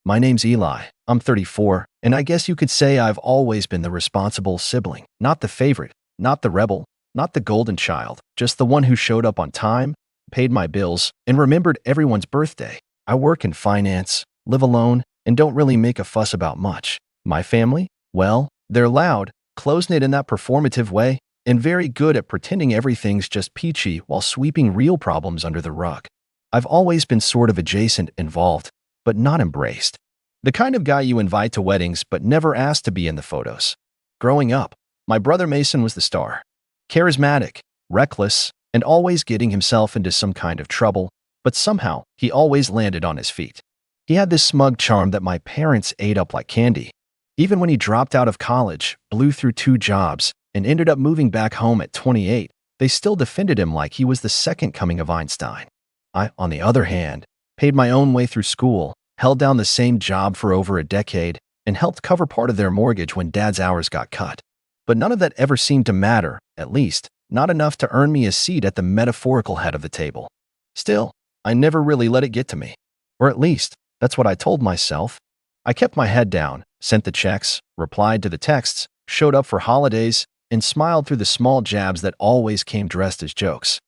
My name's Eli. I'm 34, and I guess you could say I've always been the responsible sibling. Not the favorite, not the rebel, not the golden child, just the one who showed up on time, paid my bills, and remembered everyone's birthday. I work in finance, live alone, and don't really make a fuss about much. My family? Well, they're loud, close-knit in that performative way, and very good at pretending everything's just peachy while sweeping real problems under the rug. I've always been sort of adjacent, involved, but not embraced. The kind of guy you invite to weddings but never asked to be in the photos. Growing up, my brother Mason was the star. Charismatic, reckless, and always getting himself into some kind of trouble, but somehow he always landed on his feet. He had this smug charm that my parents ate up like candy. Even when he dropped out of college, blew through 2 jobs, and ended up moving back home at 28, they still defended him like he was the second coming of Einstein. I, on the other hand, paid my own way through school, held down the same job for over a decade, and helped cover part of their mortgage when Dad's hours got cut. But none of that ever seemed to matter, at least, not enough to earn me a seat at the metaphorical head of the table. Still, I never really let it get to me. Or at least, that's what I told myself. I kept my head down, sent the checks, replied to the texts, showed up for holidays, and smiled through the small jabs that always came dressed as jokes.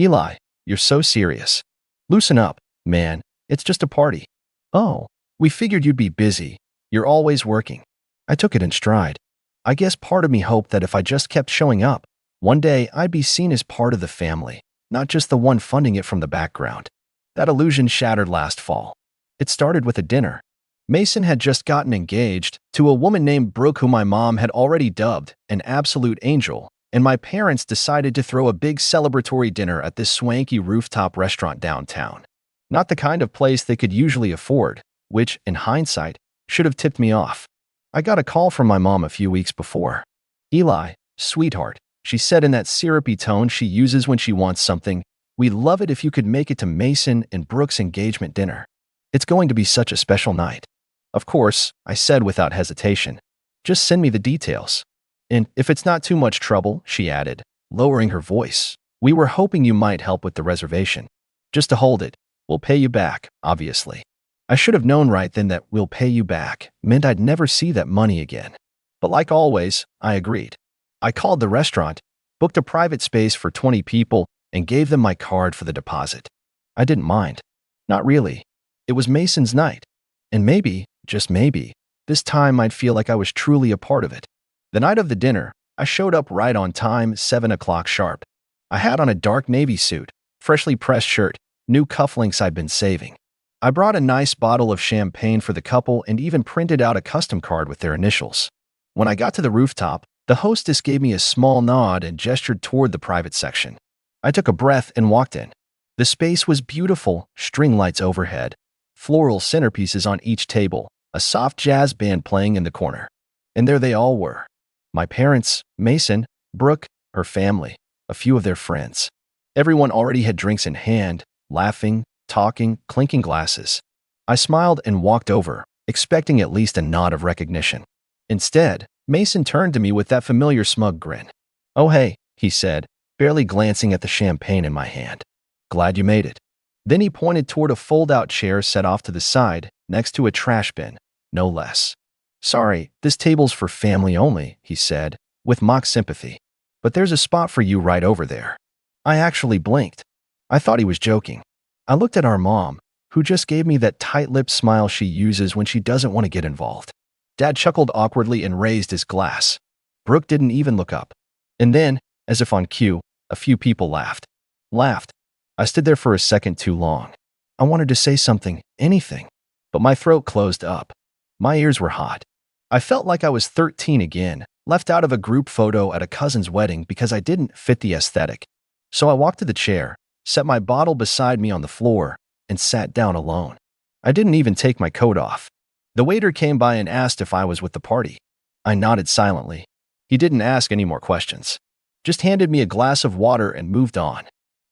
Eli, you're so serious. Loosen up, man. It's just a party. Oh, we figured you'd be busy. You're always working. I took it in stride. I guess part of me hoped that if I just kept showing up, one day I'd be seen as part of the family, not just the one funding it from the background. That illusion shattered last fall. It started with a dinner. Mason had just gotten engaged to a woman named Brooke who my mom had already dubbed an absolute angel, and my parents decided to throw a big celebratory dinner at this swanky rooftop restaurant downtown. Not the kind of place they could usually afford, which, in hindsight, should have tipped me off. I got a call from my mom a few weeks before. Eli, sweetheart, she said in that syrupy tone she uses when she wants something, we'd love it if you could make it to Mason and Brooke's engagement dinner. It's going to be such a special night. Of course, I said without hesitation. Just send me the details. And if it's not too much trouble, she added, lowering her voice, we were hoping you might help with the reservation. Just to hold it, we'll pay you back, obviously. I should have known right then that we'll pay you back meant I'd never see that money again. But like always, I agreed. I called the restaurant, booked a private space for 20 people, and gave them my card for the deposit. I didn't mind. Not really. It was Mason's night. And maybe, just maybe, this time I'd feel like I was truly a part of it. The night of the dinner, I showed up right on time, 7 o'clock sharp. I had on a dark navy suit, freshly pressed shirt, new cufflinks I'd been saving. I brought a nice bottle of champagne for the couple and even printed out a custom card with their initials. When I got to the rooftop, the hostess gave me a small nod and gestured toward the private section. I took a breath and walked in. The space was beautiful, string lights overhead, floral centerpieces on each table, a soft jazz band playing in the corner. And there they all were. My parents, Mason, Brooke, her family, a few of their friends. Everyone already had drinks in hand, laughing, talking, clinking glasses. I smiled and walked over, expecting at least a nod of recognition. Instead, Mason turned to me with that familiar smug grin. Oh hey, he said, barely glancing at the champagne in my hand. Glad you made it. Then he pointed toward a fold-out chair set off to the side, next to a trash bin, no less. Sorry, this table's for family only, he said, with mock sympathy. But there's a spot for you right over there. I actually blinked. I thought he was joking. I looked at our mom, who just gave me that tight-lipped smile she uses when she doesn't want to get involved. Dad chuckled awkwardly and raised his glass. Brooke didn't even look up. And then, as if on cue, a few people laughed. I stood there for a second too long. I wanted to say something, anything, but my throat closed up. My ears were hot. I felt like I was 13 again, left out of a group photo at a cousin's wedding because I didn't fit the aesthetic. So I walked to the chair, set my bottle beside me on the floor, and sat down alone. I didn't even take my coat off. The waiter came by and asked if I was with the party. I nodded silently. He didn't ask any more questions. Just handed me a glass of water and moved on.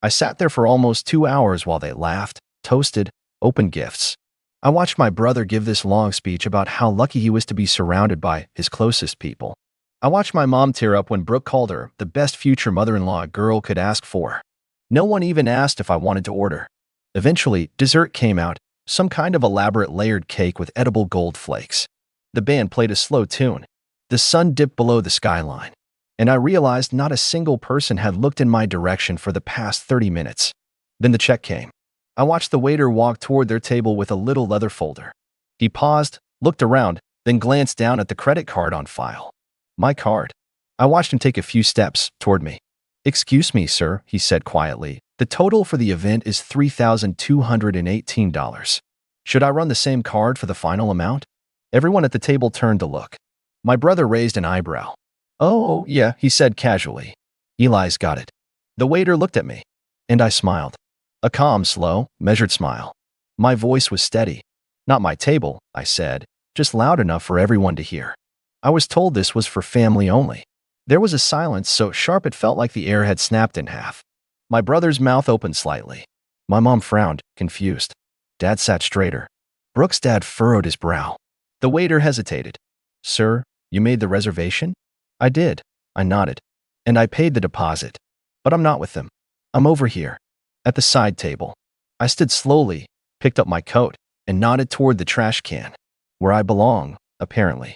I sat there for almost 2 hours while they laughed, toasted, opened gifts. I watched my brother give this long speech about how lucky he was to be surrounded by his closest people. I watched my mom tear up when Brooke called her the best future mother-in-law a girl could ask for. No one even asked if I wanted to order. Eventually, dessert came out, some kind of elaborate layered cake with edible gold flakes. The band played a slow tune. The sun dipped below the skyline, and I realized not a single person had looked in my direction for the past 30 minutes. Then the check came. I watched the waiter walk toward their table with a little leather folder. He paused, looked around, then glanced down at the credit card on file. My card. I watched him take a few steps toward me. "Excuse me, sir," he said quietly. "The total for the event is $3,218. Should I run the same card for the final amount?" Everyone at the table turned to look. My brother raised an eyebrow. "Oh, yeah," he said casually. "Eli's got it." The waiter looked at me, and I smiled. A calm, slow, measured smile. My voice was steady. "Not my table," I said, just loud enough for everyone to hear. I was told this was for family only. There was a silence so sharp it felt like the air had snapped in half. My brother's mouth opened slightly. My mom frowned, confused. Dad sat straighter. Brooke's dad furrowed his brow. The waiter hesitated. "Sir, you made the reservation?" "I did." I nodded. "And I paid the deposit. But I'm not with them. I'm over here, at the side table." I stood slowly, picked up my coat, and nodded toward the trash can, where I belong, apparently.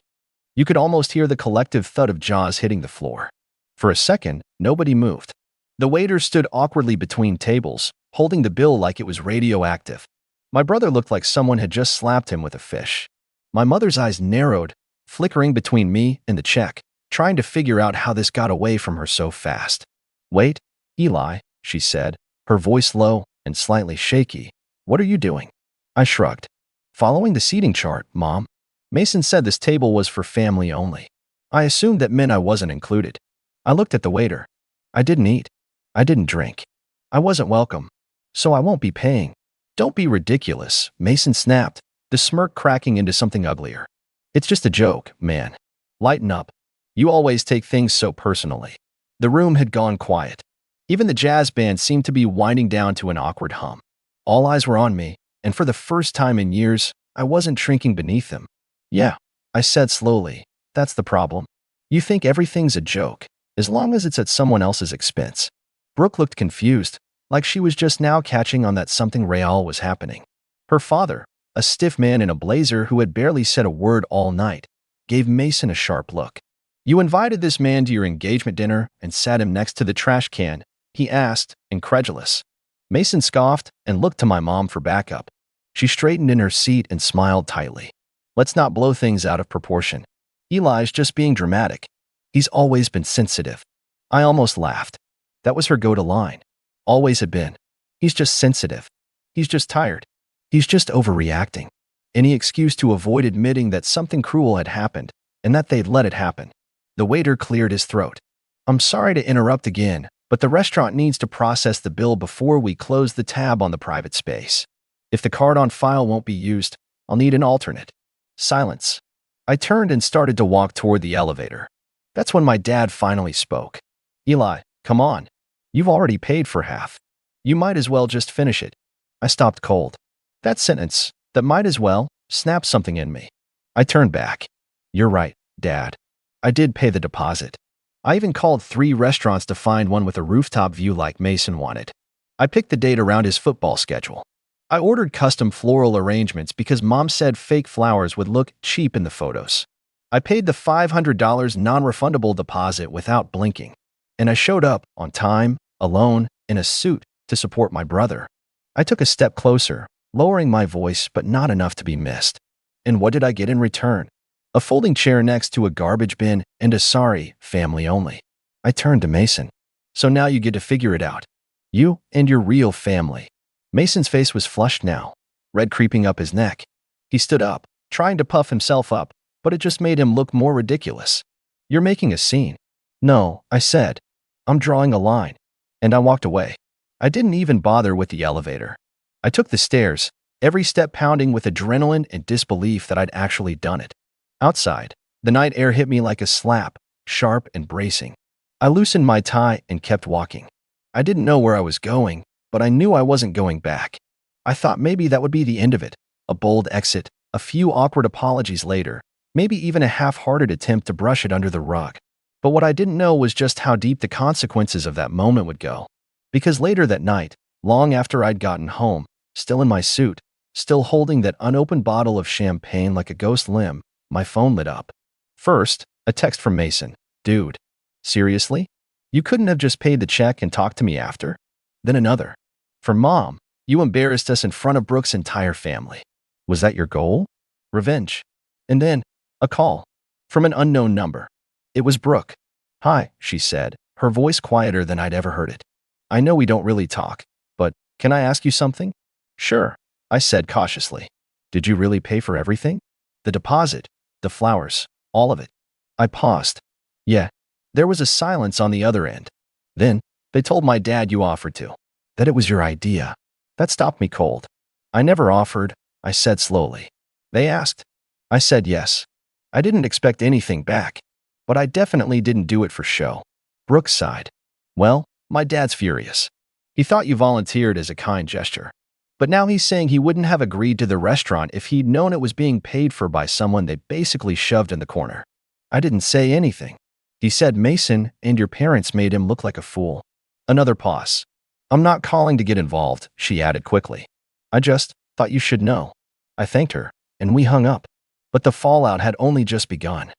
You could almost hear the collective thud of jaws hitting the floor. For a second, nobody moved. The waiter stood awkwardly between tables, holding the bill like it was radioactive. My brother looked like someone had just slapped him with a fish. My mother's eyes narrowed, flickering between me and the check, trying to figure out how this got away from her so fast. "Wait, Eli," she said, her voice low and slightly shaky. "What are you doing?" I shrugged. "Following the seating chart, Mom. Mason said this table was for family only." I assumed that meant I wasn't included. I looked at the waiter. "I didn't eat. I didn't drink. I wasn't welcome. So I won't be paying." "Don't be ridiculous," Mason snapped, the smirk cracking into something uglier. "It's just a joke, man. Lighten up. You always take things so personally." The room had gone quiet. Even the jazz band seemed to be winding down to an awkward hum. All eyes were on me, and for the first time in years, I wasn't shrinking beneath them. "Yeah," I said slowly, "that's the problem. You think everything's a joke, as long as it's at someone else's expense." Brooke looked confused, like she was just now catching on that something real was happening. Her father, a stiff man in a blazer who had barely said a word all night, gave Mason a sharp look. "You invited this man to your engagement dinner and sat him next to the trash can?" he asked, incredulous. Mason scoffed and looked to my mom for backup. She straightened in her seat and smiled tightly. "Let's not blow things out of proportion. Eli's just being dramatic. He's always been sensitive." I almost laughed. That was her go-to line. Always had been. He's just sensitive. He's just tired. He's just overreacting. Any excuse to avoid admitting that something cruel had happened and that they'd let it happen. The waiter cleared his throat. "I'm sorry to interrupt again, but the restaurant needs to process the bill before we close the tab on the private space. If the card on file won't be used, I'll need an alternate." Silence. I turned and started to walk toward the elevator. That's when my dad finally spoke. "Eli, come on. You've already paid for half. You might as well just finish it." I stopped cold. That sentence, "that might as well," snapped something in me. I turned back. "You're right, Dad. I did pay the deposit. I even called 3 restaurants to find one with a rooftop view like Mason wanted. I picked the date around his football schedule. I ordered custom floral arrangements because Mom said fake flowers would look cheap in the photos. I paid the $500 non-refundable deposit without blinking, and I showed up on time, alone, in a suit to support my brother. I took a step closer, lowering my voice but not enough to be missed. And what did I get in return? A folding chair next to a garbage bin and a "sorry, family only." I turned to Mason. "So now you get to figure it out. You and your real family." Mason's face was flushed now, red creeping up his neck. He stood up, trying to puff himself up, but it just made him look more ridiculous. "You're making a scene." "No," I said. "I'm drawing a line." And I walked away. I didn't even bother with the elevator. I took the stairs, every step pounding with adrenaline and disbelief that I'd actually done it. Outside, the night air hit me like a slap, sharp and bracing. I loosened my tie and kept walking. I didn't know where I was going, but I knew I wasn't going back. I thought maybe that would be the end of it, a bold exit, a few awkward apologies later, maybe even a half-hearted attempt to brush it under the rug. But what I didn't know was just how deep the consequences of that moment would go. Because later that night, long after I'd gotten home, still in my suit, Still holding that unopened bottle of champagne like a ghost limb, my phone lit up. First, a text from Mason. Dude, seriously? You couldn't have just paid the check and talked to me after? Then another. From Mom, you embarrassed us in front of Brooke's entire family. Was that your goal? Revenge. And then, a call. From an unknown number. It was Brooke. Hi, she said, her voice quieter than I'd ever heard it. I know we don't really talk, but can I ask you something? Sure, I said cautiously. Did you really pay for everything? The deposit, the flowers, all of it. I paused. Yeah. There was a silence on the other end. Then, they told my dad you offered to. That it was your idea. That stopped me cold. I never offered, I said slowly. They asked. I said yes. I didn't expect anything back, but I definitely didn't do it for show. Brooke sighed. Well, my dad's furious. He thought you volunteered as a kind gesture. But now he's saying he wouldn't have agreed to the restaurant if he'd known it was being paid for by someone they basically shoved in the corner. I didn't say anything. He said Mason and your parents made him look like a fool. Another pause. I'm not calling to get involved, she added quickly. I just thought you should know. I thanked her, and we hung up. But the fallout had only just begun.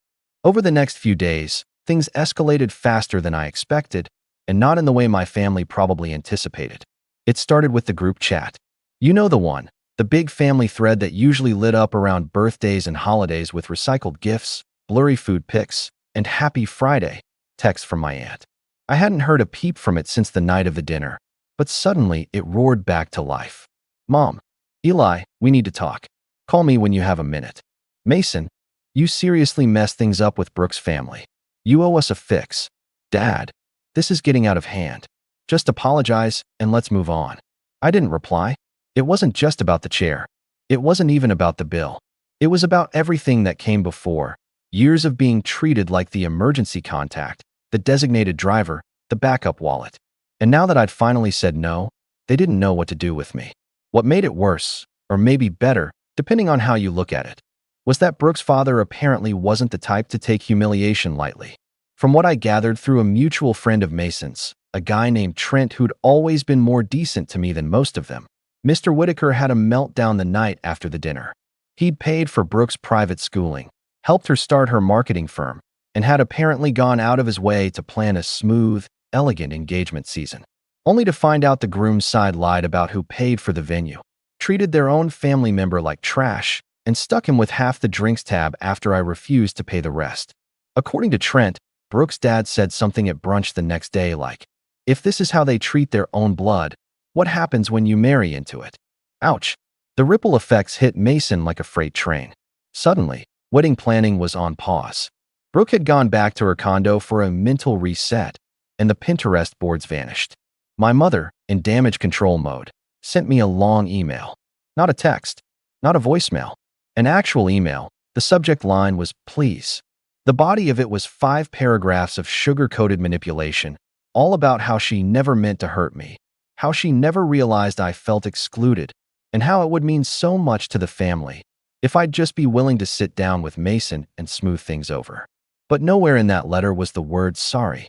Over the next few days, things escalated faster than I expected, and not in the way my family probably anticipated. It started with the group chat. You know the one, the big family thread that usually lit up around birthdays and holidays with recycled gifts, blurry food pics, and Happy Friday texts from my aunt. I hadn't heard a peep from it since the night of the dinner, but suddenly it roared back to life. Mom, Eli, we need to talk. Call me when you have a minute. Mason, you seriously messed things up with Brooke's family. You owe us a fix. Dad, this is getting out of hand. Just apologize and let's move on. I didn't reply. It wasn't just about the chair. It wasn't even about the bill. It was about everything that came before. Years of being treated like the emergency contact, the designated driver, the backup wallet. And now that I'd finally said no, they didn't know what to do with me. What made it worse, or maybe better, depending on how you look at it, was that Brooke's father apparently wasn't the type to take humiliation lightly. From what I gathered through a mutual friend of Mason's, a guy named Trent who'd always been more decent to me than most of them, Mr. Whitaker had a meltdown the night after the dinner. He'd paid for Brooke's private schooling, helped her start her marketing firm, and had apparently gone out of his way to plan a smooth, elegant engagement season, only to find out the groom's side lied about who paid for the venue, treated their own family member like trash, and stuck him with half the drinks tab after I refused to pay the rest. According to Trent, Brooke's dad said something at brunch the next day like, if this is how they treat their own blood, what happens when you marry into it? Ouch. The ripple effects hit Mason like a freight train. Suddenly, wedding planning was on pause. Brooke had gone back to her condo for a mental reset, and the Pinterest boards vanished. My mother, in damage control mode, sent me a long email. Not a text, not a voicemail. An actual email. The subject line was, please. The body of it was 5 paragraphs of sugar-coated manipulation, all about how she never meant to hurt me, how she never realized I felt excluded, and how it would mean so much to the family if I'd just be willing to sit down with Mason and smooth things over. But nowhere in that letter was the word sorry.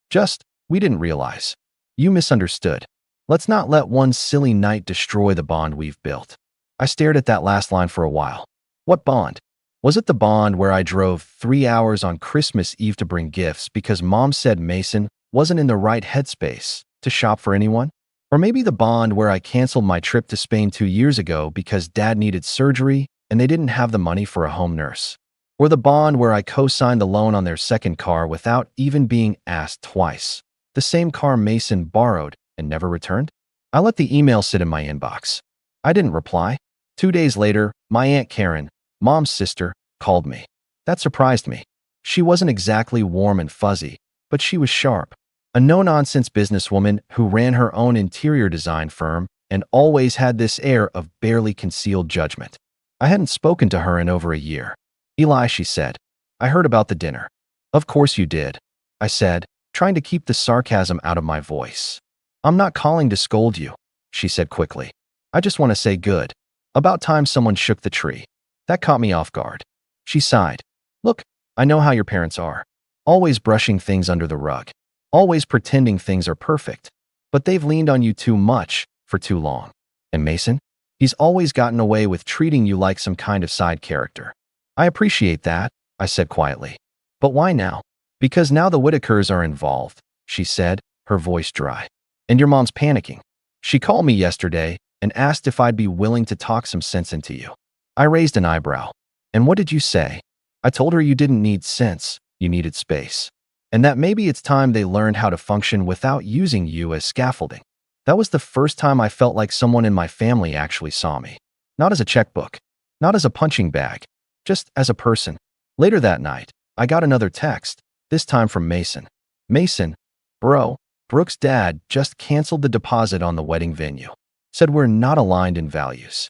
Just, we didn't realize. You misunderstood. Let's not let one silly night destroy the bond we've built. I stared at that last line for a while. What bond? Was it the bond where I drove 3 hours on Christmas Eve to bring gifts because Mom said Mason wasn't in the right headspace to shop for anyone? Or maybe the bond where I canceled my trip to Spain 2 years ago because Dad needed surgery and they didn't have the money for a home nurse? Or the bond where I co-signed the loan on their second car without even being asked twice? The same car Mason borrowed and never returned? I let the email sit in my inbox. I didn't reply. 2 days later, my Aunt Karen, Mom's sister, called me. That surprised me. She wasn't exactly warm and fuzzy, but she was sharp. A no-nonsense businesswoman who ran her own interior design firm and always had this air of barely concealed judgment. I hadn't spoken to her in over a year. Eli, she said, I heard about the dinner. Of course you did, I said, trying to keep the sarcasm out of my voice. I'm not calling to scold you, she said quickly. I just want to say good. About time someone shook the tree. That caught me off guard. She sighed. Look, I know how your parents are. Always brushing things under the rug. Always pretending things are perfect. But they've leaned on you too much for too long. And Mason? He's always gotten away with treating you like some kind of side character. I appreciate that, I said quietly. But why now? Because now the Whitakers are involved, she said, her voice dry. And your mom's panicking. She called me yesterday and asked if I'd be willing to talk some sense into you. I raised an eyebrow. And what did you say? I told her you didn't need sense, you needed space. And that maybe it's time they learned how to function without using you as scaffolding. That was the first time I felt like someone in my family actually saw me. Not as a checkbook, not as a punching bag, just as a person. Later that night, I got another text, this time from Mason. Mason, bro, Brooke's dad just canceled the deposit on the wedding venue. Said we're not aligned in values.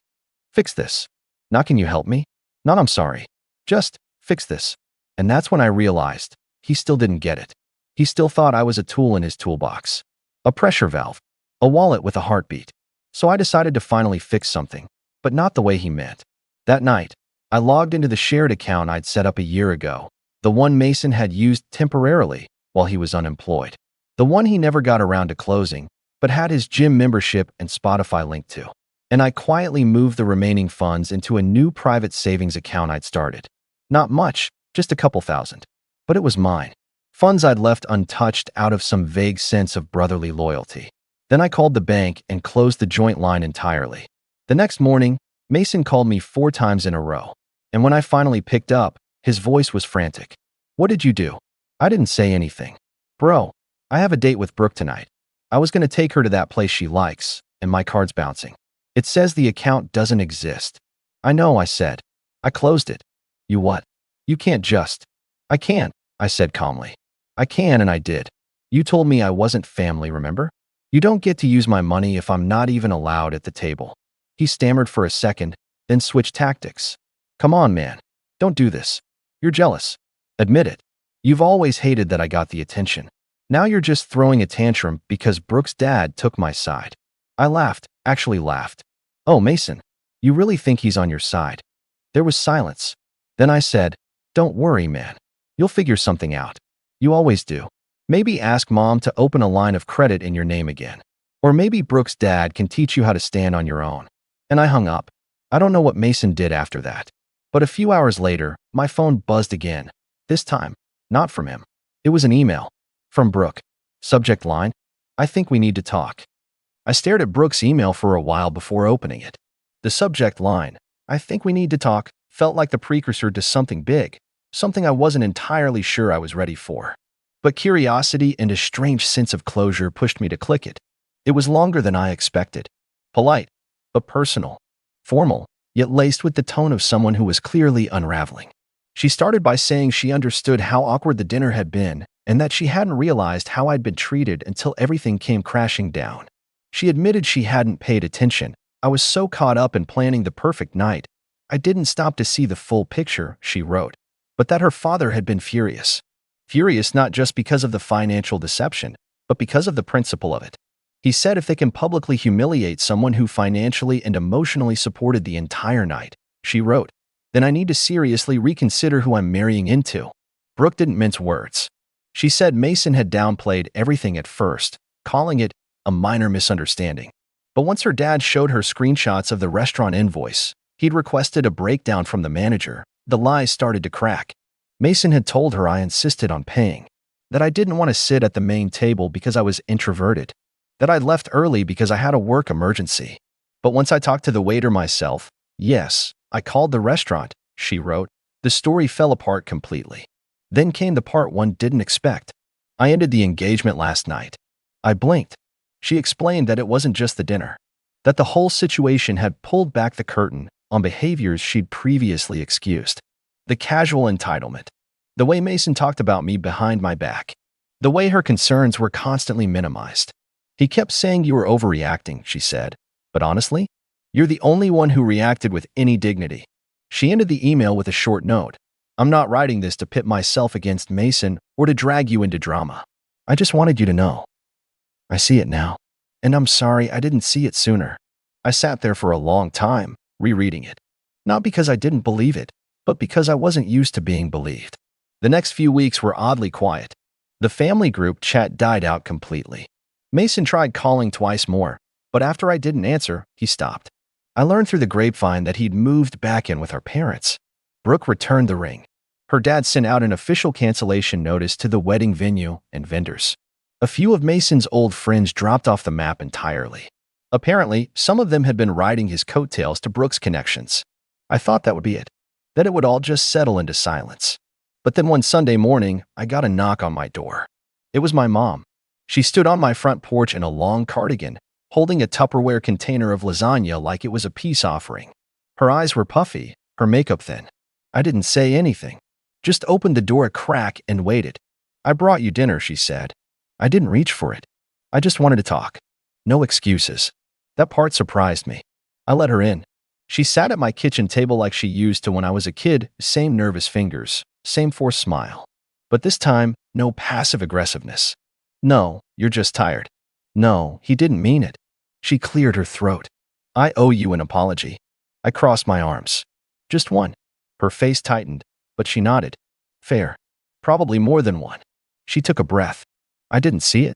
Fix this. Not can you help me? Not I'm sorry. Just fix this. And that's when I realized he still didn't get it. He still thought I was a tool in his toolbox. A pressure valve. A wallet with a heartbeat. So I decided to finally fix something, but not the way he meant. That night, I logged into the shared account I'd set up a year ago, the one Mason had used temporarily while he was unemployed. The one he never got around to closing, but had his gym membership and Spotify linked to. And I quietly moved the remaining funds into a new private savings account I'd started. Not much, just a couple thousand. But it was mine. Funds I'd left untouched out of some vague sense of brotherly loyalty. Then I called the bank and closed the joint line entirely. The next morning, Mason called me 4 times in a row. And when I finally picked up, his voice was frantic. What did you do? I didn't say anything. Bro, I have a date with Brooke tonight. I was going to take her to that place she likes, and my card's bouncing. It says the account doesn't exist. I know, I said. I closed it. You what? You can't just. I can, I said calmly. I can, and I did. You told me I wasn't family, remember? You don't get to use my money if I'm not even allowed at the table. He stammered for a second, then switched tactics. Come on, man. Don't do this. You're jealous. Admit it. You've always hated that I got the attention. Now you're just throwing a tantrum because Brooke's dad took my side. I laughed, actually laughed. Oh, Mason, you really think he's on your side? There was silence. Then I said, don't worry, man. You'll figure something out. You always do. Maybe ask mom to open a line of credit in your name again. Or maybe Brooke's dad can teach you how to stand on your own. And I hung up. I don't know what Mason did after that. But a few hours later, my phone buzzed again. This time, not from him. It was an email. From Brooke. Subject line, I think we need to talk. I stared at Brooke's email for a while before opening it. The subject line, I think we need to talk, felt like the precursor to something big, something I wasn't entirely sure I was ready for. But curiosity and a strange sense of closure pushed me to click it. It was longer than I expected. Polite, but personal. Formal, yet laced with the tone of someone who was clearly unraveling. She started by saying she understood how awkward the dinner had been and that she hadn't realized how I'd been treated until everything came crashing down. She admitted she hadn't paid attention. I was so caught up in planning the perfect night, I didn't stop to see the full picture, she wrote. But that her father had been furious. Furious not just because of the financial deception, but because of the principle of it. He said if they can publicly humiliate someone who financially and emotionally supported the entire night, she wrote, then I need to seriously reconsider who I'm marrying into. Brooke didn't mince words. She said Mason had downplayed everything at first, calling it a minor misunderstanding. But once her dad showed her screenshots of the restaurant invoice, he'd requested a breakdown from the manager, the lies started to crack. Mason had told her I insisted on paying, that I didn't want to sit at the main table because I was introverted, that I'd left early because I had a work emergency. But once I talked to the waiter myself, yes, I called the restaurant, she wrote, the story fell apart completely. Then came the part one didn't expect. I ended the engagement last night. I blinked. She explained that it wasn't just the dinner, that the whole situation had pulled back the curtain on behaviors she'd previously excused. The casual entitlement. The way Mason talked about me behind my back. The way her concerns were constantly minimized. He kept saying you were overreacting, she said. But honestly, you're the only one who reacted with any dignity. She ended the email with a short note. I'm not writing this to pit myself against Mason or to drag you into drama. I just wanted you to know. I see it now. And I'm sorry I didn't see it sooner. I sat there for a long time, rereading it. Not because I didn't believe it, but because I wasn't used to being believed. The next few weeks were oddly quiet. The family group chat died out completely. Mason tried calling twice more, but after I didn't answer, he stopped. I learned through the grapevine that he'd moved back in with our parents. Brooke returned the ring. Her dad sent out an official cancellation notice to the wedding venue and vendors. A few of Mason's old friends dropped off the map entirely. Apparently, some of them had been riding his coattails to Brooke's connections. I thought that would be it, that it would all just settle into silence. But then one Sunday morning, I got a knock on my door. It was my mom. She stood on my front porch in a long cardigan, holding a Tupperware container of lasagna like it was a peace offering. Her eyes were puffy, her makeup thin. I didn't say anything, just opened the door a crack and waited. "I brought you dinner," she said. I didn't reach for it. I just wanted to talk. No excuses. That part surprised me. I let her in. She sat at my kitchen table like she used to when I was a kid, same nervous fingers, same forced smile. But this time, no passive aggressiveness. "No, you're just tired." "No, he didn't mean it." She cleared her throat. "I owe you an apology." I crossed my arms. "Just one." Her face tightened, but she nodded. "Fair. Probably more than one." She took a breath. I didn't see it.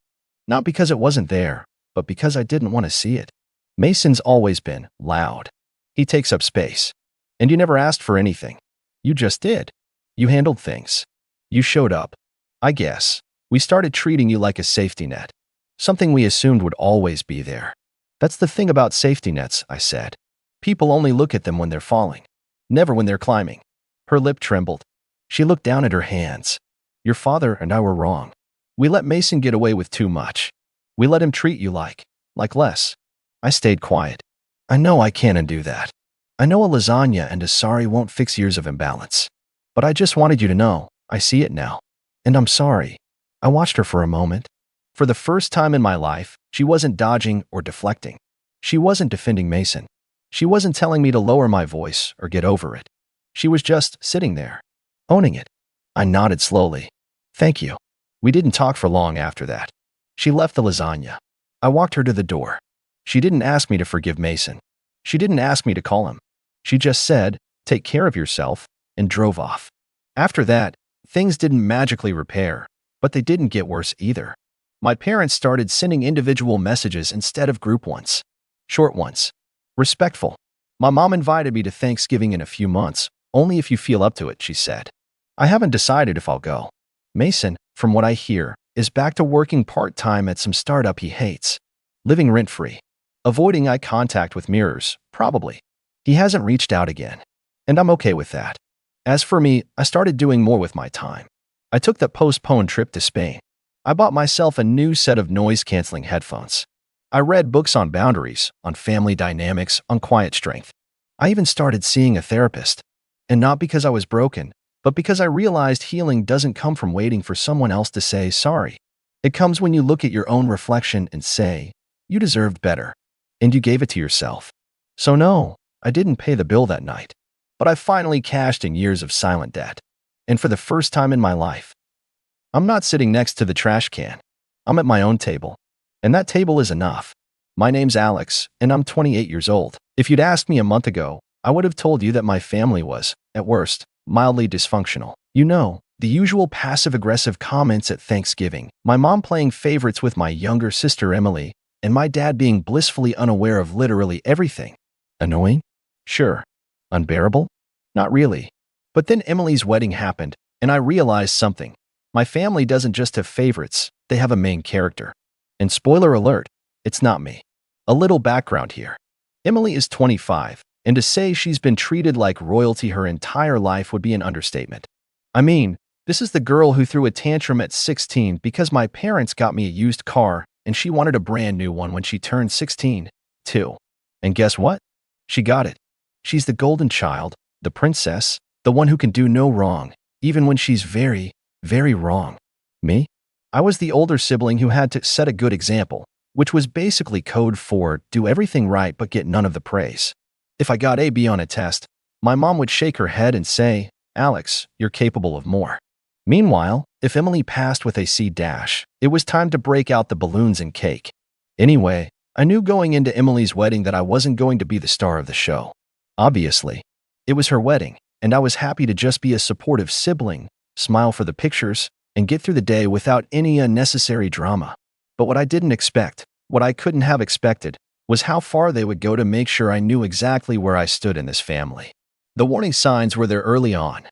Not because it wasn't there, but because I didn't want to see it. Mason's always been loud. He takes up space. And you never asked for anything. You just did. You handled things. You showed up. I guess. We started treating you like a safety net. Something we assumed would always be there. "That's the thing about safety nets," I said. "People only look at them when they're falling. Never when they're climbing." Her lip trembled. She looked down at her hands. "Your father and I were wrong. We let Mason get away with too much. We let him treat you like less." I stayed quiet. "I know I can't undo that. I know a lasagna and a sorry won't fix years of imbalance. But I just wanted you to know, I see it now. And I'm sorry." I watched her for a moment. For the first time in my life, she wasn't dodging or deflecting. She wasn't defending Mason. She wasn't telling me to lower my voice or get over it. She was just sitting there, owning it. I nodded slowly. "Thank you." We didn't talk for long after that. She left the lasagna. I walked her to the door. She didn't ask me to forgive Mason. She didn't ask me to call him. She just said, "Take care of yourself," and drove off. After that, things didn't magically repair, but they didn't get worse either. My parents started sending individual messages instead of group ones. Short ones. Respectful. My mom invited me to Thanksgiving in a few months, only if you feel up to it, she said. I haven't decided if I'll go. Mason, from what I hear, is back to working part-time at some startup he hates. Living rent-free. Avoiding eye contact with mirrors, probably. He hasn't reached out again. And I'm okay with that. As for me, I started doing more with my time. I took that postponed trip to Spain. I bought myself a new set of noise-canceling headphones. I read books on boundaries, on family dynamics, on quiet strength. I even started seeing a therapist. And not because I was broken, but because I realized healing doesn't come from waiting for someone else to say sorry. It comes when you look at your own reflection and say, you deserved better. And you gave it to yourself. So no, I didn't pay the bill that night. But I finally cashed in years of silent debt. And for the first time in my life, I'm not sitting next to the trash can. I'm at my own table. And that table is enough. My name's Alex, and I'm 28 years old. If you'd asked me a month ago, I would have told you that my family was, at worst, mildly dysfunctional. You know, the usual passive-aggressive comments at Thanksgiving, my mom playing favorites with my younger sister Emily, and my dad being blissfully unaware of literally everything. Annoying? Sure. Unbearable? Not really. But then Emily's wedding happened, and I realized something. My family doesn't just have favorites, they have a main character. And spoiler alert, it's not me. A little background here. Emily is 25, and to say she's been treated like royalty her entire life would be an understatement. I mean, this is the girl who threw a tantrum at 16 because my parents got me a used car and she wanted a brand new one when she turned 16, too. And guess what? She got it. She's the golden child, the princess, the one who can do no wrong, even when she's very, very wrong. Me? I was the older sibling who had to set a good example, which was basically code for do everything right but get none of the praise. If I got a B on a test, my mom would shake her head and say, Alex, you're capable of more. Meanwhile, if Emily passed with a C-, it was time to break out the balloons and cake. Anyway, I knew going into Emily's wedding that I wasn't going to be the star of the show. Obviously, it was her wedding, and I was happy to just be a supportive sibling, smile for the pictures, and get through the day without any unnecessary drama. But what I didn't expect, what I couldn't have expected, was how far they would go to make sure I knew exactly where I stood in this family. The warning signs were there early on.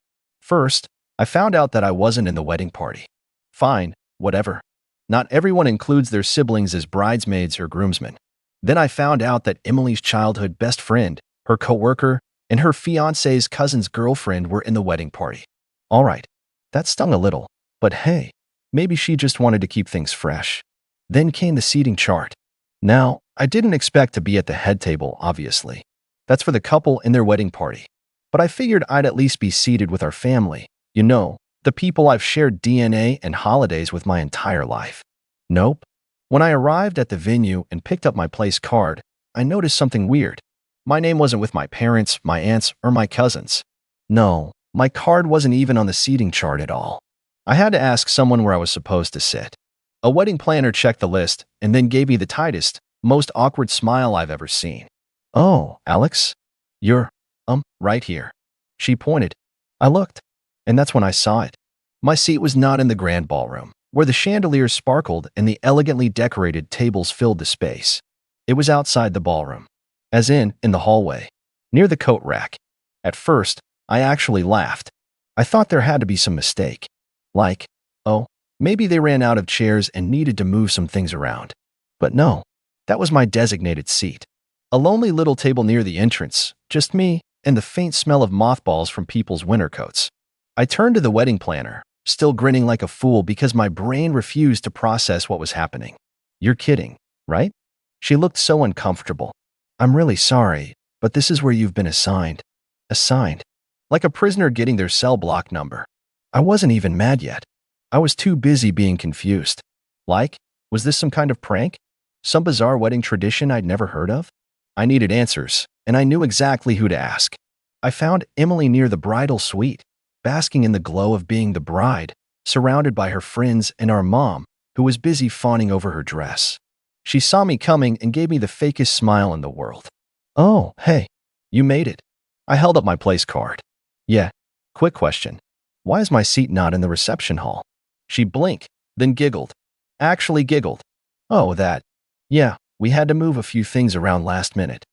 First, I found out that I wasn't in the wedding party. Fine, whatever. Not everyone includes their siblings as bridesmaids or groomsmen. Then I found out that Emily's childhood best friend, her coworker, and her fiancé's cousin's girlfriend were in the wedding party. All right, that stung a little, but hey, maybe she just wanted to keep things fresh. Then came the seating chart. Now, I didn't expect to be at the head table, obviously. That's for the couple in their wedding party. But I figured I'd at least be seated with our family. You know, the people I've shared DNA and holidays with my entire life. Nope. When I arrived at the venue and picked up my place card, I noticed something weird. My name wasn't with my parents, my aunts, or my cousins. No, my card wasn't even on the seating chart at all. I had to ask someone where I was supposed to sit. A wedding planner checked the list and then gave me the tightest, most awkward smile I've ever seen. "Oh, Alex? You're, right here." She pointed. I looked, and that's when I saw it. My seat was not in the grand ballroom, where the chandeliers sparkled and the elegantly decorated tables filled the space. It was outside the ballroom, as in the hallway, near the coat rack. At first, I actually laughed. I thought there had to be some mistake. Like, oh, maybe they ran out of chairs and needed to move some things around. But no, that was my designated seat. A lonely little table near the entrance, just me and the faint smell of mothballs from people's winter coats. I turned to the wedding planner, still grinning like a fool because my brain refused to process what was happening. "You're kidding, right?" She looked so uncomfortable. "I'm really sorry, but this is where you've been assigned." Assigned. Like a prisoner getting their cell block number. I wasn't even mad yet. I was too busy being confused. Like, was this some kind of prank? Some bizarre wedding tradition I'd never heard of? I needed answers, and I knew exactly who to ask. I found Emily near the bridal suite, basking in the glow of being the bride, surrounded by her friends and our mom, who was busy fawning over her dress. She saw me coming and gave me the fakest smile in the world. "Oh, hey, you made it." I held up my place card. "Yeah, quick question. Why is my seat not in the reception hall?" She blinked, then giggled. Actually giggled. "Oh, that. Yeah, we had to move a few things around last minute."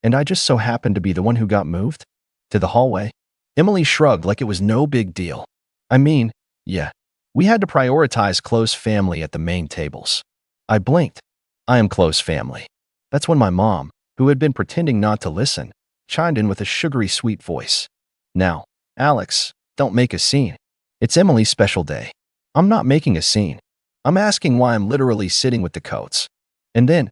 And I just so happened to be the one who got moved? To the hallway? Emily shrugged like it was no big deal. I mean, yeah, we had to prioritize close family at the main tables. I blinked. I am close family. That's when my mom, who had been pretending not to listen, chimed in with a sugary sweet voice. "Now, Alex, don't make a scene. It's Emily's special day." "I'm not making a scene. I'm asking why I'm literally sitting with the coats." And then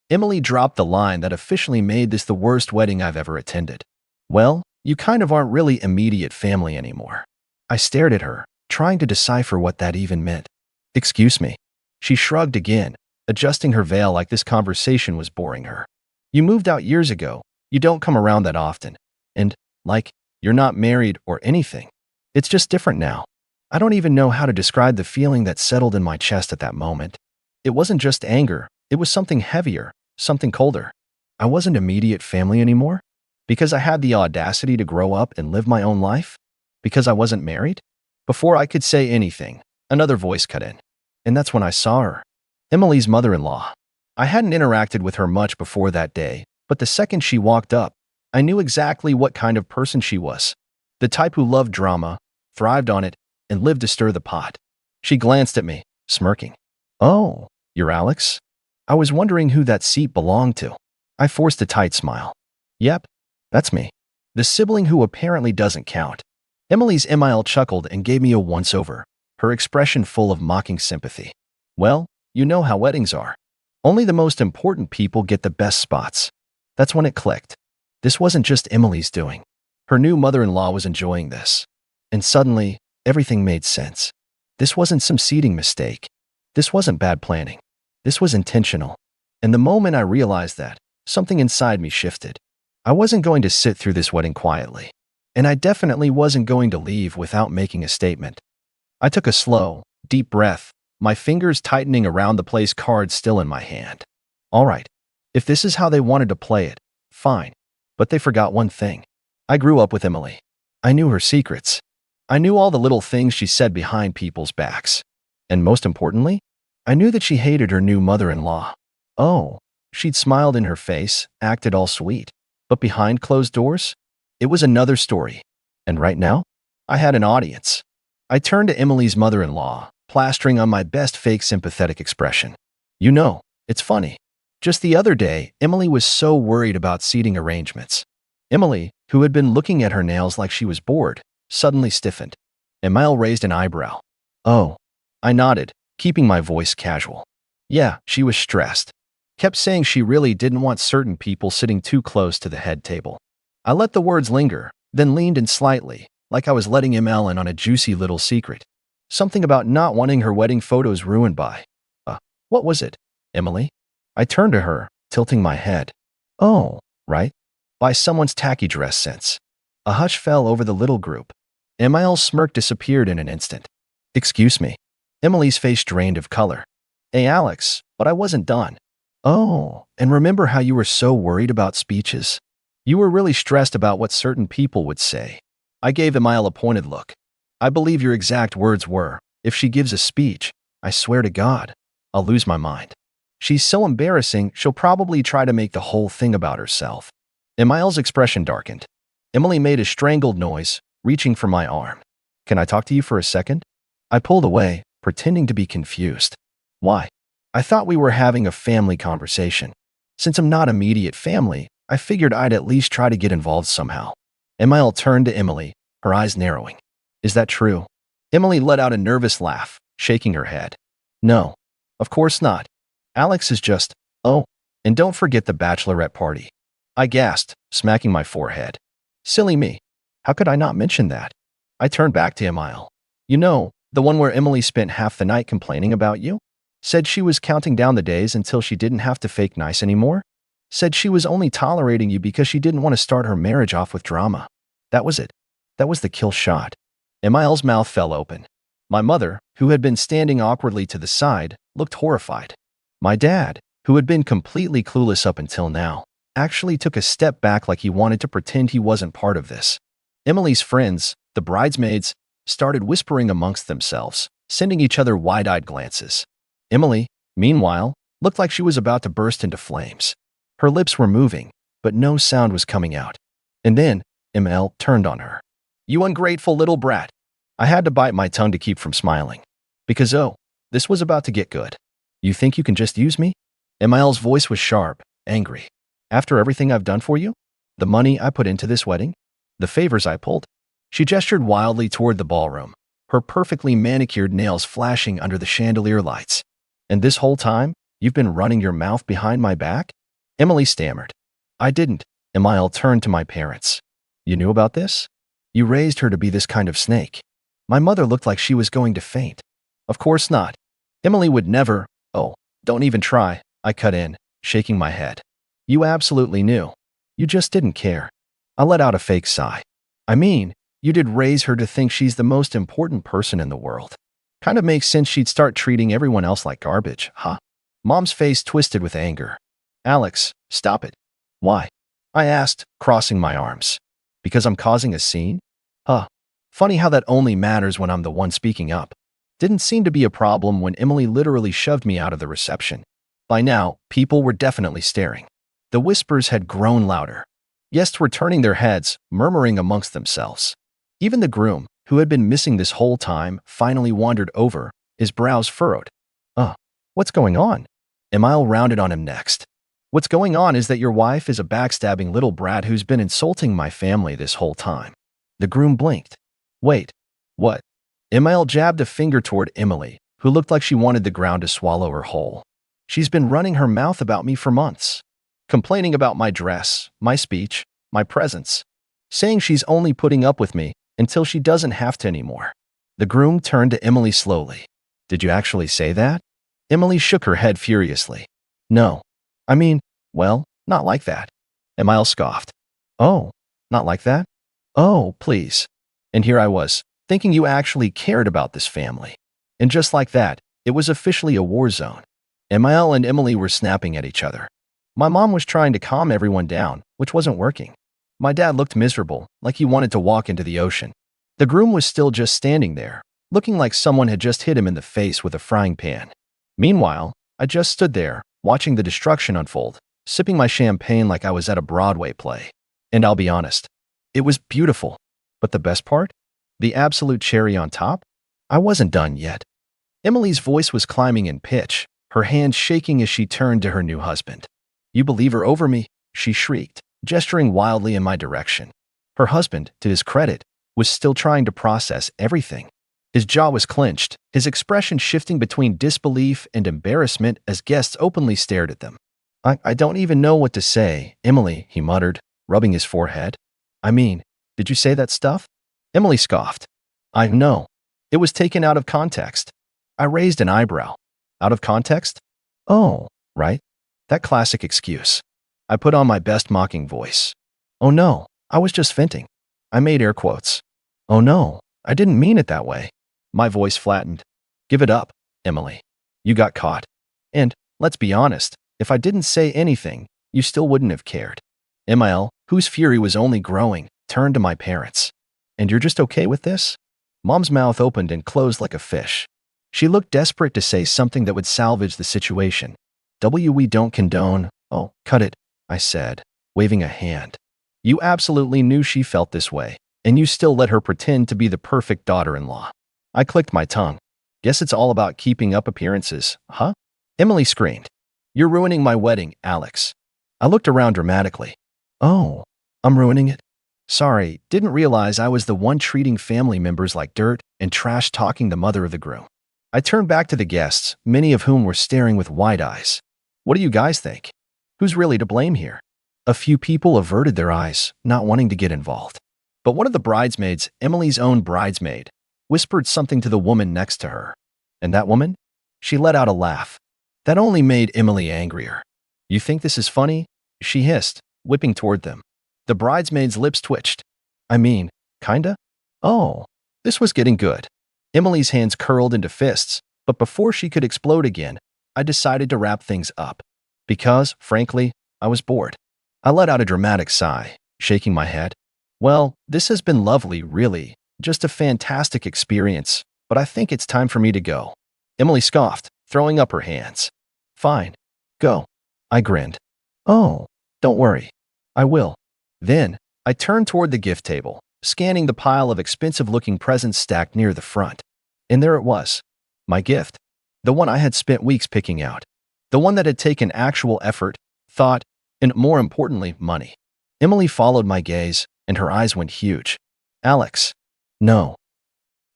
Emily dropped the line that officially made this the worst wedding I've ever attended. "Well, you kind of aren't really immediate family anymore." I stared at her, trying to decipher what that even meant. "Excuse me." She shrugged again, adjusting her veil like this conversation was boring her. "You moved out years ago. You don't come around that often. And, like, you're not married or anything. It's just different now." I don't even know how to describe the feeling that settled in my chest at that moment. It wasn't just anger. It was something heavier, something colder. I wasn't immediate family anymore? Because I had the audacity to grow up and live my own life? Because I wasn't married? Before I could say anything, another voice cut in. And that's when I saw her. Emily's mother-in-law. I hadn't interacted with her much before that day, but the second she walked up, I knew exactly what kind of person she was. The type who loved drama, thrived on it, and lived to stir the pot. She glanced at me, smirking. "Oh, you're Alex?" I was wondering who that seat belonged to. I forced a tight smile. "Yep, that's me. The sibling who apparently doesn't count." Emily's Emile chuckled and gave me a once-over, her expression full of mocking sympathy. "Well, you know how weddings are. Only the most important people get the best spots." That's when it clicked. This wasn't just Emily's doing. Her new mother-in-law was enjoying this. And suddenly, everything made sense. This wasn't some seating mistake. This wasn't bad planning. This was intentional. And the moment I realized that, something inside me shifted. I wasn't going to sit through this wedding quietly. And I definitely wasn't going to leave without making a statement. I took a slow, deep breath, my fingers tightening around the place card still in my hand. All right, if this is how they wanted to play it, fine. But they forgot one thing. I grew up with Emily. I knew her secrets. I knew all the little things she said behind people's backs. And most importantly, I knew that she hated her new mother-in-law. Oh, she'd smiled in her face, acted all sweet. But behind closed doors, it was another story. And right now, I had an audience. I turned to Emily's mother-in-law, plastering on my best fake sympathetic expression. You know, it's funny. Just the other day, Emily was so worried about seating arrangements. Emily, who had been looking at her nails like she was bored, suddenly stiffened. Emile raised an eyebrow. Oh. I nodded, keeping my voice casual. Yeah, she was stressed. Kept saying she really didn't want certain people sitting too close to the head table. I let the words linger, then leaned in slightly, like I was letting Emile in on a juicy little secret. Something about not wanting her wedding photos ruined by… what was it, Emily? I turned to her, tilting my head. Oh, right. By someone's tacky dress sense. A hush fell over the little group. Emile's smirk disappeared in an instant. Excuse me. Emily's face drained of color. Hey, Alex, but I wasn't done. Oh, and remember how you were so worried about speeches? You were really stressed about what certain people would say. I gave Emile a pointed look. I believe your exact words were, if she gives a speech, I swear to God, I'll lose my mind. She's so embarrassing, she'll probably try to make the whole thing about herself. Emile's expression darkened. Emily made a strangled noise, reaching for my arm. Can I talk to you for a second? I pulled away, pretending to be confused. Why? I thought we were having a family conversation. Since I'm not immediate family, I figured I'd at least try to get involved somehow. Emile turned to Emily, her eyes narrowing. Is that true? Emily let out a nervous laugh, shaking her head. No, of course not. Alex is just… Oh, and don't forget the bachelorette party. I gasped, smacking my forehead. Silly me. How could I not mention that? I turned back to Emile. You know, the one where Emily spent half the night complaining about you? Said she was counting down the days until she didn't have to fake nice anymore? Said she was only tolerating you because she didn't want to start her marriage off with drama. That was it. That was the kill shot. Emile's mouth fell open. My mother, who had been standing awkwardly to the side, looked horrified. My dad, who had been completely clueless up until now, actually took a step back like he wanted to pretend he wasn't part of this. Emily's friends, the bridesmaids, started whispering amongst themselves, sending each other wide-eyed glances. Emily, meanwhile, looked like she was about to burst into flames. Her lips were moving, but no sound was coming out. And then, Emile turned on her. You ungrateful little brat. I had to bite my tongue to keep from smiling. Because this was about to get good. You think you can just use me? Emile's voice was sharp, angry. After everything I've done for you? The money I put into this wedding? The favors I pulled? She gestured wildly toward the ballroom, her perfectly manicured nails flashing under the chandelier lights. And this whole time, you've been running your mouth behind my back? Emily stammered. I didn't. Emile turned to my parents. You knew about this? You raised her to be this kind of snake. My mother looked like she was going to faint. Of course not. Emily would never… Oh, don't even try, I cut in, shaking my head. You absolutely knew. You just didn't care. I let out a fake sigh. I mean, you did raise her to think she's the most important person in the world. Kind of makes sense she'd start treating everyone else like garbage, huh? Mom's face twisted with anger. Alex, stop it. Why? I asked, crossing my arms. Because I'm causing a scene? Funny how that only matters when I'm the one speaking up. Didn't seem to be a problem when Emily literally shoved me out of the reception. By now, people were definitely staring. The whispers had grown louder. Guests were turning their heads, murmuring amongst themselves. Even the groom, who had been missing this whole time, finally wandered over, his brows furrowed. What's going on? Emile rounded on him next. What's going on is that your wife is a backstabbing little brat who's been insulting my family this whole time. The groom blinked. Wait, what? Emile jabbed a finger toward Emily, who looked like she wanted the ground to swallow her whole. She's been running her mouth about me for months. Complaining about my dress, my speech, my presence. Saying she's only putting up with me until she doesn't have to anymore. The groom turned to Emily slowly. Did you actually say that? Emily shook her head furiously. No. I mean, well, not like that. Emile scoffed. Oh, not like that? Oh, please. And here I was, thinking you actually cared about this family. And just like that, it was officially a war zone. Emile and Emily were snapping at each other. My mom was trying to calm everyone down, which wasn't working. My dad looked miserable, like he wanted to walk into the ocean. The groom was still just standing there, looking like someone had just hit him in the face with a frying pan. Meanwhile, I just stood there, watching the destruction unfold, sipping my champagne like I was at a Broadway play. And I'll be honest, it was beautiful. But the best part? The absolute cherry on top? I wasn't done yet. Emily's voice was climbing in pitch, her hands shaking as she turned to her new husband. "You believe her over me?" she shrieked, gesturing wildly in my direction. Her husband, to his credit, was still trying to process everything. His jaw was clenched, his expression shifting between disbelief and embarrassment as guests openly stared at them. I don't even know what to say, Emily," he muttered, rubbing his forehead. "I mean, did you say that stuff?" Emily scoffed. "I know. It was taken out of context." I raised an eyebrow. "Out of context?" "Oh, right. That classic excuse." I put on my best mocking voice. "Oh no, I was just venting." I made air quotes. "Oh no, I didn't mean it that way." My voice flattened. "Give it up, Emily. You got caught. And, let's be honest, if I didn't say anything, you still wouldn't have cared." Emil, whose fury was only growing, turned to my parents. "And you're just okay with this?" Mom's mouth opened and closed like a fish. She looked desperate to say something that would salvage the situation. "We don't condone." "Oh, cut it," I said, waving a hand. "You absolutely knew she felt this way, and you still let her pretend to be the perfect daughter-in-law." I clicked my tongue. "Guess it's all about keeping up appearances, huh?" Emily screamed. "You're ruining my wedding, Alex." I looked around dramatically. "Oh, I'm ruining it? Sorry, didn't realize I was the one treating family members like dirt and trash-talking the mother of the groom." I turned back to the guests, many of whom were staring with wide eyes. "What do you guys think? Who's really to blame here?" A few people averted their eyes, not wanting to get involved. But one of the bridesmaids, Emily's own bridesmaid, whispered something to the woman next to her. And that woman? She let out a laugh. That only made Emily angrier. "You think this is funny?" she hissed, whipping toward them. The bridesmaid's lips twitched. "I mean, kinda?" Oh, this was getting good. Emily's hands curled into fists, but before she could explode again, I decided to wrap things up. Because, frankly, I was bored. I let out a dramatic sigh, shaking my head. "Well, this has been lovely, really. Just a fantastic experience, but I think it's time for me to go." Emily scoffed, throwing up her hands. "Fine. Go." I grinned. "Oh, don't worry. I will." Then, I turned toward the gift table, scanning the pile of expensive-looking presents stacked near the front. And there it was. My gift. The one I had spent weeks picking out. The one that had taken actual effort, thought, and more importantly, money. Emily followed my gaze, and her eyes went huge. "Alex." "No."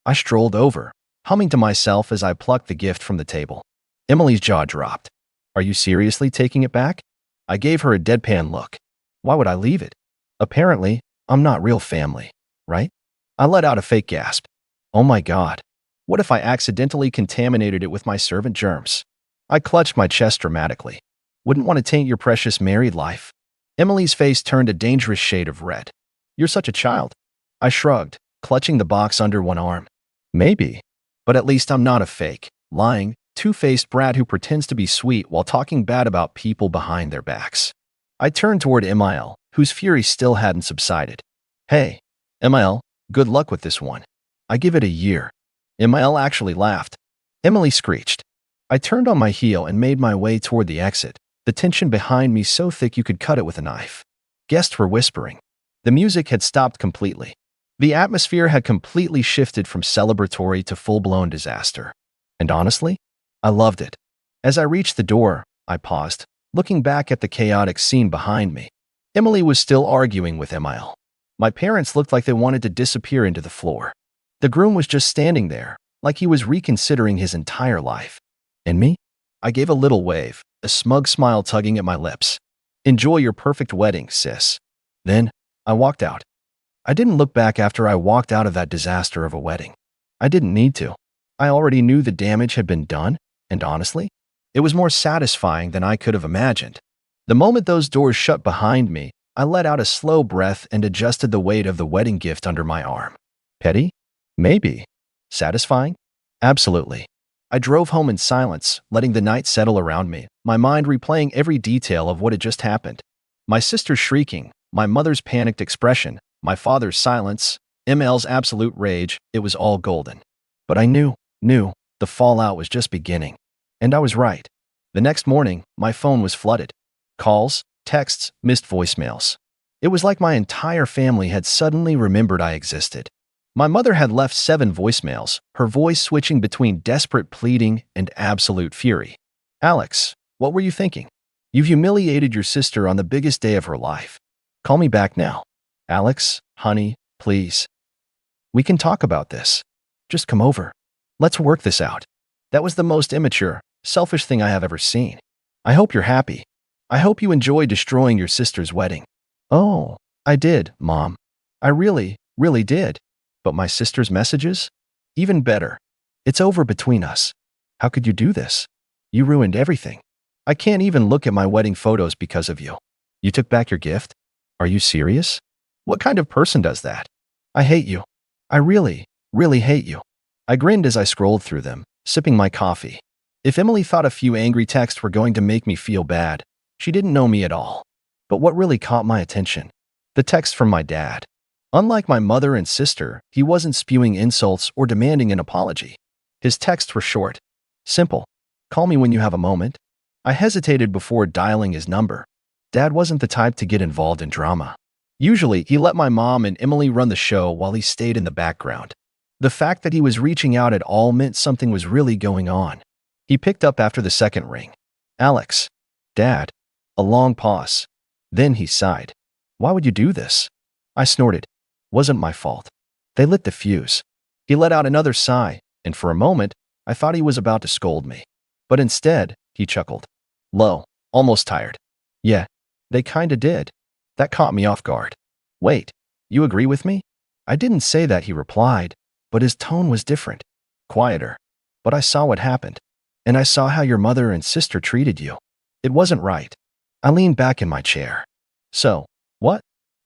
I strolled over, humming to myself as I plucked the gift from the table. Emily's jaw dropped. "Are you seriously taking it back?" I gave her a deadpan look. Why would I leave it? Apparently, I'm not real family, right? I let out a fake gasp. Oh my God. What if I accidentally contaminated it with my servant germs? I clutched my chest dramatically. Wouldn't want to taint your precious married life. Emily's face turned a dangerous shade of red. "You're such a child." I shrugged, clutching the box under one arm. "Maybe. But at least I'm not a fake, lying, two-faced brat who pretends to be sweet while talking bad about people behind their backs." I turned toward Emil, whose fury still hadn't subsided. "Hey, Emil, good luck with this one. I give it a year." Emil actually laughed. Emily screeched. I turned on my heel and made my way toward the exit, the tension behind me so thick you could cut it with a knife. Guests were whispering. The music had stopped completely. The atmosphere had completely shifted from celebratory to full-blown disaster. And honestly, I loved it. As I reached the door, I paused, looking back at the chaotic scene behind me. Emily was still arguing with Emil. My parents looked like they wanted to disappear into the floor. The groom was just standing there, like he was reconsidering his entire life. And me? I gave a little wave, a smug smile tugging at my lips. "Enjoy your perfect wedding, sis." Then, I walked out. I didn't look back after I walked out of that disaster of a wedding. I didn't need to. I already knew the damage had been done, and honestly, it was more satisfying than I could have imagined. The moment those doors shut behind me, I let out a slow breath and adjusted the weight of the wedding gift under my arm. Petty? Maybe. Satisfying? Absolutely. I drove home in silence, letting the night settle around me, my mind replaying every detail of what had just happened. My sister shrieking, my mother's panicked expression, my father's silence, Emil's absolute rage, it was all golden. But I knew, the fallout was just beginning. And I was right. The next morning, my phone was flooded. Calls, texts, missed voicemails. It was like my entire family had suddenly remembered I existed. My mother had left 7 voicemails, her voice switching between desperate pleading and absolute fury. Alex, what were you thinking? You've humiliated your sister on the biggest day of her life. Call me back now. Alex, honey, please. We can talk about this. Just come over. Let's work this out. That was the most immature, selfish thing I have ever seen. I hope you're happy. I hope you enjoy destroying your sister's wedding. Oh, I did, Mom. I really did. But my sister's messages? Even better. It's over between us. How could you do this? You ruined everything. I can't even look at my wedding photos because of you. You took back your gift? Are you serious? What kind of person does that? I hate you. I really hate you. I grinned as I scrolled through them, sipping my coffee. If Emily thought a few angry texts were going to make me feel bad, she didn't know me at all. But what really caught my attention? The text from my dad. Unlike my mother and sister, he wasn't spewing insults or demanding an apology. His texts were short, simple. Call me when you have a moment. I hesitated before dialing his number. Dad wasn't the type to get involved in drama. Usually, he let my mom and Emily run the show while he stayed in the background. The fact that he was reaching out at all meant something was really going on. He picked up after the second ring. Alex. Dad. A long pause. Then he sighed. Why would you do this? I snorted. Wasn't my fault. They lit the fuse. He let out another sigh, and for a moment, I thought he was about to scold me. But instead, he chuckled. Low, almost tired. Yeah, they kinda did. That caught me off guard. Wait, you agree with me? I didn't say that, he replied, but his tone was different. Quieter. But I saw what happened. And I saw how your mother and sister treated you. It wasn't right. I leaned back in my chair. So, what?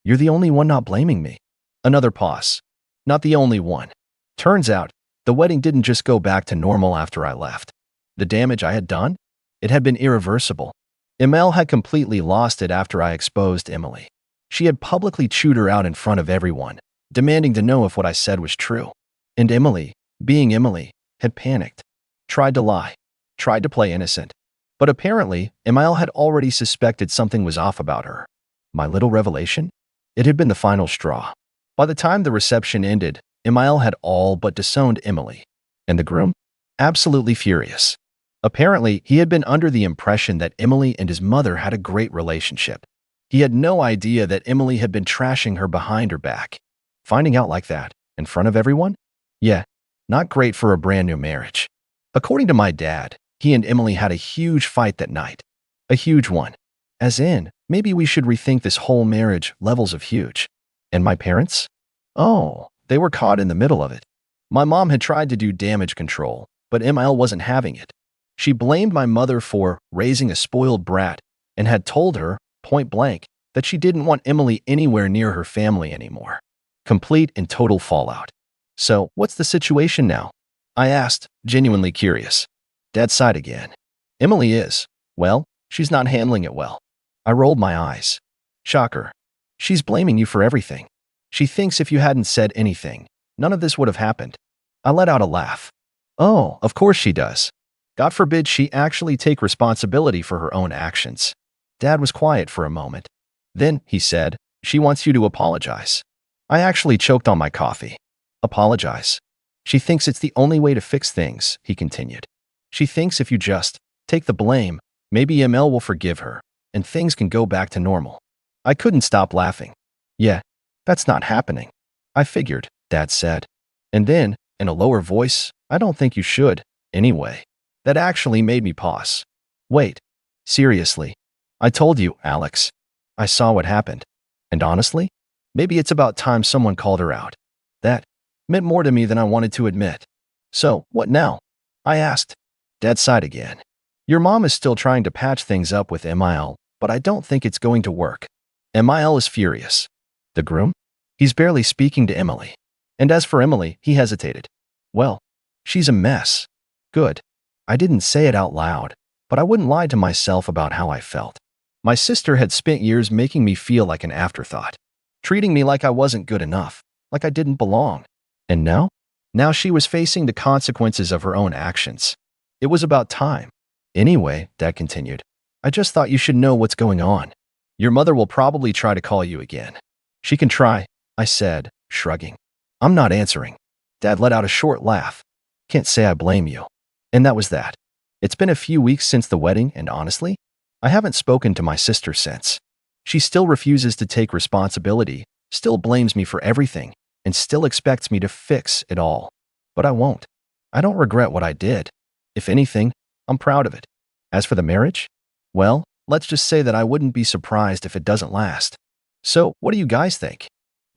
You're the only one not blaming me. Another pause. Not the only one. Turns out, the wedding didn't just go back to normal after I left. The damage I had done? It had been irreversible. Emil had completely lost it after I exposed Emily. She had publicly chewed her out in front of everyone, demanding to know if what I said was true. And Emily, being Emily, had panicked. Tried to lie. Tried to play innocent. But apparently, Emil had already suspected something was off about her. My little revelation? It had been the final straw. By the time the reception ended, Emil had all but disowned Emily. And the groom? Absolutely furious. Apparently, he had been under the impression that Emily and his mother had a great relationship. He had no idea that Emily had been trashing her behind her back. Finding out like that, in front of everyone? Yeah, not great for a brand new marriage. According to my dad, he and Emily had a huge fight that night. A huge one. As in, maybe we should rethink this whole marriage levels of huge. And my parents? Oh, they were caught in the middle of it. My mom had tried to do damage control, but Emil wasn't having it. She blamed my mother for raising a spoiled brat and had told her, point blank, that she didn't want Emily anywhere near her family anymore. Complete and total fallout. So, what's the situation now? I asked, genuinely curious. Dad sighed again. Emily is. Well, she's not handling it well. I rolled my eyes. Shocker. She's blaming you for everything. She thinks if you hadn't said anything, none of this would have happened. I let out a laugh. Oh, of course she does. God forbid she actually take responsibility for her own actions. Dad was quiet for a moment. Then, he said, she wants you to apologize. I actually choked on my coffee. Apologize. She thinks it's the only way to fix things, he continued. She thinks if you just take the blame, maybe Emil will forgive her, and things can go back to normal. I couldn't stop laughing. Yeah, that's not happening. I figured, Dad said. And then, in a lower voice, I don't think you should, anyway. That actually made me pause. Wait, seriously. I told you, Alex. I saw what happened. And honestly, maybe it's about time someone called her out. That meant more to me than I wanted to admit. So, what now? I asked. Dad sighed again. Your mom is still trying to patch things up with Emil, but I don't think it's going to work. Emil is furious. The groom? He's barely speaking to Emily. And as for Emily, he hesitated. Well, she's a mess. Good. I didn't say it out loud, but I wouldn't lie to myself about how I felt. My sister had spent years making me feel like an afterthought, treating me like I wasn't good enough, like I didn't belong. And now? Now she was facing the consequences of her own actions. It was about time. Anyway, Dad continued, I just thought you should know what's going on. Your mother will probably try to call you again. She can try, I said, shrugging. I'm not answering. Dad let out a short laugh. Can't say I blame you. And that was that. It's been a few weeks since the wedding, and honestly, I haven't spoken to my sister since. She still refuses to take responsibility, still blames me for everything, and still expects me to fix it all. But I won't. I don't regret what I did. If anything, I'm proud of it. As for the marriage, well, let's just say that I wouldn't be surprised if it doesn't last. So, what do you guys think?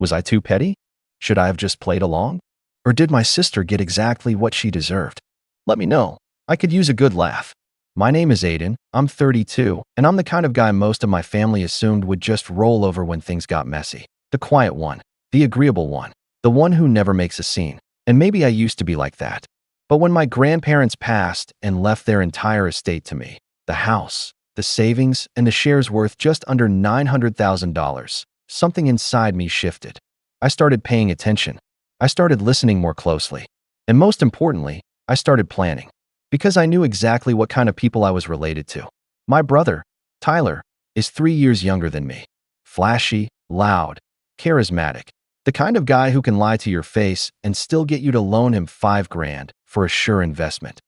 Was I too petty? Should I have just played along? Or did my sister get exactly what she deserved? Let me know. I could use a good laugh. My name is Aiden, I'm 32, and I'm the kind of guy most of my family assumed would just roll over when things got messy. The quiet one, the agreeable one, the one who never makes a scene. And maybe I used to be like that. But when my grandparents passed and left their entire estate to me, the house, the savings, and the shares worth just under $900,000, something inside me shifted. I started paying attention. I started listening more closely. And most importantly, I started planning. Because I knew exactly what kind of people I was related to. My brother, Tyler, is 3 years younger than me. Flashy, loud, charismatic. The kind of guy who can lie to your face and still get you to loan him $5,000 for a sure investment.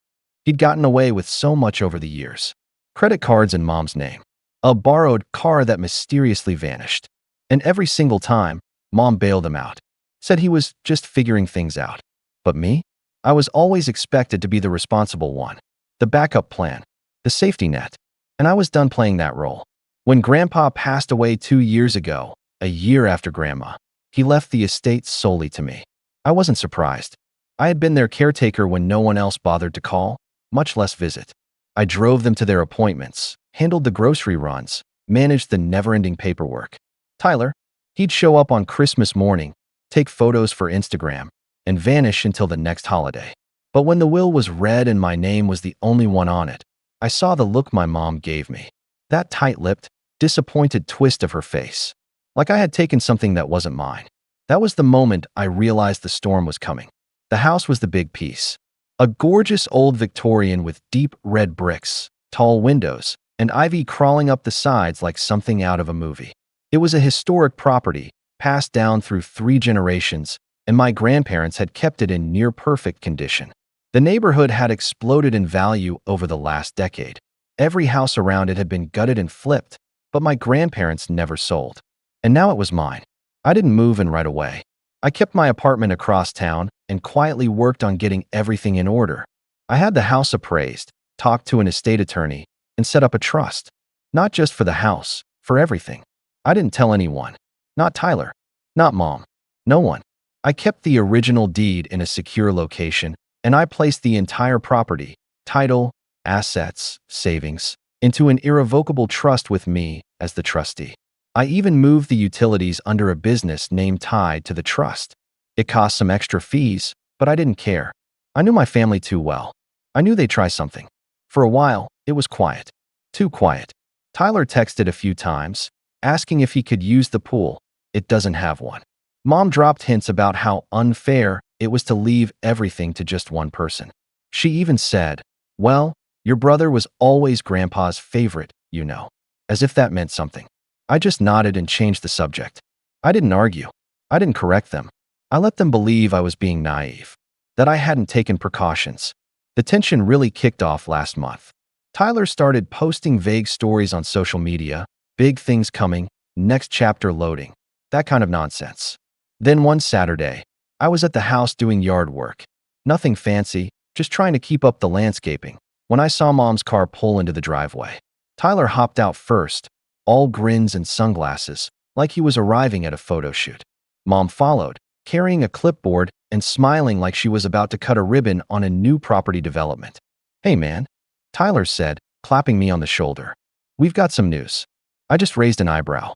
He'd gotten away with so much over the years. Credit cards in Mom's name. A borrowed car that mysteriously vanished. And every single time, Mom bailed him out. Said he was just figuring things out. But me? I was always expected to be the responsible one. The backup plan. The safety net. And I was done playing that role. When Grandpa passed away 2 years ago, a year after Grandma, he left the estate solely to me. I wasn't surprised. I had been their caretaker when no one else bothered to call, much less visit. I drove them to their appointments, handled the grocery runs, managed the never-ending paperwork. Tyler, he'd show up on Christmas morning, take photos for Instagram, and vanish until the next holiday. But when the will was read and my name was the only one on it, I saw the look my mom gave me. That tight-lipped, disappointed twist of her face. Like I had taken something that wasn't mine. That was the moment I realized the storm was coming. The house was the big piece. A gorgeous old Victorian with deep red bricks, tall windows, and ivy crawling up the sides like something out of a movie. It was a historic property, passed down through 3 generations, and my grandparents had kept it in near-perfect condition. The neighborhood had exploded in value over the last decade. Every house around it had been gutted and flipped, but my grandparents never sold. And now it was mine. I didn't move in right away. I kept my apartment across town and quietly worked on getting everything in order. I had the house appraised, talked to an estate attorney, and set up a trust. Not just for the house, for everything. I didn't tell anyone. Not Tyler. Not Mom. No one. I kept the original deed in a secure location, and I placed the entire property, title, assets, savings, into an irrevocable trust with me as the trustee. I even moved the utilities under a business name tied to the trust. It cost some extra fees, but I didn't care. I knew my family too well. I knew they'd try something. For a while, it was quiet. Too quiet. Tyler texted a few times, asking if he could use the pool. It doesn't have one. Mom dropped hints about how unfair it was to leave everything to just one person. She even said, well, your brother was always Grandpa's favorite, you know, as if that meant something. I just nodded and changed the subject. I didn't argue. I didn't correct them. I let them believe I was being naive, that I hadn't taken precautions. The tension really kicked off last month. Tyler started posting vague stories on social media, big things coming, next chapter loading, that kind of nonsense. Then one Saturday, I was at the house doing yard work. Nothing fancy, just trying to keep up the landscaping, when I saw Mom's car pull into the driveway. Tyler hopped out first, all grins and sunglasses, like he was arriving at a photo shoot. Mom followed, carrying a clipboard and smiling like she was about to cut a ribbon on a new property development. Hey man, Tyler said, clapping me on the shoulder. We've got some news. I just raised an eyebrow.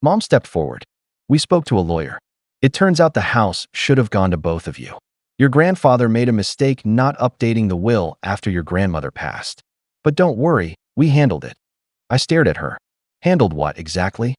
Mom stepped forward. We spoke to a lawyer. It turns out the house should have gone to both of you. Your grandfather made a mistake not updating the will after your grandmother passed. But don't worry, we handled it. I stared at her. Handled what exactly?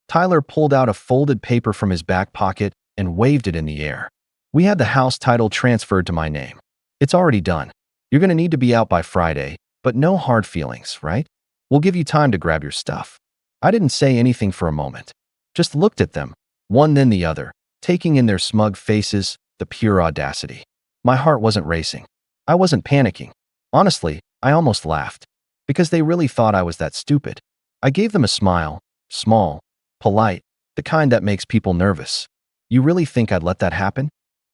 Tyler pulled out a folded paper from his back pocket and waved it in the air. We had the house title transferred to my name. It's already done. You're going to need to be out by Friday, But no hard feelings, right? We'll give you time to grab your stuff. I didn't say anything for a moment. Just looked at them, one then the other, taking in their smug faces, the pure audacity. My heart wasn't racing. I wasn't panicking. Honestly, I almost laughed. Because they really thought I was that stupid. I gave them a smile, small, polite, the kind that makes people nervous. You really think I'd let that happen?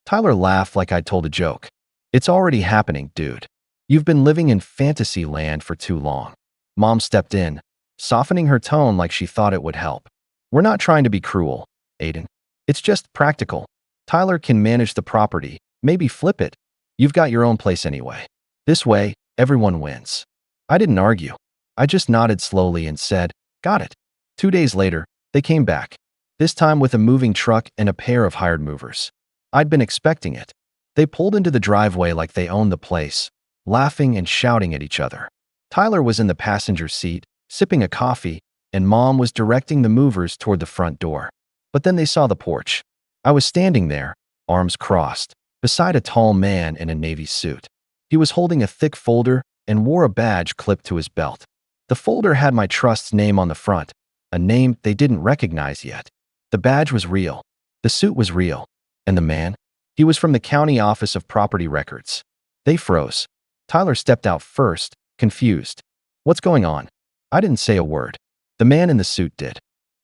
Tyler laughed like I'd told a joke. It's already happening, dude. You've been living in fantasy land for too long. Mom stepped in, softening her tone like she thought it would help. We're not trying to be cruel, Aiden. It's just practical. Tyler can manage the property, maybe flip it. You've got your own place anyway. This way, everyone wins. I didn't argue. I just nodded slowly and said, got it. 2 days later, they came back. This time with a moving truck and a pair of hired movers. I'd been expecting it. They pulled into the driveway like they owned the place, laughing and shouting at each other. Tyler was in the passenger seat, sipping a coffee, and Mom was directing the movers toward the front door. But then they saw the porch. I was standing there, arms crossed, beside a tall man in a navy suit. He was holding a thick folder and wore a badge clipped to his belt. The folder had my trust's name on the front, a name they didn't recognize yet. The badge was real. The suit was real. And the man? He was from the county office of property records. They froze. Tyler stepped out first, confused. What's going on? I didn't say a word. The man in the suit did.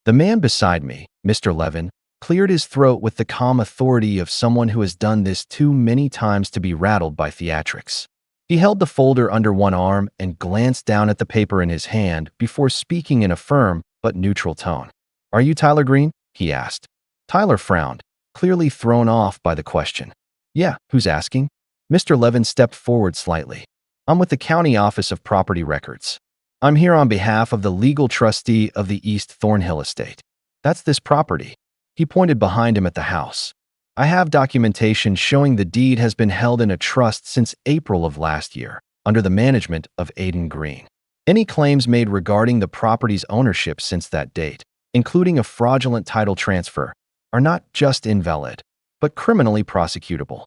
The man beside me, Mr. Levin, cleared his throat with the calm authority of someone who has done this too many times to be rattled by theatrics. He held the folder under one arm and glanced down at the paper in his hand before speaking in a firm but neutral tone. Are you Tyler Green? He asked. Tyler frowned, clearly thrown off by the question. Yeah, who's asking? Mr. Levin stepped forward slightly. I'm with the county office of property records. I'm here on behalf of the legal trustee of the East Thornhill estate. That's this property. He pointed behind him at the house. I have documentation showing the deed has been held in a trust since April of last year, under the management of Aiden Green. Any claims made regarding the property's ownership since that date, including a fraudulent title transfer, are not just invalid, but criminally prosecutable.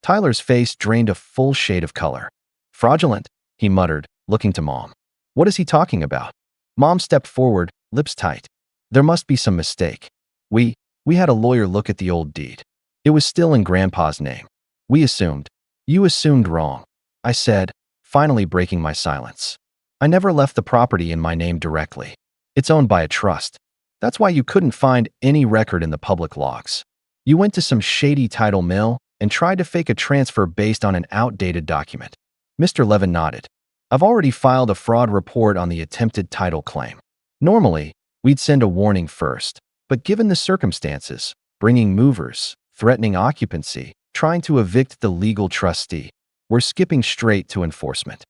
Tyler's face drained a full shade of color. Fraudulent, he muttered, looking to Mom. What is he talking about? Mom stepped forward, lips tight. There must be some mistake. We had a lawyer look at the old deed. It was still in Grandpa's name. We assumed. You assumed wrong, I said, finally breaking my silence. I never left the property in my name directly. It's owned by a trust. That's why you couldn't find any record in the public logs. You went to some shady title mill and tried to fake a transfer based on an outdated document. Mr. Levin nodded. I've already filed a fraud report on the attempted title claim. Normally, we'd send a warning first, but given the circumstances, bringing movers, threatening occupancy, trying to evict the legal trustee, we're skipping straight to enforcement.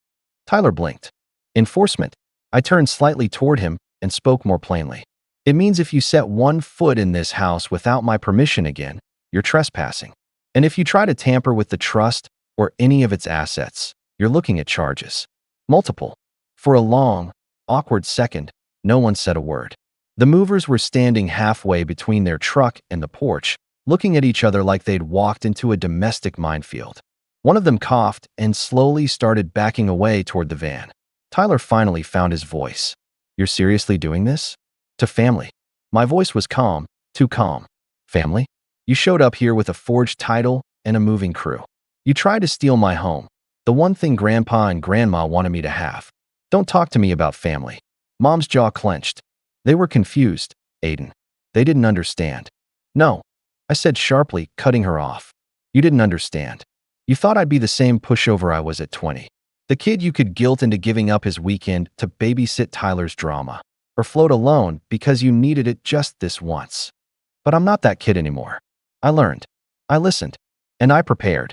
Tyler blinked. Enforcement? I turned slightly toward him and spoke more plainly. It means if you set one foot in this house without my permission again, you're trespassing. And if you try to tamper with the trust or any of its assets, you're looking at charges. Multiple. For a long, awkward second, no one said a word. The movers were standing halfway between their truck and the porch, looking at each other like they'd walked into a domestic minefield. One of them coughed and slowly started backing away toward the van. Tyler finally found his voice. You're seriously doing this? To family. My voice was calm, too calm. Family? You showed up here with a forged title and a moving crew. You tried to steal my home, the one thing Grandpa and Grandma wanted me to have. Don't talk to me about family. Mom's jaw clenched. They were confused, Aiden. They didn't understand. No, I said sharply, cutting her off. You didn't understand. You thought I'd be the same pushover I was at 20. The kid you could guilt into giving up his weekend to babysit Tyler's drama, or float alone because you needed it just this once. But I'm not that kid anymore. I learned. I listened. And I prepared.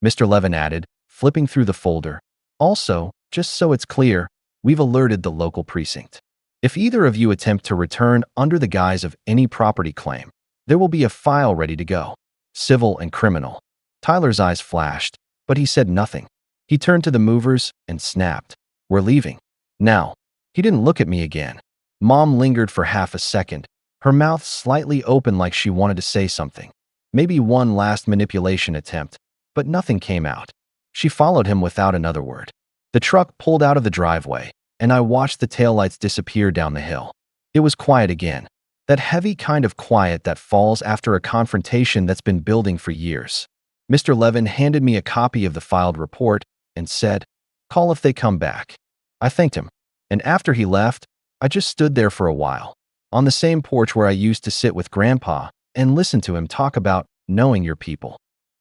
Mr. Levin added, flipping through the folder. Also, just so it's clear, we've alerted the local precinct. If either of you attempt to return under the guise of any property claim, there will be a file ready to go. Civil and criminal. Tyler's eyes flashed, but he said nothing. He turned to the movers and snapped. We're leaving. Now. He didn't look at me again. Mom lingered for half a second, her mouth slightly open like she wanted to say something. Maybe one last manipulation attempt, but nothing came out. She followed him without another word. The truck pulled out of the driveway, and I watched the taillights disappear down the hill. It was quiet again. That heavy kind of quiet that falls after a confrontation that's been building for years. Mr. Levin handed me a copy of the filed report and said, "Call if they come back." I thanked him, and after he left, I just stood there for a while, on the same porch where I used to sit with Grandpa and listen to him talk about knowing your people.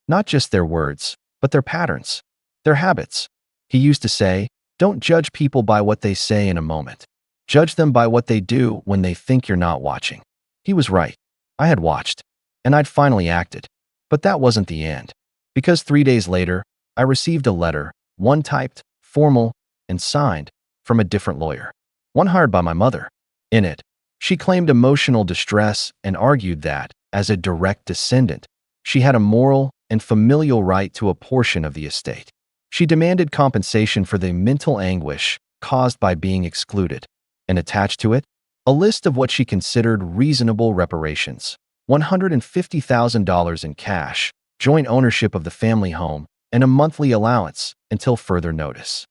Not just their words, but their patterns, their habits. He used to say, "Don't judge people by what they say in a moment. Judge them by what they do when they think you're not watching." He was right. I had watched, and I'd finally acted. But that wasn't the end, because 3 days later, I received a letter, one typed, formal, and signed, from a different lawyer, one hired by my mother. In it, she claimed emotional distress and argued that, as a direct descendant, she had a moral and familial right to a portion of the estate. She demanded compensation for the mental anguish caused by being excluded, and attached to it, a list of what she considered reasonable reparations: $150,000 in cash, joint ownership of the family home, and a monthly allowance until further notice.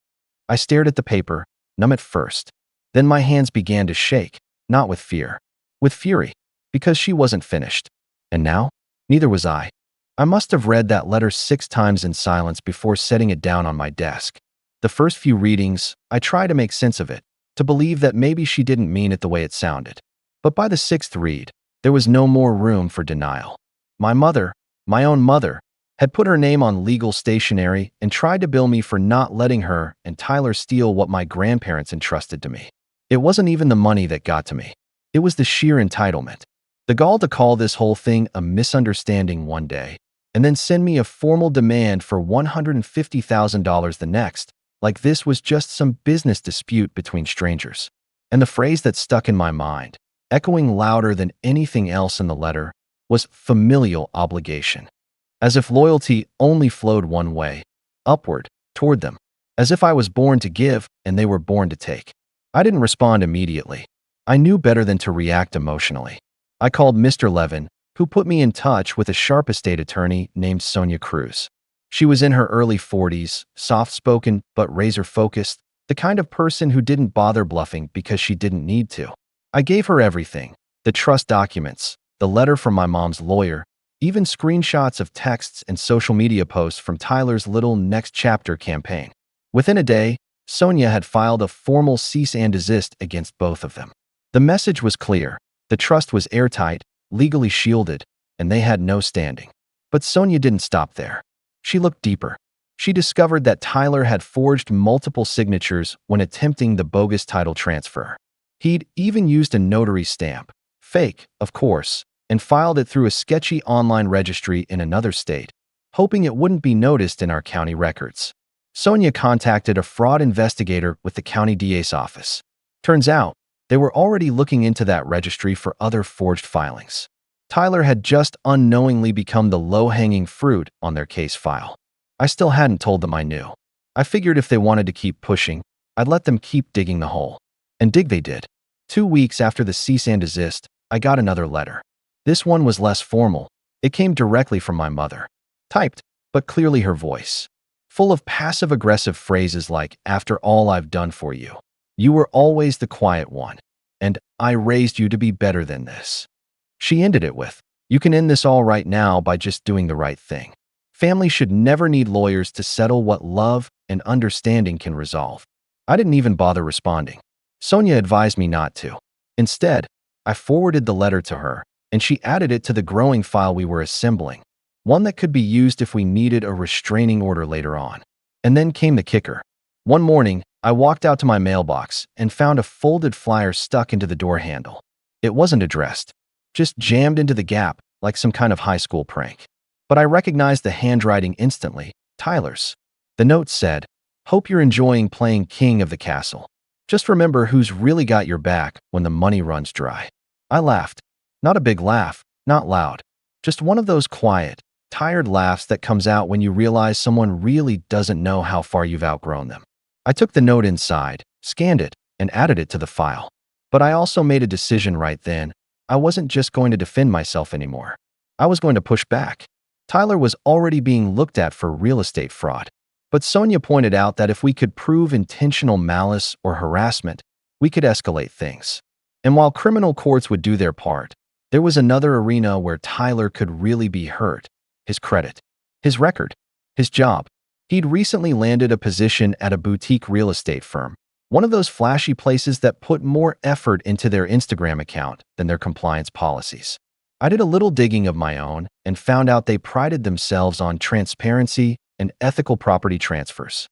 I stared at the paper, numb at first. Then my hands began to shake, not with fear, with fury, because she wasn't finished. And now, neither was I. I must have read that letter 6 times in silence before setting it down on my desk. The first few readings, I tried to make sense of it, to believe that maybe she didn't mean it the way it sounded. But by the 6th read, there was no more room for denial. My mother, my own mother, had put her name on legal stationery and tried to bill me for not letting her and Tyler steal what my grandparents entrusted to me. It wasn't even the money that got to me. It was the sheer entitlement. The gall to call this whole thing a misunderstanding one day, and then send me a formal demand for $150,000 the next, like this was just some business dispute between strangers. And the phrase that stuck in my mind, echoing louder than anything else in the letter, was familial obligation. As if loyalty only flowed one way, upward, toward them. As if I was born to give and they were born to take. I didn't respond immediately. I knew better than to react emotionally. I called Mr. Levin, who put me in touch with a sharp estate attorney named Sonia Cruz. She was in her early 40s, soft-spoken but razor-focused, the kind of person who didn't bother bluffing because she didn't need to. I gave her everything: the trust documents, the letter from my mom's lawyer, even screenshots of texts and social media posts from Tyler's little Next Chapter campaign. Within a day, Sonia had filed a formal cease and desist against both of them. The message was clear. The trust was airtight, legally shielded, and they had no standing. But Sonia didn't stop there. She looked deeper. She discovered that Tyler had forged multiple signatures when attempting the bogus title transfer. He'd even used a notary stamp, fake, of course, and filed it through a sketchy online registry in another state, hoping it wouldn't be noticed in our county records. Sonia contacted a fraud investigator with the county DA's office. Turns out, they were already looking into that registry for other forged filings. Tyler had just unknowingly become the low-hanging fruit on their case file. I still hadn't told them I knew. I figured if they wanted to keep pushing, I'd let them keep digging the hole. And dig they did. 2 weeks after the cease and desist, I got another letter. This one was less formal. It came directly from my mother. Typed, but clearly her voice. Full of passive-aggressive phrases like, "After all I've done for you. You were always the quiet one. And I raised you to be better than this." She ended it with, "You can end this all right now by just doing the right thing. Family should never need lawyers to settle what love and understanding can resolve." I didn't even bother responding. Sonia advised me not to. Instead, I forwarded the letter to her, and she added it to the growing file we were assembling, one that could be used if we needed a restraining order later on. And then came the kicker. One morning, I walked out to my mailbox and found a folded flyer stuck into the door handle. It wasn't addressed, just jammed into the gap like some kind of high school prank. But I recognized the handwriting instantly, Tyler's. The note said, "Hope you're enjoying playing king of the castle. Just remember who's really got your back when the money runs dry." I laughed. Not a big laugh, not loud. Just one of those quiet, tired laughs that comes out when you realize someone really doesn't know how far you've outgrown them. I took the note inside, scanned it, and added it to the file. But I also made a decision right then. I wasn't just going to defend myself anymore. I was going to push back. Tyler was already being looked at for real estate fraud. But Sonia pointed out that if we could prove intentional malice or harassment, we could escalate things. And while criminal courts would do their part, there was another arena where Tyler could really be hurt: his credit, his record, his job. He'd recently landed a position at a boutique real estate firm, one of those flashy places that put more effort into their Instagram account than their compliance policies. I did a little digging of my own and found out they prided themselves on transparency and ethical property transfers,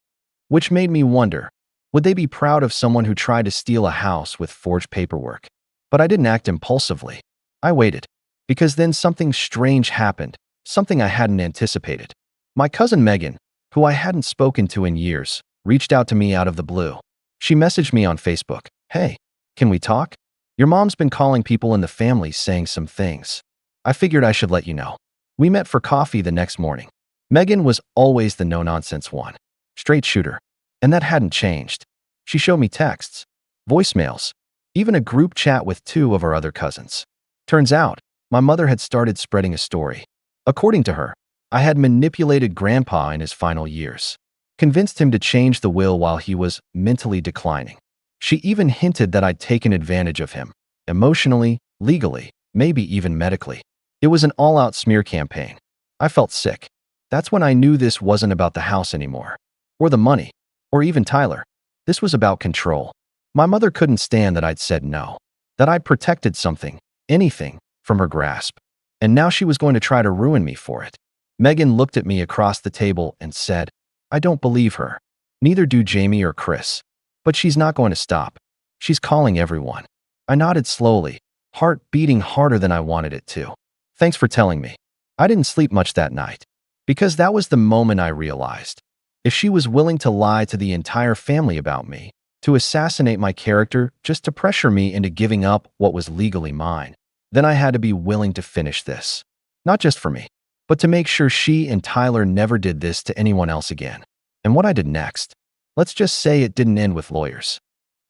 which made me wonder, would they be proud of someone who tried to steal a house with forged paperwork? But I didn't act impulsively. I waited, because then something strange happened, something I hadn't anticipated. My cousin Megan, who I hadn't spoken to in years, reached out to me out of the blue. She messaged me on Facebook. "Hey, can we talk? Your mom's been calling people in the family saying some things. I figured I should let you know." We met for coffee the next morning. Megan was always the no-nonsense one. Straight shooter. And that hadn't changed. She showed me texts, voicemails, even a group chat with two of her other cousins. Turns out, my mother had started spreading a story. According to her, I had manipulated Grandpa in his final years, convinced him to change the will while he was mentally declining. She even hinted that I'd taken advantage of him, emotionally, legally, maybe even medically. It was an all-out smear campaign. I felt sick. That's when I knew this wasn't about the house anymore, or the money, or even Tyler. This was about control. My mother couldn't stand that I'd said no, that I'd protected something, anything, from her grasp. And now she was going to try to ruin me for it. Megan looked at me across the table and said, "I don't believe her. Neither do Jamie or Chris. But she's not going to stop. She's calling everyone." I nodded slowly, heart beating harder than I wanted it to. "Thanks for telling me." I didn't sleep much that night, because that was the moment I realized, if she was willing to lie to the entire family about me, to assassinate my character just to pressure me into giving up what was legally mine, then I had to be willing to finish this. Not just for me, but to make sure she and Tyler never did this to anyone else again. And what I did next, let's just say it didn't end with lawyers.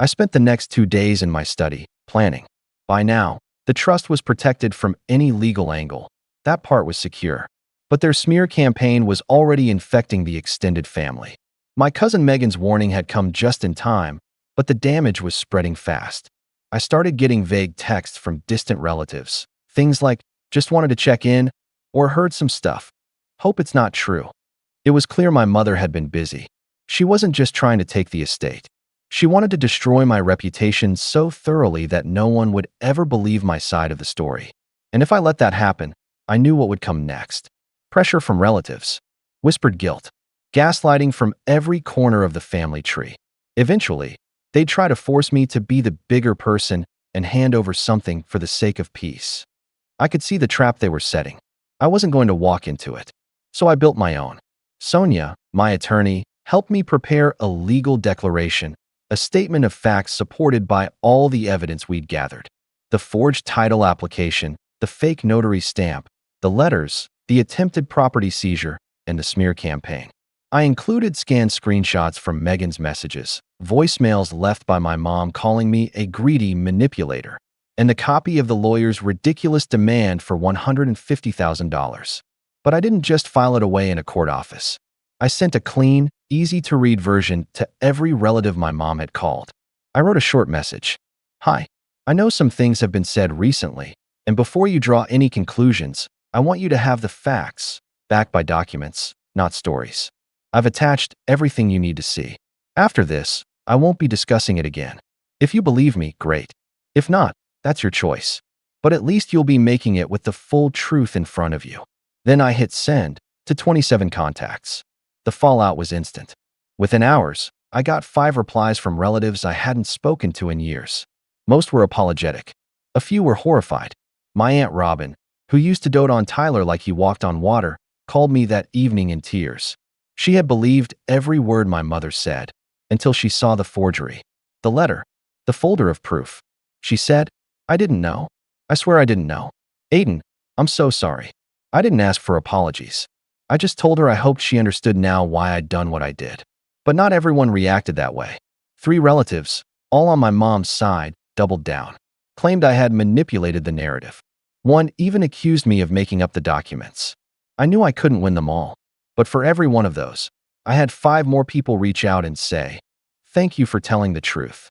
I spent the next 2 days in my study, planning. By now, the trust was protected from any legal angle. That part was secure. But their smear campaign was already infecting the extended family. My cousin Megan's warning had come just in time, but the damage was spreading fast. I started getting vague texts from distant relatives. Things like, "Just wanted to check in," or "Heard some stuff. Hope it's not true." It was clear my mother had been busy. She wasn't just trying to take the estate. She wanted to destroy my reputation so thoroughly that no one would ever believe my side of the story. And if I let that happen, I knew what would come next. Pressure from relatives, whispered guilt, gaslighting from every corner of the family tree. Eventually, they'd try to force me to be the bigger person and hand over something for the sake of peace. I could see the trap they were setting. I wasn't going to walk into it. So I built my own. Sonia, my attorney, helped me prepare a legal declaration, a statement of facts supported by all the evidence we'd gathered. The forged title application, the fake notary stamp, the letters, the attempted property seizure, and the smear campaign. I included scanned screenshots from Megan's messages, voicemails left by my mom calling me a greedy manipulator, and the copy of the lawyer's ridiculous demand for $150,000. But I didn't just file it away in a court office. I sent a clean, easy-to-read version to every relative my mom had called. I wrote a short message. "Hi, I know some things have been said recently, and before you draw any conclusions, I want you to have the facts, backed by documents, not stories. I've attached everything you need to see. After this, I won't be discussing it again. If you believe me, great. If not, that's your choice. But at least you'll be making it with the full truth in front of you." Then I hit send to 27 contacts. The fallout was instant. Within hours, I got 5 replies from relatives I hadn't spoken to in years. Most were apologetic. A few were horrified. My Aunt Robin, who used to dote on Tyler like he walked on water, called me that evening in tears. She had believed every word my mother said, until she saw the forgery. The letter, the folder of proof. She said, "I didn't know. I swear I didn't know. Aiden, I'm so sorry. I didn't ask for apologies. I just told her I hoped she understood now why I'd done what I did." But not everyone reacted that way. 3 relatives, all on my mom's side, doubled down, claimed I had manipulated the narrative. One even accused me of making up the documents. I knew I couldn't win them all, but for every one of those, I had 5 more people reach out and say, "Thank you for telling the truth."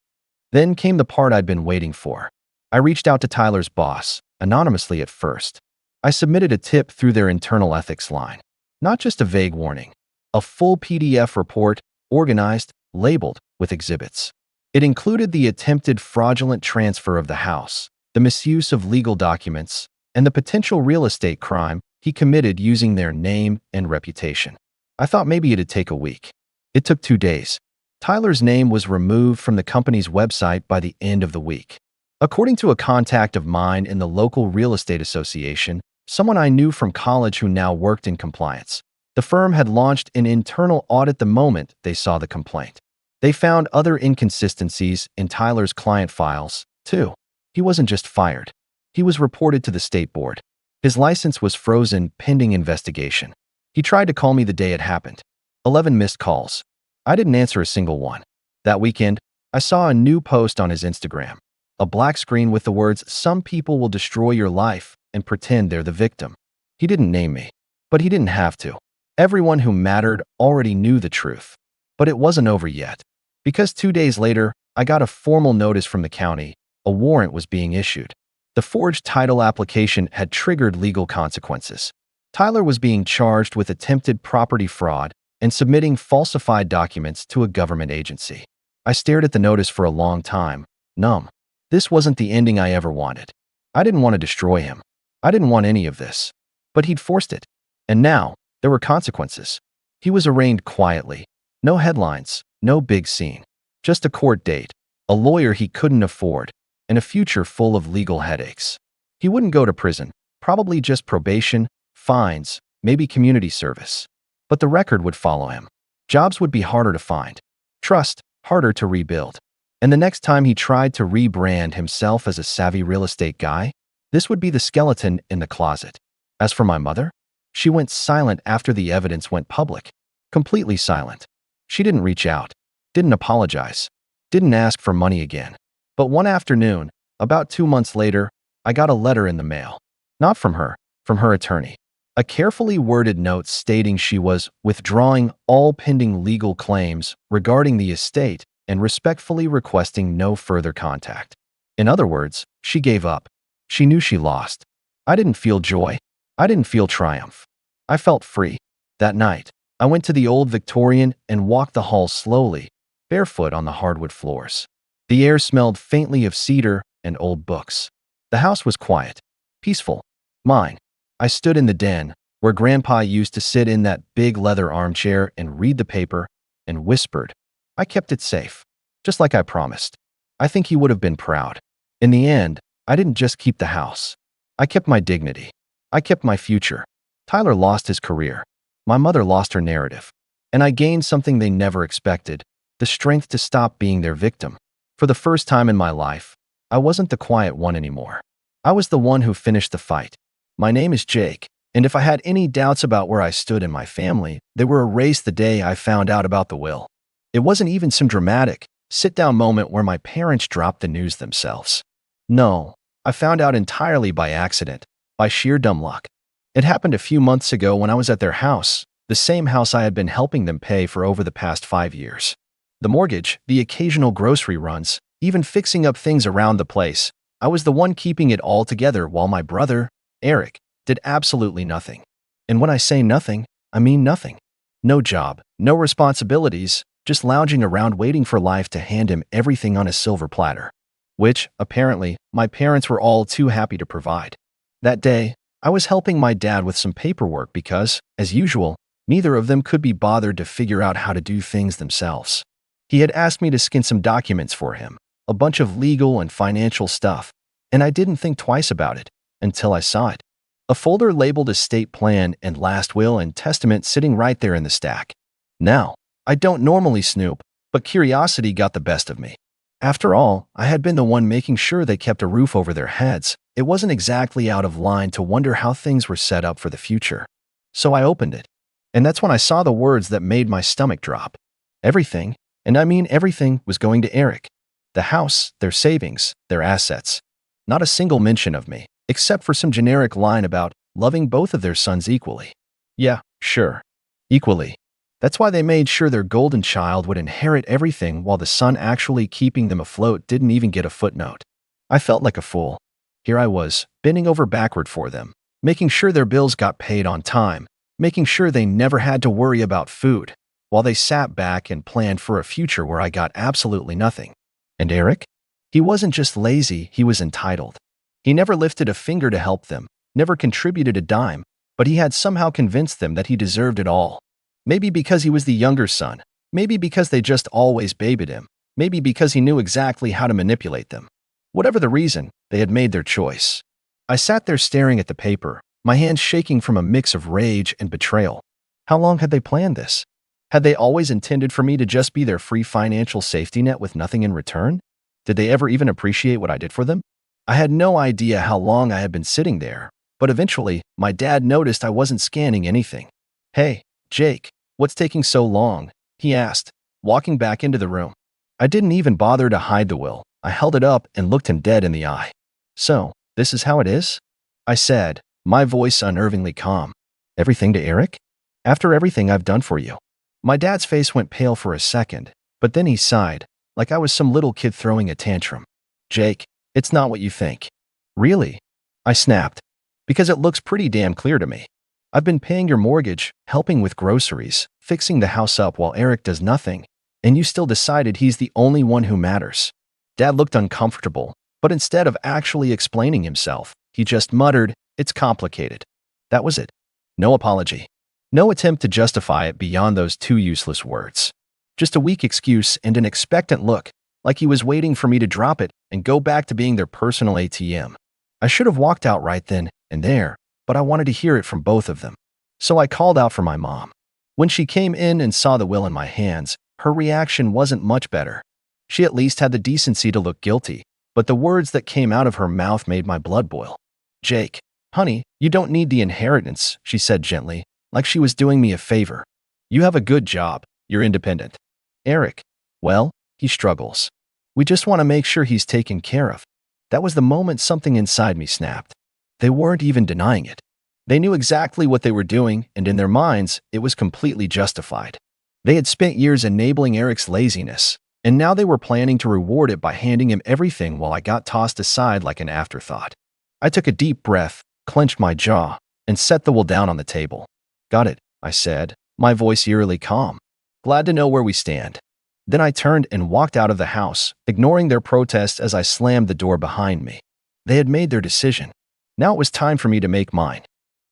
Then came the part I'd been waiting for. I reached out to Tyler's boss, anonymously at first. I submitted a tip through their internal ethics line. Not just a vague warning. A full PDF report, organized, labeled with exhibits. It included the attempted fraudulent transfer of the house, the misuse of legal documents, and the potential real estate crime he committed using their name and reputation. I thought maybe it'd take a week. It took 2 days. Tyler's name was removed from the company's website by the end of the week. According to a contact of mine in the local real estate association, someone I knew from college who now worked in compliance, the firm had launched an internal audit the moment they saw the complaint. They found other inconsistencies in Tyler's client files, too. He wasn't just fired. He was reported to the state board. His license was frozen pending investigation. He tried to call me the day it happened. 11 missed calls. I didn't answer a single one. That weekend, I saw a new post on his Instagram. A black screen with the words, "Some people will destroy your life and pretend they're the victim." He didn't name me, but he didn't have to. Everyone who mattered already knew the truth. But it wasn't over yet. Because 2 days later, I got a formal notice from the county. A warrant was being issued. The forged title application had triggered legal consequences. Tyler was being charged with attempted property fraud and submitting falsified documents to a government agency. I stared at the notice for a long time, numb. This wasn't the ending I ever wanted. I didn't want to destroy him. I didn't want any of this. But he'd forced it. And now, there were consequences. He was arraigned quietly. No headlines, no big scene. Just a court date, a lawyer he couldn't afford, and a future full of legal headaches. He wouldn't go to prison, probably just probation, fines, maybe community service. But the record would follow him. Jobs would be harder to find. Trust, harder to rebuild. And the next time he tried to rebrand himself as a savvy real estate guy, this would be the skeleton in the closet. As for my mother, she went silent after the evidence went public. Completely silent. She didn't reach out, didn't apologize, didn't ask for money again. But one afternoon, about 2 months later, I got a letter in the mail. Not from her attorney. A carefully worded note stating she was withdrawing all pending legal claims regarding the estate and respectfully requesting no further contact. In other words, she gave up. She knew she lost. I didn't feel joy. I didn't feel triumph. I felt free. That night, I went to the old Victorian and walked the halls slowly, barefoot on the hardwood floors. The air smelled faintly of cedar and old books. The house was quiet, peaceful, mine. I stood in the den, where Grandpa used to sit in that big leather armchair and read the paper, and whispered. I kept it safe, just like I promised. I think he would have been proud. In the end, I didn't just keep the house. I kept my dignity. I kept my future. Tyler lost his career. My mother lost her narrative. And I gained something they never expected, the strength to stop being their victim. For the first time in my life, I wasn't the quiet one anymore. I was the one who finished the fight. My name is Jake, and if I had any doubts about where I stood in my family, they were erased the day I found out about the will. It wasn't even some dramatic, sit-down moment where my parents dropped the news themselves. No, I found out entirely by accident, by sheer dumb luck. It happened a few months ago when I was at their house, the same house I had been helping them pay for over the past 5 years. The mortgage, the occasional grocery runs, even fixing up things around the place. I was the one keeping it all together while my brother, Eric, did absolutely nothing. And when I say nothing, I mean nothing. No job, no responsibilities, just lounging around waiting for life to hand him everything on a silver platter. Which, apparently, my parents were all too happy to provide. That day, I was helping my dad with some paperwork because, as usual, neither of them could be bothered to figure out how to do things themselves. He had asked me to skin some documents for him, a bunch of legal and financial stuff, and I didn't think twice about it until I saw it. A folder labeled estate plan and last will and testament sitting right there in the stack. Now, I don't normally snoop, but curiosity got the best of me. After all, I had been the one making sure they kept a roof over their heads. It wasn't exactly out of line to wonder how things were set up for the future. So I opened it. And that's when I saw the words that made my stomach drop. Everything, and I mean everything, was going to Eric. The house, their savings, their assets. Not a single mention of me, except for some generic line about loving both of their sons equally. Yeah, sure. Equally. That's why they made sure their golden child would inherit everything while the son actually keeping them afloat didn't even get a footnote. I felt like a fool. Here I was, bending over backward for them, making sure their bills got paid on time, making sure they never had to worry about food, while they sat back and planned for a future where I got absolutely nothing. And Eric? He wasn't just lazy, he was entitled. He never lifted a finger to help them, never contributed a dime, but he had somehow convinced them that he deserved it all. Maybe because he was the younger son, maybe because they just always babied him, maybe because he knew exactly how to manipulate them. Whatever the reason, they had made their choice. I sat there staring at the paper, my hands shaking from a mix of rage and betrayal. How long had they planned this? Had they always intended for me to just be their free financial safety net with nothing in return? Did they ever even appreciate what I did for them? I had no idea how long I had been sitting there, but eventually, my dad noticed I wasn't scanning anything. "Hey, Jake, what's taking so long?" he asked, walking back into the room. I didn't even bother to hide the will. I held it up and looked him dead in the eye. "So, this is how it is?" I said, my voice unnervingly calm. "Everything to Eric? After everything I've done for you?" My dad's face went pale for a second, but then he sighed, like I was some little kid throwing a tantrum. "Jake, it's not what you think." "Really?" I snapped. "Because it looks pretty damn clear to me. I've been paying your mortgage, helping with groceries, fixing the house up while Eric does nothing, and you still decided he's the only one who matters." Dad looked uncomfortable, but instead of actually explaining himself, he just muttered, "It's complicated." That was it. No apology. No attempt to justify it beyond those two useless words. Just a weak excuse and an expectant look, like he was waiting for me to drop it and go back to being their personal ATM. I should have walked out right then and there, but I wanted to hear it from both of them. So I called out for my mom. When she came in and saw the will in my hands, her reaction wasn't much better. She at least had the decency to look guilty, but the words that came out of her mouth made my blood boil. "Jake, honey, you don't need the inheritance," she said gently, like she was doing me a favor. "You have a good job. You're independent. Eric, well, he struggles. We just want to make sure he's taken care of." That was the moment something inside me snapped. They weren't even denying it. They knew exactly what they were doing, and in their minds, it was completely justified. They had spent years enabling Eric's laziness, and now they were planning to reward it by handing him everything while I got tossed aside like an afterthought. I took a deep breath, clenched my jaw, and set the will down on the table. "Got it," I said, my voice eerily calm. "Glad to know where we stand." Then I turned and walked out of the house, ignoring their protests as I slammed the door behind me. They had made their decision. Now it was time for me to make mine.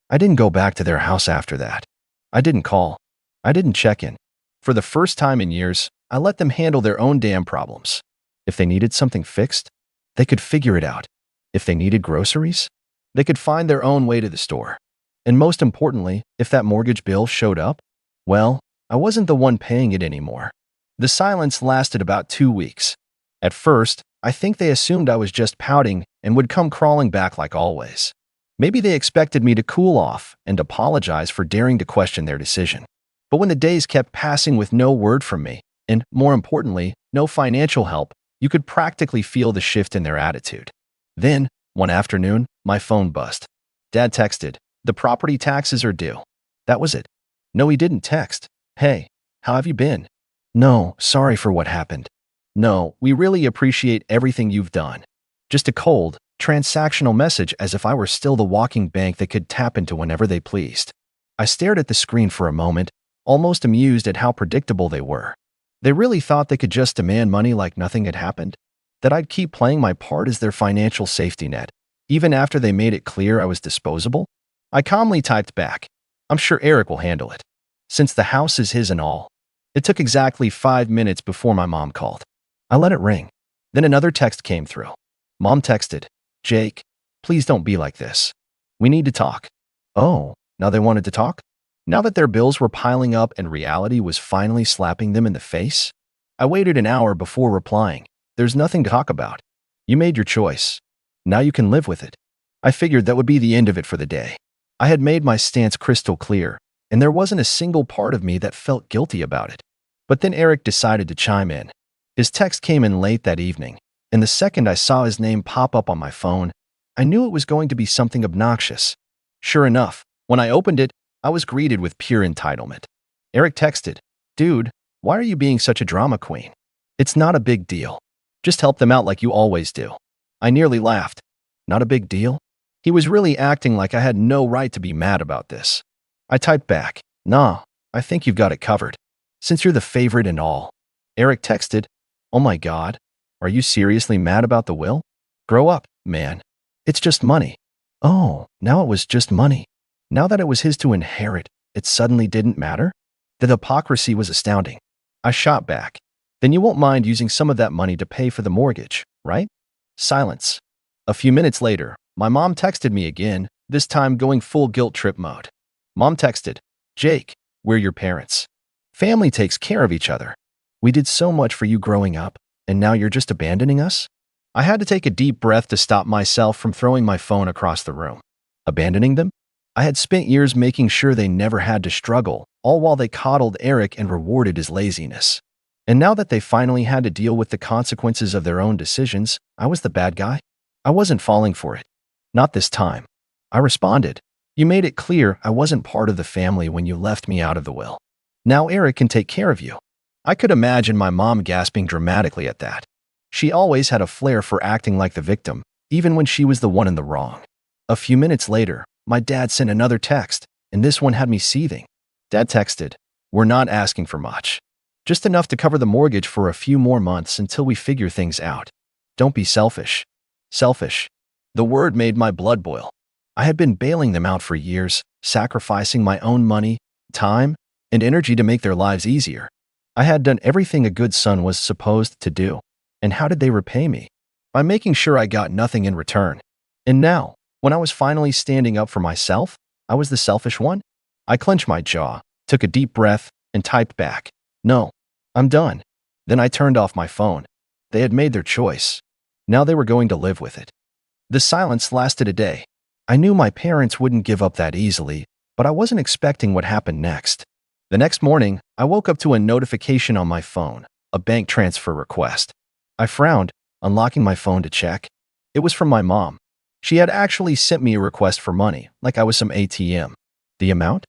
I didn't go back to their house after that. I didn't call. I didn't check in. For the first time in years, I let them handle their own damn problems. If they needed something fixed, they could figure it out. If they needed groceries, they could find their own way to the store. And most importantly, if that mortgage bill showed up, well, I wasn't the one paying it anymore. The silence lasted about 2 weeks. At first, I think they assumed I was just pouting and would come crawling back like always. Maybe they expected me to cool off and apologize for daring to question their decision. But when the days kept passing with no word from me, and more importantly, no financial help, you could practically feel the shift in their attitude. Then, one afternoon, my phone buzzed. Dad texted, "The property taxes are due." That was it. No, he didn't text, "Hey, how have you been?" No, "Sorry for what happened." No, "We really appreciate everything you've done." Just a cold, transactional message as if I were still the walking bank they could tap into whenever they pleased. I stared at the screen for a moment, almost amused at how predictable they were. They really thought they could just demand money like nothing had happened? That I'd keep playing my part as their financial safety net, even after they made it clear I was disposable? I calmly typed back, "I'm sure Eric will handle it, since the house is his and all." It took exactly 5 minutes before my mom called. I let it ring. Then another text came through. Mom texted, "Jake, please don't be like this. We need to talk." Oh, now they wanted to talk? Now that their bills were piling up and reality was finally slapping them in the face? I waited an hour before replying. "There's nothing to talk about. You made your choice. Now you can live with it." I figured that would be the end of it for the day. I had made my stance crystal clear, and there wasn't a single part of me that felt guilty about it. But then Eric decided to chime in. His text came in late that evening, and the second I saw his name pop up on my phone, I knew it was going to be something obnoxious. Sure enough, when I opened it, I was greeted with pure entitlement. Eric texted, "Dude, why are you being such a drama queen? It's not a big deal. Just help them out like you always do." I nearly laughed. Not a big deal? He was really acting like I had no right to be mad about this. I typed back, "Nah, I think you've got it covered. Since you're the favorite and all." Eric texted, "Oh my God, are you seriously mad about the will? Grow up, man. It's just money." Oh, now it was just money. Now that it was his to inherit, it suddenly didn't matter? The hypocrisy was astounding. I shot back. "Then you won't mind using some of that money to pay for the mortgage, right?" Silence. A few minutes later, my mom texted me again, this time going full guilt trip mode. Mom texted, "Jake, we're your parents. Family takes care of each other. We did so much for you growing up, and now you're just abandoning us?" I had to take a deep breath to stop myself from throwing my phone across the room. Abandoning them? I had spent years making sure they never had to struggle, all while they coddled Eric and rewarded his laziness. And now that they finally had to deal with the consequences of their own decisions, I was the bad guy? I wasn't falling for it. Not this time. I responded, "You made it clear I wasn't part of the family when you left me out of the will. Now Eric can take care of you." I could imagine my mom gasping dramatically at that. She always had a flair for acting like the victim, even when she was the one in the wrong. A few minutes later, my dad sent another text, and this one had me seething. Dad texted, "We're not asking for much. Just enough to cover the mortgage for a few more months until we figure things out. Don't be selfish." Selfish. The word made my blood boil. I had been bailing them out for years, sacrificing my own money, time, and energy to make their lives easier. I had done everything a good son was supposed to do. And how did they repay me? By making sure I got nothing in return. And now, when I was finally standing up for myself, I was the selfish one? I clenched my jaw, took a deep breath, and typed back, "No, I'm done." Then I turned off my phone. They had made their choice. Now they were going to live with it. The silence lasted a day. I knew my parents wouldn't give up that easily, but I wasn't expecting what happened next. The next morning, I woke up to a notification on my phone, a bank transfer request. I frowned, unlocking my phone to check. It was from my mom. She had actually sent me a request for money, like I was some ATM. The amount?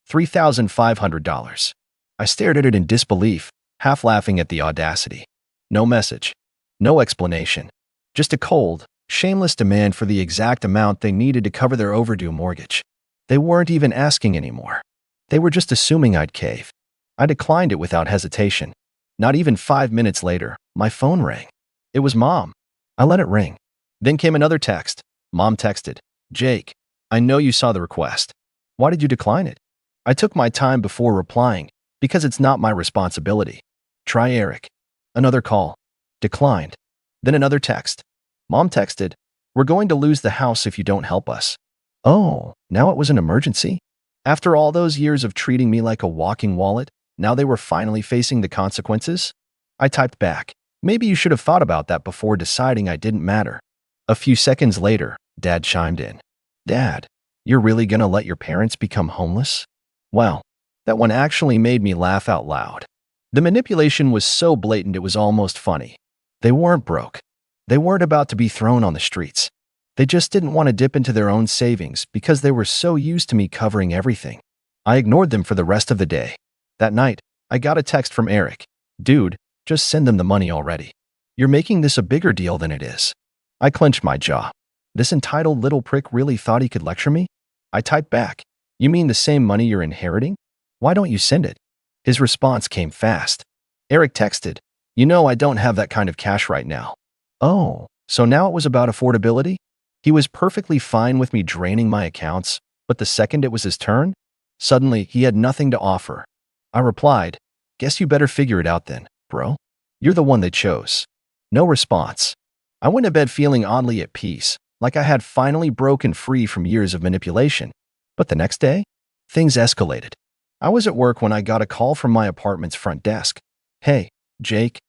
$3,500. I stared at it in disbelief, half laughing at the audacity. No message. No explanation. Just a cold, shameless demand for the exact amount they needed to cover their overdue mortgage. They weren't even asking anymore. They were just assuming I'd cave. I declined it without hesitation. Not even 5 minutes later, my phone rang. It was Mom. I let it ring. Then came another text. Mom texted, "Jake, I know you saw the request. Why did you decline it?" I took my time before replying, because it's not my responsibility. Try Eric. Another call. Declined. Then another text. Mom texted, "We're going to lose the house if you don't help us." Oh, now it was an emergency? After all those years of treating me like a walking wallet, now they were finally facing the consequences? I typed back, "Maybe you should have thought about that before deciding I didn't matter." A few seconds later, Dad chimed in. "Dad, you're really gonna let your parents become homeless?" Wow, that one actually made me laugh out loud. The manipulation was so blatant it was almost funny. They weren't broke. They weren't about to be thrown on the streets. They just didn't want to dip into their own savings because they were so used to me covering everything. I ignored them for the rest of the day. That night, I got a text from Eric. "Dude, just send them the money already. You're making this a bigger deal than it is." I clenched my jaw. This entitled little prick really thought he could lecture me? I typed back, "You mean the same money you're inheriting? Why don't you send it?" His response came fast. Eric texted, "You know I don't have that kind of cash right now." Oh, so now it was about affordability? He was perfectly fine with me draining my accounts, but the second it was his turn, suddenly he had nothing to offer. I replied, "Guess you better figure it out then, bro. You're the one they chose." No response. I went to bed feeling oddly at peace, like I had finally broken free from years of manipulation. But the next day, things escalated. I was at work when I got a call from my apartment's front desk. "Hey, Jake,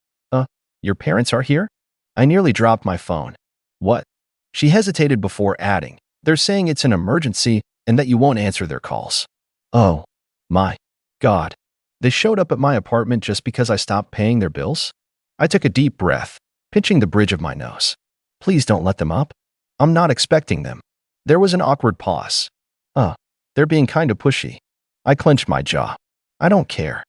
your parents are here?" I nearly dropped my phone. "What?" She hesitated before adding, "They're saying it's an emergency and that you won't answer their calls." Oh, my God. They showed up at my apartment just because I stopped paying their bills? I took a deep breath, pinching the bridge of my nose. Please don't let them up. I'm not expecting them. There was an awkward pause. They're being kind of pushy. I clenched my jaw. I don't care.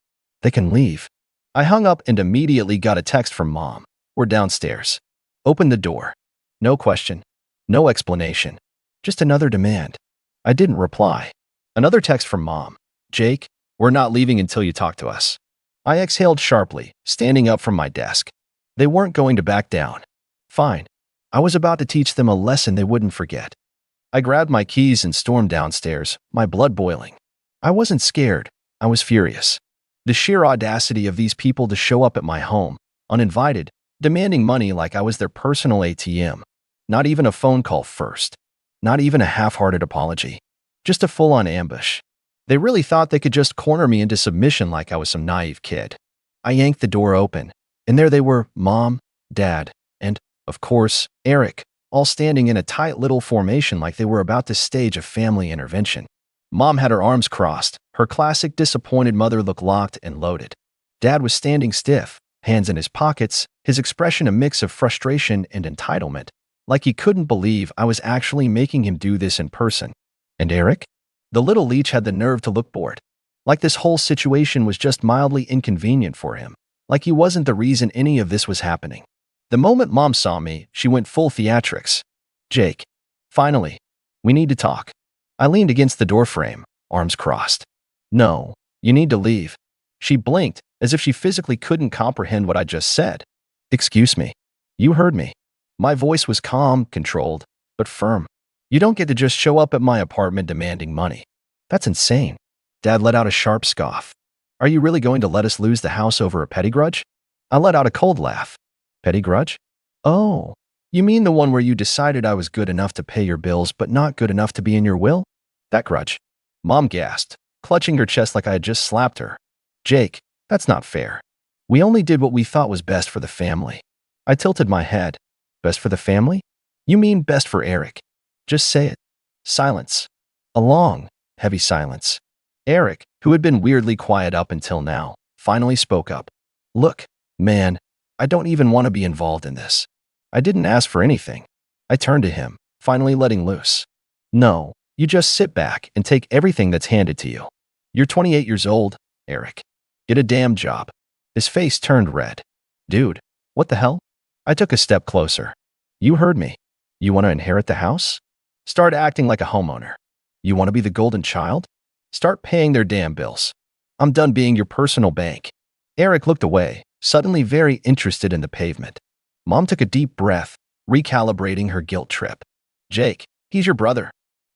They can leave. I hung up and immediately got a text from Mom. We're downstairs. Open the door. No question. No explanation. Just another demand. I didn't reply. Another text from Mom. Jake, we're not leaving until you talk to us. I exhaled sharply, standing up from my desk. They weren't going to back down. Fine. I was about to teach them a lesson they wouldn't forget. I grabbed my keys and stormed downstairs, my blood boiling. I wasn't scared. I was furious. The sheer audacity of these people to show up at my home, uninvited, demanding money like I was their personal ATM. Not even a phone call first. Not even a half-hearted apology. Just a full-on ambush. They really thought they could just corner me into submission like I was some naive kid. I yanked the door open, and there they were, Mom, Dad, and, of course, Eric, all standing in a tight little formation like they were about to stage a family intervention. Mom had her arms crossed, her classic disappointed mother look locked and loaded. Dad was standing stiff, hands in his pockets, his expression a mix of frustration and entitlement, like he couldn't believe I was actually making him do this in person. And Eric? The little leech had the nerve to look bored. Like this whole situation was just mildly inconvenient for him. Like he wasn't the reason any of this was happening. The moment Mom saw me, she went full theatrics. Jake. Finally. We need to talk. I leaned against the doorframe, arms crossed. No, you need to leave. She blinked, as if she physically couldn't comprehend what I just said. Excuse me. You heard me. My voice was calm, controlled, but firm. You don't get to just show up at my apartment demanding money. That's insane. Dad let out a sharp scoff. Are you really going to let us lose the house over a petty grudge? I let out a cold laugh. Petty grudge? Oh, you mean the one where you decided I was good enough to pay your bills but not good enough to be in your will? That grudge. Mom gasped, clutching her chest like I had just slapped her. Jake, that's not fair. We only did what we thought was best for the family. I tilted my head. Best for the family? You mean best for Eric. Just say it. Silence. A long, heavy silence. Eric, who had been weirdly quiet up until now, finally spoke up. Look, man, I don't even want to be involved in this. I didn't ask for anything. I turned to him, finally letting loose. No, you just sit back and take everything that's handed to you. You're 28 years old, Eric. Get a damn job. His face turned red. Dude, what the hell? I took a step closer. You heard me. You want to inherit the house? Start acting like a homeowner. You want to be the golden child? Start paying their damn bills. I'm done being your personal bank. Eric looked away, suddenly very interested in the pavement. Mom took a deep breath, recalibrating her guilt trip. Jake, he's your brother.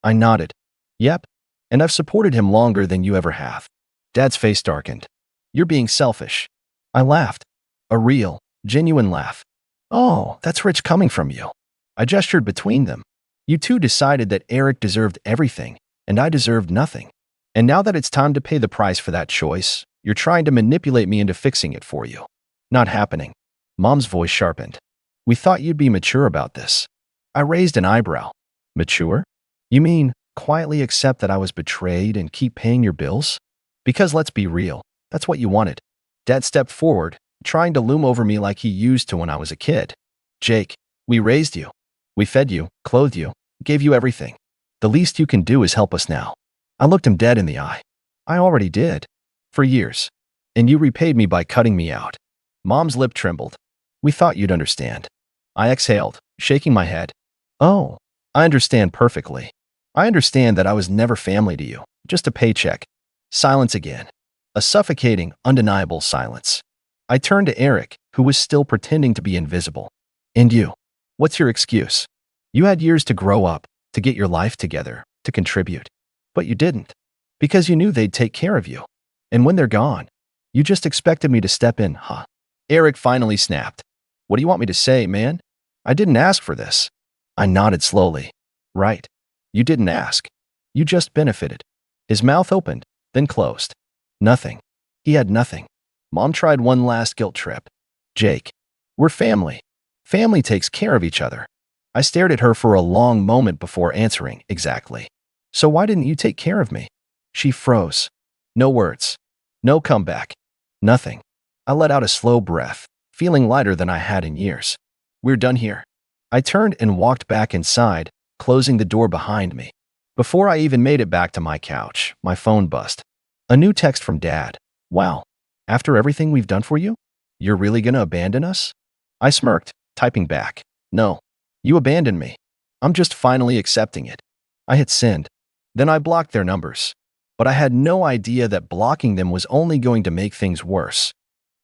I nodded. Yep, and I've supported him longer than you ever have. Dad's face darkened. You're being selfish. I laughed. A real, genuine laugh. Oh, that's rich coming from you. I gestured between them. You two decided that Eric deserved everything, and I deserved nothing. And now that it's time to pay the price for that choice, you're trying to manipulate me into fixing it for you. Not happening. Mom's voice sharpened. We thought you'd be mature about this. I raised an eyebrow. Mature? You mean quietly accept that I was betrayed and keep paying your bills? Because let's be real, that's what you wanted. Dad stepped forward, trying to loom over me like he used to when I was a kid. Jake, we raised you. We fed you, clothed you, gave you everything. The least you can do is help us now. I looked him dead in the eye. I already did. For years. And you repaid me by cutting me out. Mom's lip trembled. We thought you'd understand. I exhaled, shaking my head. Oh, I understand perfectly. I understand that I was never family to you, just a paycheck. Silence again. A suffocating, undeniable silence. I turned to Eric, who was still pretending to be invisible. And you? What's your excuse? You had years to grow up, to get your life together, to contribute. But you didn't. Because you knew they'd take care of you. And when they're gone, you just expected me to step in, huh? Eric finally snapped. What do you want me to say, man? I didn't ask for this. I nodded slowly. Right. You didn't ask. You just benefited. His mouth opened, then closed. Nothing. He had nothing. Mom tried one last guilt trip. Jake, we're family. Family takes care of each other. I stared at her for a long moment before answering exactly. So why didn't you take care of me? She froze. No words. No comeback. Nothing. I let out a slow breath, feeling lighter than I had in years. We're done here. I turned and walked back inside, closing the door behind me. Before I even made it back to my couch, my phone buzzed. A new text from Dad, Wow. After everything we've done for you? You're really gonna abandon us? I smirked, typing back. No. You abandoned me. I'm just finally accepting it. I hit send. Then I blocked their numbers. But I had no idea that blocking them was only going to make things worse.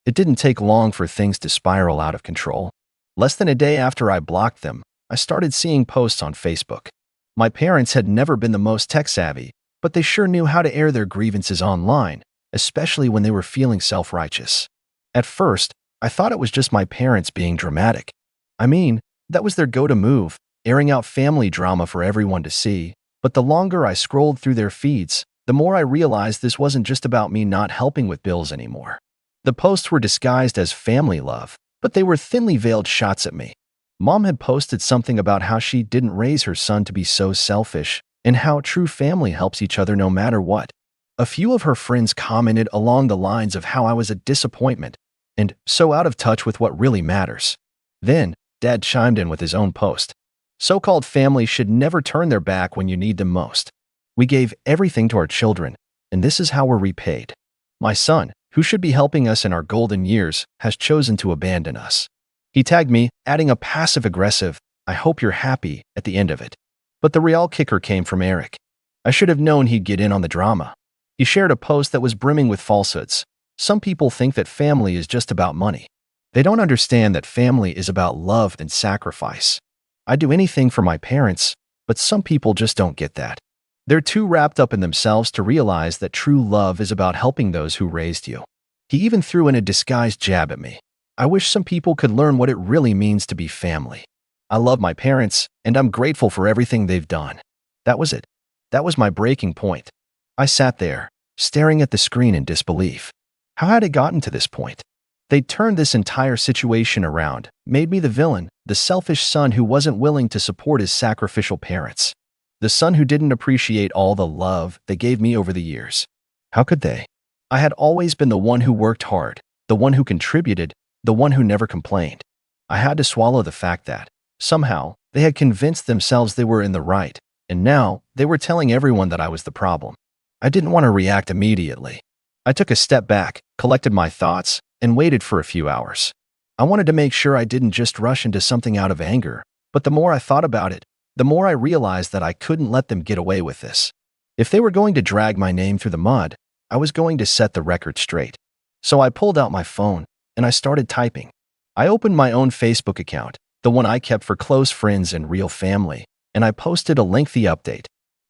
It didn't take long for things to spiral out of control. Less than a day after I blocked them, I started seeing posts on Facebook. My parents had never been the most tech-savvy, but they sure knew how to air their grievances online, especially when they were feeling self-righteous. At first, I thought it was just my parents being dramatic. I mean, that was their go-to move, airing out family drama for everyone to see. But the longer I scrolled through their feeds, the more I realized this wasn't just about me not helping with bills anymore. The posts were disguised as family love, but they were thinly veiled shots at me. Mom had posted something about how she didn't raise her son to be so selfish and how true family helps each other no matter what. A few of her friends commented along the lines of how I was a disappointment and so out of touch with what really matters. Then, Dad chimed in with his own post. So-called family should never turn their back when you need them most. We gave everything to our children, and this is how we're repaid. My son, who should be helping us in our golden years, has chosen to abandon us. He tagged me, adding a passive-aggressive, "I hope you're happy," at the end of it. But the real kicker came from Eric. I should have known he'd get in on the drama. He shared a post that was brimming with falsehoods. Some people think that family is just about money. They don't understand that family is about love and sacrifice. I'd do anything for my parents, but some people just don't get that. They're too wrapped up in themselves to realize that true love is about helping those who raised you. He even threw in a disguised jab at me. I wish some people could learn what it really means to be family. I love my parents, and I'm grateful for everything they've done. That was it. That was my breaking point. I sat there, staring at the screen in disbelief. How had it gotten to this point? They'd turned this entire situation around, made me the villain, the selfish son who wasn't willing to support his sacrificial parents. The son who didn't appreciate all the love they gave me over the years. How could they? I had always been the one who worked hard, the one who contributed, the one who never complained. I had to swallow the fact that, somehow, they had convinced themselves they were in the right, and now they were telling everyone that I was the problem. I didn't want to react immediately. I took a step back, collected my thoughts, and waited for a few hours. I wanted to make sure I didn't just rush into something out of anger, but the more I thought about it, the more I realized that I couldn't let them get away with this. If they were going to drag my name through the mud, I was going to set the record straight. So I pulled out my phone, and I started typing. I opened my own Facebook account, the one I kept for close friends and real family, and I posted a lengthy update.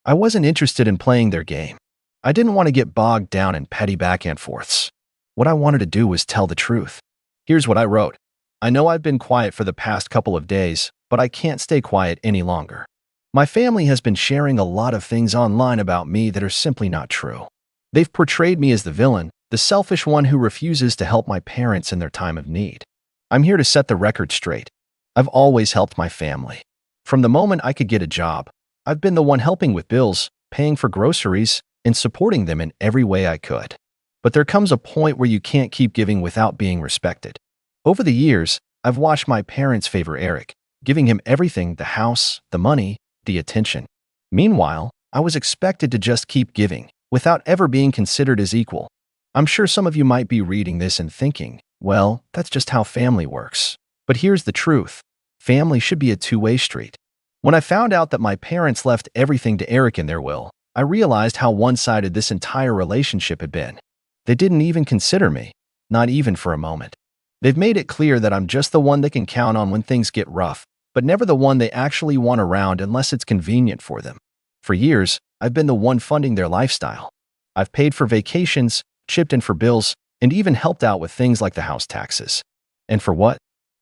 I wasn't interested in playing their game. I didn't want to get bogged down in petty back and forths. What I wanted to do was tell the truth. Here's what I wrote. I know I've been quiet for the past couple of days, but I can't stay quiet any longer. My family has been sharing a lot of things online about me that are simply not true. They've portrayed me as the villain, the selfish one who refuses to help my parents in their time of need. I'm here to set the record straight. I've always helped my family. From the moment I could get a job, I've been the one helping with bills, paying for groceries, and supporting them in every way I could. But there comes a point where you can't keep giving without being respected. Over the years, I've watched my parents favor Eric, giving him everything, the house, the money, the attention. Meanwhile, I was expected to just keep giving, without ever being considered as equal. I'm sure some of you might be reading this and thinking, well, that's just how family works. But here's the truth. Family should be a two-way street. When I found out that my parents left everything to Eric in their will, I realized how one-sided this entire relationship had been. They didn't even consider me, not even for a moment. They've made it clear that I'm just the one they can count on when things get rough, but never the one they actually want around unless it's convenient for them. For years, I've been the one funding their lifestyle. I've paid for vacations, chipped in for bills, and even helped out with things like the house taxes. And for what?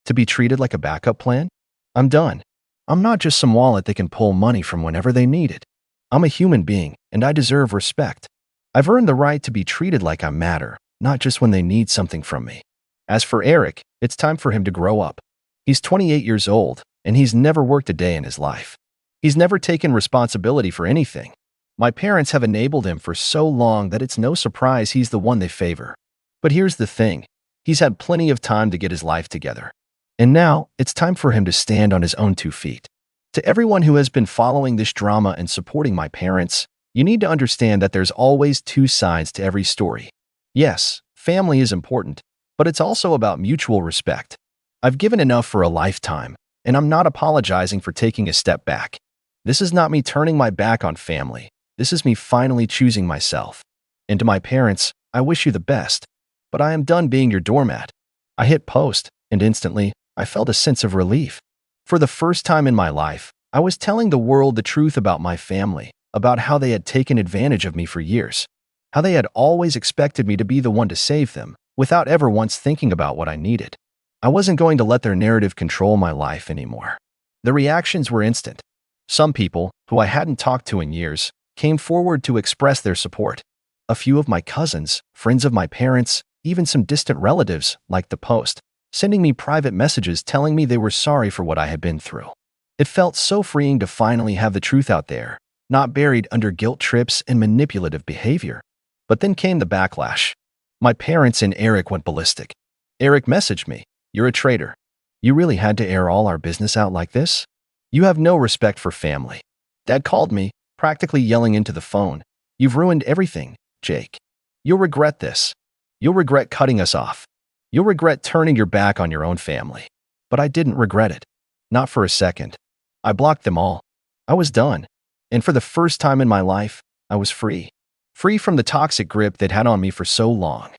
To be treated like a backup plan? I'm done. I'm not just some wallet they can pull money from whenever they need it. I'm a human being, and I deserve respect. I've earned the right to be treated like I matter, not just when they need something from me. As for Eric, it's time for him to grow up. He's 28 years old, and he's never worked a day in his life. He's never taken responsibility for anything. My parents have enabled him for so long that it's no surprise he's the one they favor. But here's the thing. He's had plenty of time to get his life together. And now, it's time for him to stand on his own 2 feet. To everyone who has been following this drama and supporting my parents, you need to understand that there's always 2 sides to every story. Yes, Family is important, but it's also about mutual respect. I've given enough for a lifetime, and I'm not apologizing for taking a step back. This is not me turning my back on family. This is me finally choosing myself. And to my parents, I wish you the best, but I am done being your doormat. I hit post, and instantly, I felt a sense of relief. For the first time in my life, I was telling the world the truth about my family, about how they had taken advantage of me for years, how they had always expected me to be the one to save them, without ever once thinking about what I needed. I wasn't going to let their narrative control my life anymore. The reactions were instant. Some people, who I hadn't talked to in years, came forward to express their support. A few of my cousins, friends of my parents, even some distant relatives liked the post, sending me private messages telling me they were sorry for what I had been through. It felt so freeing to finally have the truth out there, not buried under guilt trips and manipulative behavior. But then came the backlash. My parents and Eric went ballistic. Eric messaged me, "You're a traitor. You really had to air all our business out like this? You have no respect for family." Dad called me, practically yelling into the phone, "You've ruined everything, Jake. You'll regret this. You'll regret cutting us off. You'll regret turning your back on your own family." But I didn't regret it. Not for a second. I blocked them all. I was done. And for the first time in my life, I was free. Free from the toxic grip that had on me for so long.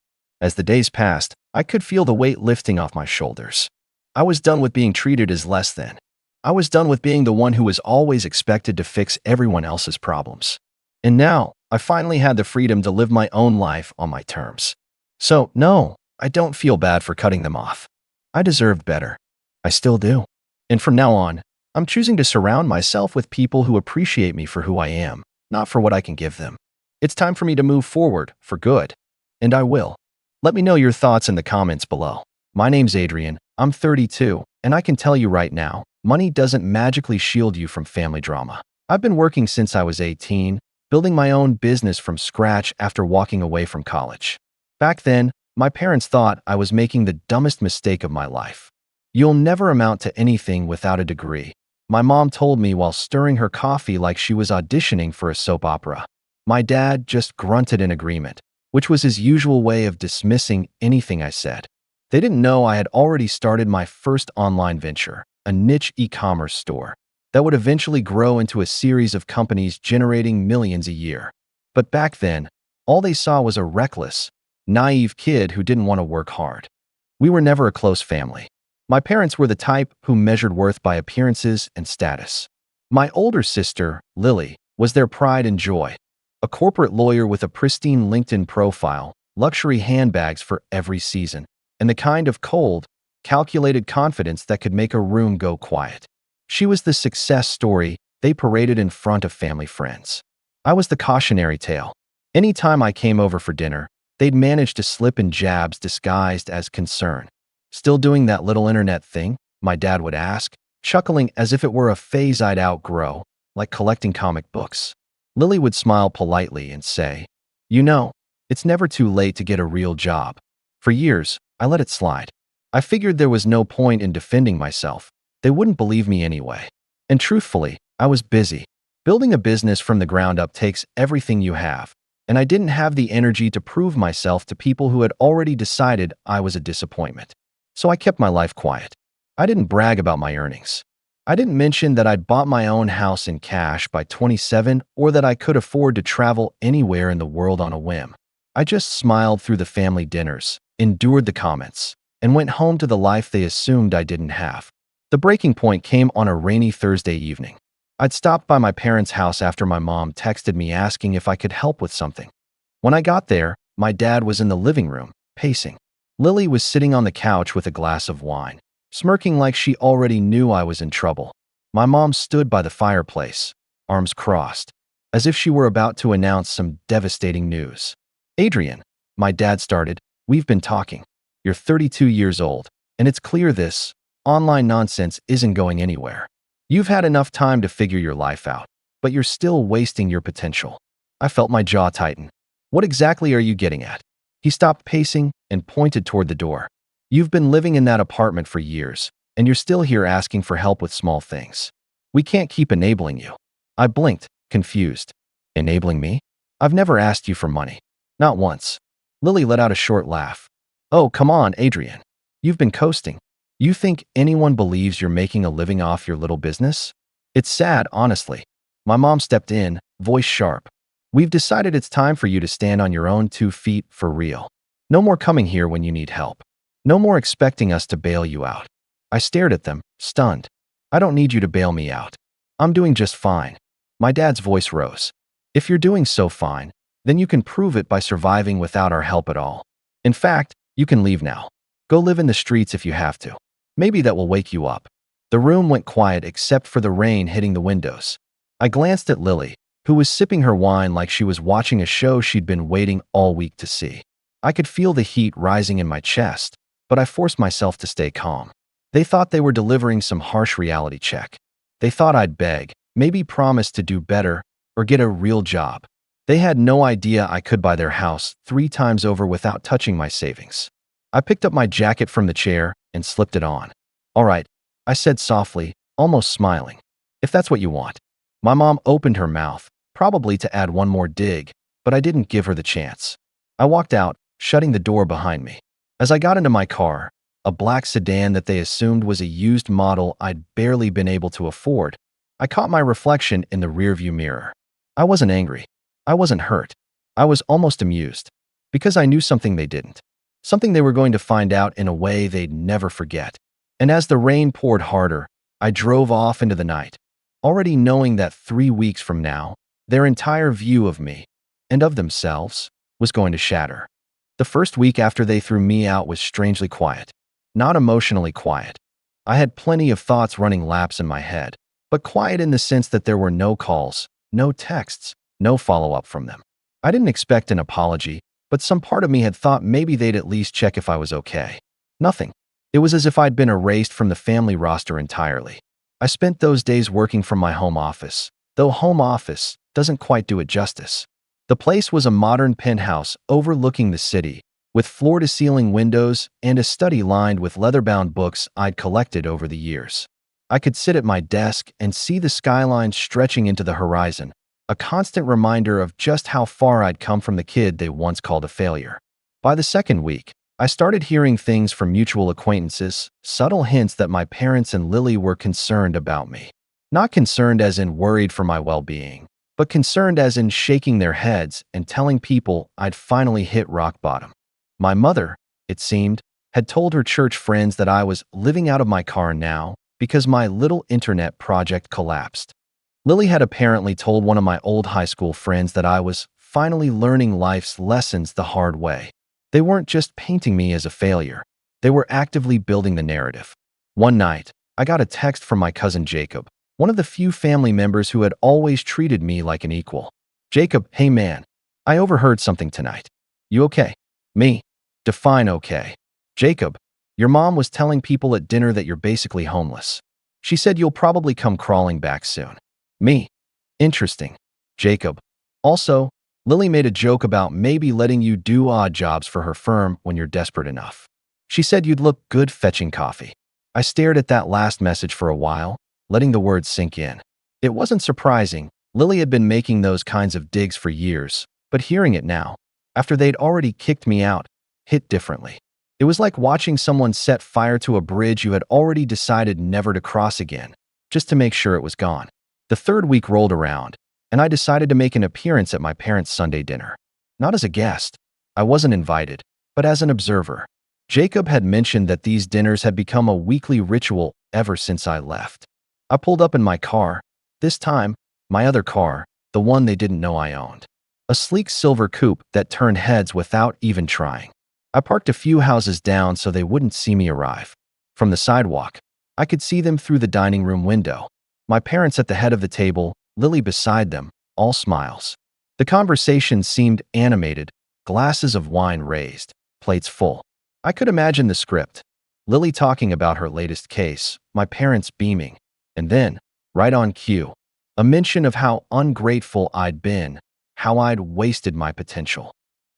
As the days passed, I could feel the weight lifting off my shoulders. I was done with being treated as less than. I was done with being the one who was always expected to fix everyone else's problems. And now, I finally had the freedom to live my own life on my terms. So, no, I don't feel bad for cutting them off. I deserved better. I still do. And from now on, I'm choosing to surround myself with people who appreciate me for who I am, not for what I can give them. It's time for me to move forward, for good. And I will. Let me know your thoughts in the comments below. My name's Adrian, I'm 32, and I can tell you right now, money doesn't magically shield you from family drama. I've been working since I was 18, building my own business from scratch after walking away from college. Back then, my parents thought I was making the dumbest mistake of my life. "You'll never amount to anything without a degree," my mom told me while stirring her coffee like she was auditioning for a soap opera. My dad just grunted in agreement, which was his usual way of dismissing anything I said. They didn't know I had already started my first online venture, a niche e-commerce store, that would eventually grow into a series of companies generating millions a year. But back then, all they saw was a reckless, naive kid who didn't want to work hard. We were never a close family. My parents were the type who measured worth by appearances and status. My older sister, Lily, was their pride and joy, a corporate lawyer with a pristine LinkedIn profile, luxury handbags for every season, and the kind of cold, calculated confidence that could make a room go quiet. She was the success story they paraded in front of family friends. I was the cautionary tale. Anytime I came over for dinner, they'd manage to slip in jabs disguised as concern. "Still doing that little internet thing?" my dad would ask, chuckling as if it were a phase I'd outgrow, like collecting comic books. Lily would smile politely and say, "You know, it's never too late to get a real job." For years, I let it slide. I figured there was no point in defending myself. They wouldn't believe me anyway. And truthfully, I was busy. Building a business from the ground up takes everything you have, and I didn't have the energy to prove myself to people who had already decided I was a disappointment. So I kept my life quiet. I didn't brag about my earnings. I didn't mention that I'd bought my own house in cash by 27 or that I could afford to travel anywhere in the world on a whim. I just smiled through the family dinners, endured the comments, and went home to the life they assumed I didn't have. The breaking point came on a rainy Thursday evening. I'd stopped by my parents' house after my mom texted me asking if I could help with something. When I got there, my dad was in the living room, pacing. Lily was sitting on the couch with a glass of wine, smirking like she already knew I was in trouble. My mom stood by the fireplace, arms crossed, as if she were about to announce some devastating news. "Adrian," my dad started, "we've been talking. You're 32 years old, and it's clear this online nonsense isn't going anywhere. You've had enough time to figure your life out, but you're still wasting your potential." I felt my jaw tighten. "What exactly are you getting at?" He stopped pacing and pointed toward the door. "You've been living in that apartment for years, and you're still here asking for help with small things. We can't keep enabling you." I blinked, confused. "Enabling me? I've never asked you for money. Not once." Lily let out a short laugh. Oh, come on, Adrian. You've been coasting. You think anyone believes you're making a living off your little business? It's sad, honestly. My mom stepped in, voice sharp. We've decided it's time for you to stand on your own 2 feet for real. No more coming here when you need help. No more expecting us to bail you out. I stared at them, stunned. I don't need you to bail me out. I'm doing just fine. My dad's voice rose. If you're doing so fine, then you can prove it by surviving without our help at all. In fact, you can leave now. Go live in the streets if you have to. Maybe that will wake you up. The room went quiet except for the rain hitting the windows. I glanced at Lily, who was sipping her wine like she was watching a show she'd been waiting all week to see. I could feel the heat rising in my chest, but I forced myself to stay calm. They thought they were delivering some harsh reality check. They thought I'd beg, maybe promise to do better, or get a real job. They had no idea I could buy their house 3 times over without touching my savings. I picked up my jacket from the chair and slipped it on. All right, I said softly, almost smiling. If that's what you want. My mom opened her mouth, probably to add one more dig, but I didn't give her the chance. I walked out, shutting the door behind me. As I got into my car, a black sedan that they assumed was a used model I'd barely been able to afford, I caught my reflection in the rearview mirror. I wasn't angry. I wasn't hurt. I was almost amused, because I knew something they didn't. Something they were going to find out in a way they'd never forget. And as the rain poured harder, I drove off into the night, already knowing that 3 weeks from now, their entire view of me, and of themselves, was going to shatter. The first week after they threw me out was strangely quiet. Not emotionally quiet. I had plenty of thoughts running laps in my head, but quiet in the sense that there were no calls, no texts, no follow-up from them. I didn't expect an apology, but some part of me had thought maybe they'd at least check if I was okay. Nothing. It was as if I'd been erased from the family roster entirely. I spent those days working from my home office, though home office doesn't quite do it justice. The place was a modern penthouse overlooking the city, with floor-to-ceiling windows and a study lined with leather-bound books I'd collected over the years. I could sit at my desk and see the skyline stretching into the horizon, a constant reminder of just how far I'd come from the kid they once called a failure. By the second week, I started hearing things from mutual acquaintances, subtle hints that my parents and Lily were concerned about me. Not concerned as in worried for my well-being, but concerned as in shaking their heads and telling people I'd finally hit rock bottom. My mother, it seemed, had told her church friends that I was living out of my car now because my little internet project collapsed. Lily had apparently told one of my old high school friends that I was finally learning life's lessons the hard way. They weren't just painting me as a failure. They were actively building the narrative. One night, I got a text from my cousin Jacob, one of the few family members who had always treated me like an equal. Jacob, hey man, I overheard something tonight. You okay? Me. Define okay. Jacob, your mom was telling people at dinner that you're basically homeless. She said you'll probably come crawling back soon. Me. Interesting. Jacob. Also, Lily made a joke about maybe letting you do odd jobs for her firm when you're desperate enough. She said you'd look good fetching coffee. I stared at that last message for a while, letting the words sink in. It wasn't surprising. Lily had been making those kinds of digs for years, but hearing it now, after they'd already kicked me out, hit differently. It was like watching someone set fire to a bridge you had already decided never to cross again, just to make sure it was gone. The third week rolled around, and I decided to make an appearance at my parents' Sunday dinner. Not as a guest. I wasn't invited, but as an observer. Jacob had mentioned that these dinners had become a weekly ritual ever since I left. I pulled up in my car, this time, my other car, the one they didn't know I owned. A sleek silver coupe that turned heads without even trying. I parked a few houses down so they wouldn't see me arrive. From the sidewalk, I could see them through the dining room window. My parents at the head of the table, Lily beside them, all smiles. The conversation seemed animated, glasses of wine raised, plates full. I could imagine the script. Lily talking about her latest case, my parents beaming, and then, right on cue, a mention of how ungrateful I'd been, how I'd wasted my potential.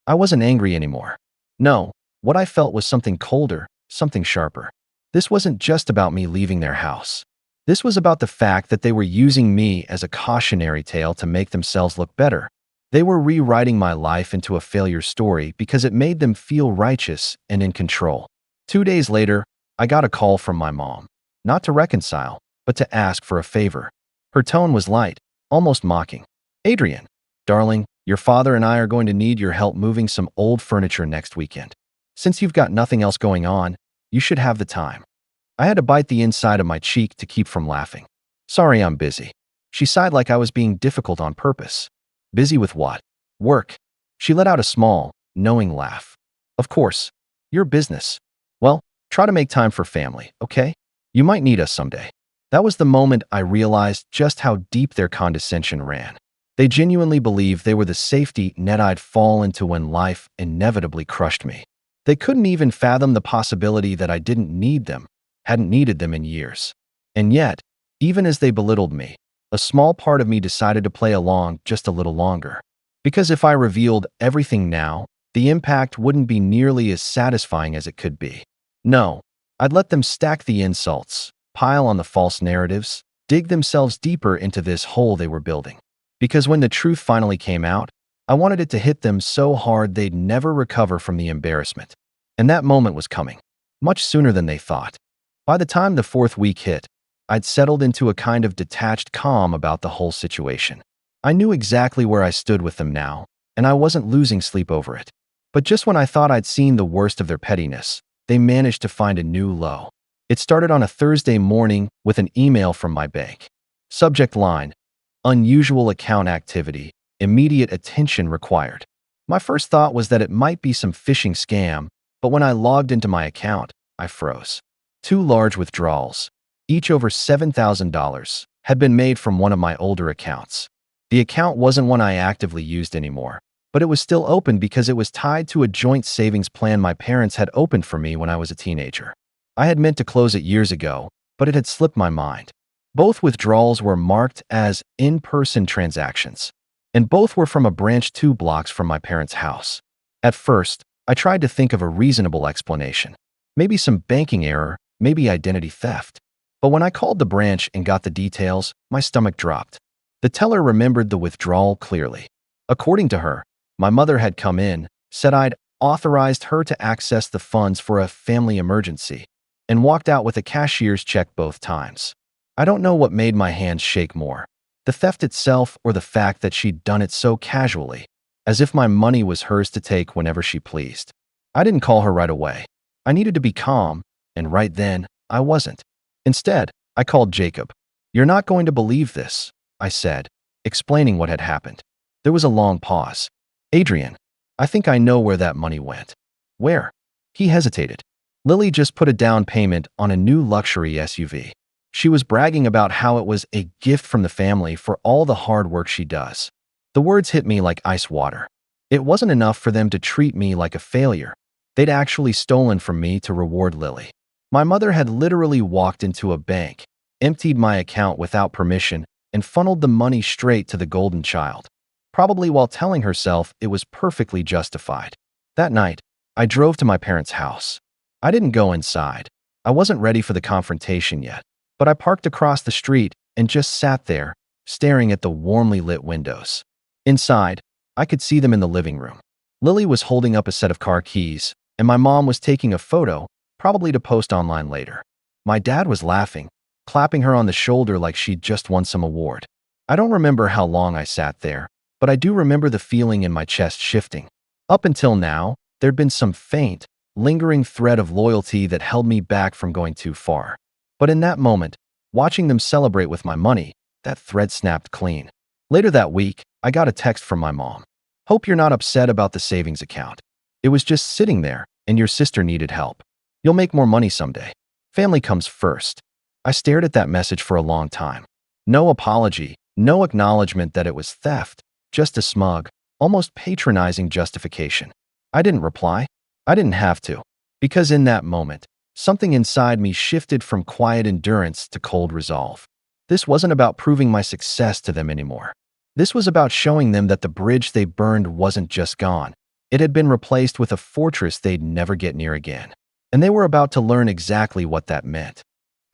I wasn't angry anymore. No, what I felt was something colder, something sharper. This wasn't just about me leaving their house. This was about the fact that they were using me as a cautionary tale to make themselves look better. They were rewriting my life into a failure story because it made them feel righteous and in control. 2 days later, I got a call from my mom, not to reconcile, but to ask for a favor. Her tone was light, almost mocking. "Adrian, darling, your father and I are going to need your help moving some old furniture next weekend. Since you've got nothing else going on, you should have the time." I had to bite the inside of my cheek to keep from laughing. "Sorry, I'm busy." She sighed like I was being difficult on purpose. "Busy with what?" "Work." She let out a small, knowing laugh. "Of course. Your business. Well, try to make time for family, okay? You might need us someday." That was the moment I realized just how deep their condescension ran. They genuinely believed they were the safety net I'd fall into when life inevitably crushed me. They couldn't even fathom the possibility that I didn't need them, hadn't needed them in years. And yet, even as they belittled me, a small part of me decided to play along just a little longer. Because if I revealed everything now, the impact wouldn't be nearly as satisfying as it could be. No, I'd let them stack the insults, pile on the false narratives, dig themselves deeper into this hole they were building. Because when the truth finally came out, I wanted it to hit them so hard they'd never recover from the embarrassment. And that moment was coming, much sooner than they thought. By the time the 4th week hit, I'd settled into a kind of detached calm about the whole situation. I knew exactly where I stood with them now, and I wasn't losing sleep over it. But just when I thought I'd seen the worst of their pettiness, they managed to find a new low. It started on a Thursday morning with an email from my bank. Subject line: "Unusual account activity. Immediate attention required." My first thought was that it might be some phishing scam, but when I logged into my account, I froze. 2 large withdrawals, each over $7,000, had been made from one of my older accounts. The account wasn't one I actively used anymore, but it was still open because it was tied to a joint savings plan my parents had opened for me when I was a teenager. I had meant to close it years ago, but it had slipped my mind. Both withdrawals were marked as in-person transactions, and both were from a branch 2 blocks from my parents' house. At first, I tried to think of a reasonable explanation. Maybe some banking error, maybe identity theft. But when I called the branch and got the details, my stomach dropped. The teller remembered the withdrawal clearly. According to her, my mother had come in, said I'd authorized her to access the funds for a family emergency, and walked out with a cashier's check both times. I don't know what made my hands shake more, the theft itself or the fact that she'd done it so casually, as if my money was hers to take whenever she pleased. I didn't call her right away. I needed to be calm, and right then, I wasn't. Instead, I called Jacob. "You're not going to believe this," I said, explaining what had happened. There was a long pause. "Adrian, I think I know where that money went." "Where?" He hesitated. "Lily just put a down payment on a new luxury SUV. She was bragging about how it was a gift from the family for all the hard work she does." The words hit me like ice water. It wasn't enough for them to treat me like a failure. They'd actually stolen from me to reward Lily. My mother had literally walked into a bank, emptied my account without permission, and funneled the money straight to the golden child, probably while telling herself it was perfectly justified. That night, I drove to my parents' house. I didn't go inside. I wasn't ready for the confrontation yet, but I parked across the street and just sat there, staring at the warmly lit windows. Inside, I could see them in the living room. Lily was holding up a set of car keys, and my mom was taking a photo, probably to post online later. My dad was laughing, clapping her on the shoulder like she'd just won some award. I don't remember how long I sat there, but I do remember the feeling in my chest shifting. Up until now, there'd been some faint, lingering thread of loyalty that held me back from going too far. But in that moment, watching them celebrate with my money, that thread snapped clean. Later that week, I got a text from my mom. "Hope you're not upset about the savings account. It was just sitting there, and your sister needed help. You'll make more money someday. Family comes first." I stared at that message for a long time. No apology, no acknowledgement that it was theft, just a smug, almost patronizing justification. I didn't reply. I didn't have to. Because in that moment, something inside me shifted from quiet endurance to cold resolve. This wasn't about proving my success to them anymore. This was about showing them that the bridge they burned wasn't just gone. It had been replaced with a fortress they'd never get near again. And they were about to learn exactly what that meant.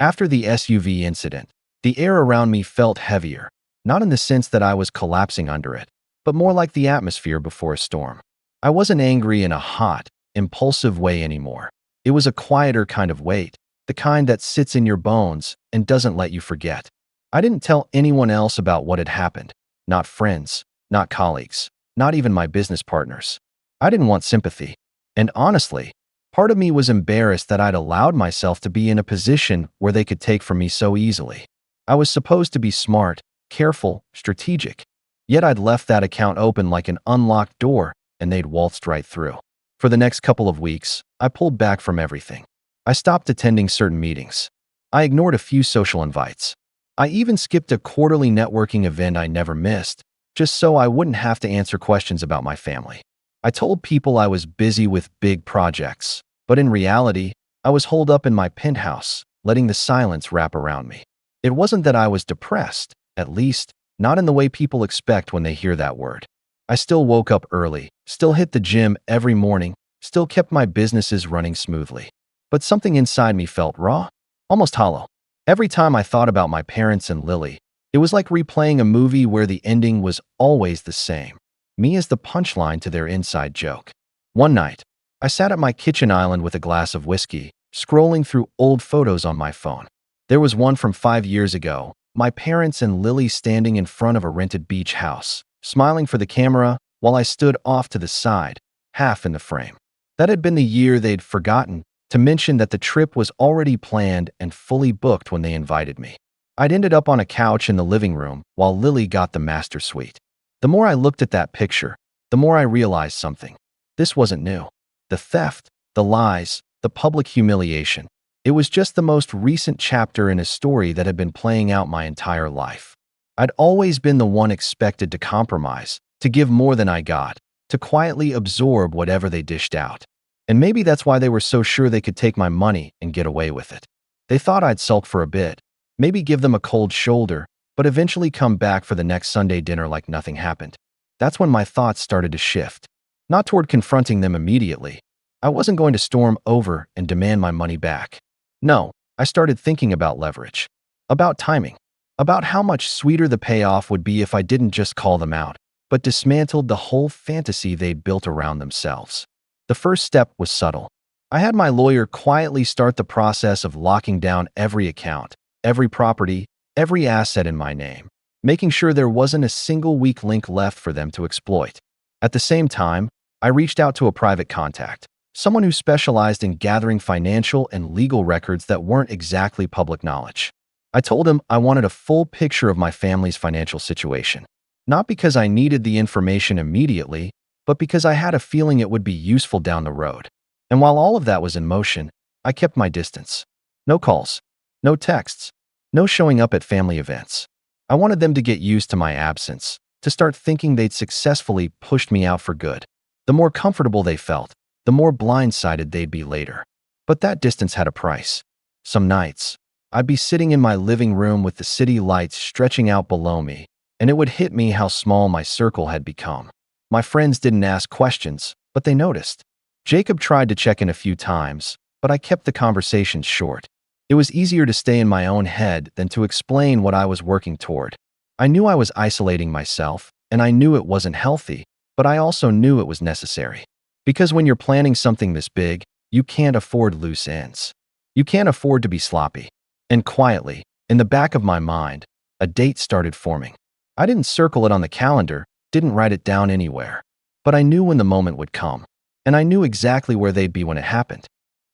After the SUV incident, the air around me felt heavier, not in the sense that I was collapsing under it, but more like the atmosphere before a storm. I wasn't angry in a hot, impulsive way anymore. It was a quieter kind of weight, the kind that sits in your bones and doesn't let you forget. I didn't tell anyone else about what had happened. Not friends, not colleagues, not even my business partners. I didn't want sympathy. And honestly, part of me was embarrassed that I'd allowed myself to be in a position where they could take from me so easily. I was supposed to be smart, careful, strategic. Yet I'd left that account open like an unlocked door, and they'd waltzed right through. For the next couple of weeks, I pulled back from everything. I stopped attending certain meetings. I ignored a few social invites. I even skipped a quarterly networking event I never missed, just so I wouldn't have to answer questions about my family. I told people I was busy with big projects, but in reality, I was holed up in my penthouse, letting the silence wrap around me. It wasn't that I was depressed, at least, not in the way people expect when they hear that word. I still woke up early, still hit the gym every morning, still kept my businesses running smoothly. But something inside me felt raw, almost hollow. Every time I thought about my parents and Lily, it was like replaying a movie where the ending was always the same. Me as the punchline to their inside joke. One night, I sat at my kitchen island with a glass of whiskey, scrolling through old photos on my phone. There was one from 5 years ago, my parents and Lily standing in front of a rented beach house, smiling for the camera while I stood off to the side, half in the frame. That had been the year they'd forgotten to mention that the trip was already planned and fully booked when they invited me. I'd ended up on a couch in the living room while Lily got the master suite. The more I looked at that picture, the more I realized something. This wasn't new. The theft, the lies, the public humiliation. It was just the most recent chapter in a story that had been playing out my entire life. I'd always been the one expected to compromise, to give more than I got, to quietly absorb whatever they dished out. And maybe that's why they were so sure they could take my money and get away with it. They thought I'd sulk for a bit, maybe give them a cold shoulder, but eventually come back for the next Sunday dinner like nothing happened. That's when my thoughts started to shift. Not toward confronting them immediately. I wasn't going to storm over and demand my money back. No, I started thinking about leverage, about timing, about how much sweeter the payoff would be if I didn't just call them out, but dismantled the whole fantasy they'd built around themselves. The first step was subtle. I had my lawyer quietly start the process of locking down every account, every property, every asset in my name, making sure there wasn't a single weak link left for them to exploit. At the same time, I reached out to a private contact, someone who specialized in gathering financial and legal records that weren't exactly public knowledge. I told him I wanted a full picture of my family's financial situation, not because I needed the information immediately, but because I had a feeling it would be useful down the road. And while all of that was in motion, I kept my distance. No calls, no texts, no showing up at family events. I wanted them to get used to my absence, to start thinking they'd successfully pushed me out for good. The more comfortable they felt, the more blindsided they'd be later. But that distance had a price. Some nights, I'd be sitting in my living room with the city lights stretching out below me, and it would hit me how small my circle had become. My friends didn't ask questions, but they noticed. Jacob tried to check in a few times, but I kept the conversations short. It was easier to stay in my own head than to explain what I was working toward. I knew I was isolating myself, and I knew it wasn't healthy, but I also knew it was necessary. Because when you're planning something this big, you can't afford loose ends. You can't afford to be sloppy. And quietly, in the back of my mind, a date started forming. I didn't circle it on the calendar, didn't write it down anywhere. But I knew when the moment would come, and I knew exactly where they'd be when it happened.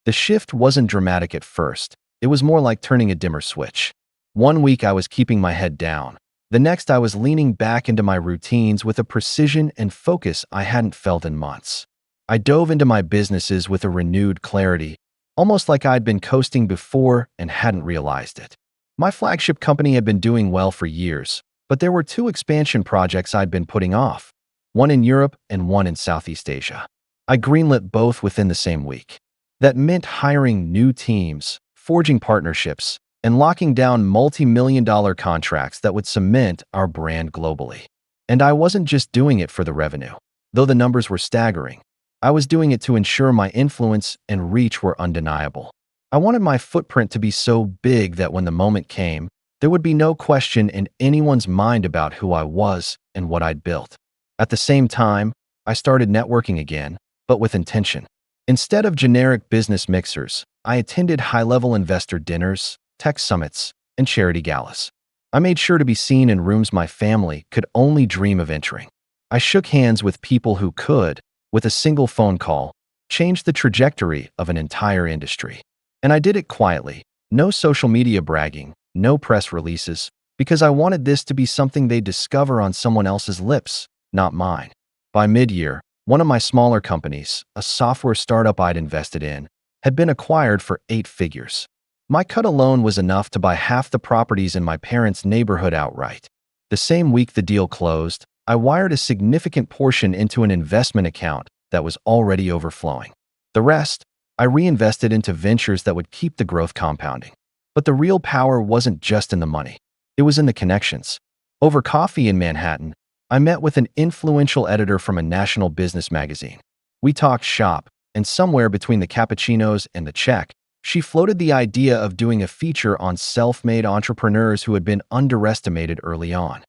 The shift wasn't dramatic at first. It was more like turning a dimmer switch. One week I was keeping my head down. The next I was leaning back into my routines with a precision and focus I hadn't felt in months. I dove into my businesses with a renewed clarity, almost like I'd been coasting before and hadn't realized it. My flagship company had been doing well for years, but there were 2 expansion projects I'd been putting off, one in Europe and one in Southeast Asia. I greenlit both within the same week. That meant hiring new teams, forging partnerships, and locking down multi-million-dollar contracts that would cement our brand globally. And I wasn't just doing it for the revenue, though the numbers were staggering. I was doing it to ensure my influence and reach were undeniable. I wanted my footprint to be so big that when the moment came, there would be no question in anyone's mind about who I was and what I'd built. At the same time, I started networking again, but with intention. Instead of generic business mixers, I attended high-level investor dinners, tech summits, and charity galas. I made sure to be seen in rooms my family could only dream of entering. I shook hands with people who could, with a single phone call, change the trajectory of an entire industry. And I did it quietly. No social media bragging, no press releases, because I wanted this to be something they'd discover on someone else's lips, not mine. By mid-year, one of my smaller companies, a software startup I'd invested in, had been acquired for 8 figures. My cut alone was enough to buy half the properties in my parents' neighborhood outright. The same week the deal closed, I wired a significant portion into an investment account that was already overflowing. The rest, I reinvested into ventures that would keep the growth compounding. But the real power wasn't just in the money. It was in the connections. Over coffee in Manhattan, I met with an influential editor from a national business magazine. We talked shop, and somewhere between the cappuccinos and the check, she floated the idea of doing a feature on self-made entrepreneurs who had been underestimated early on.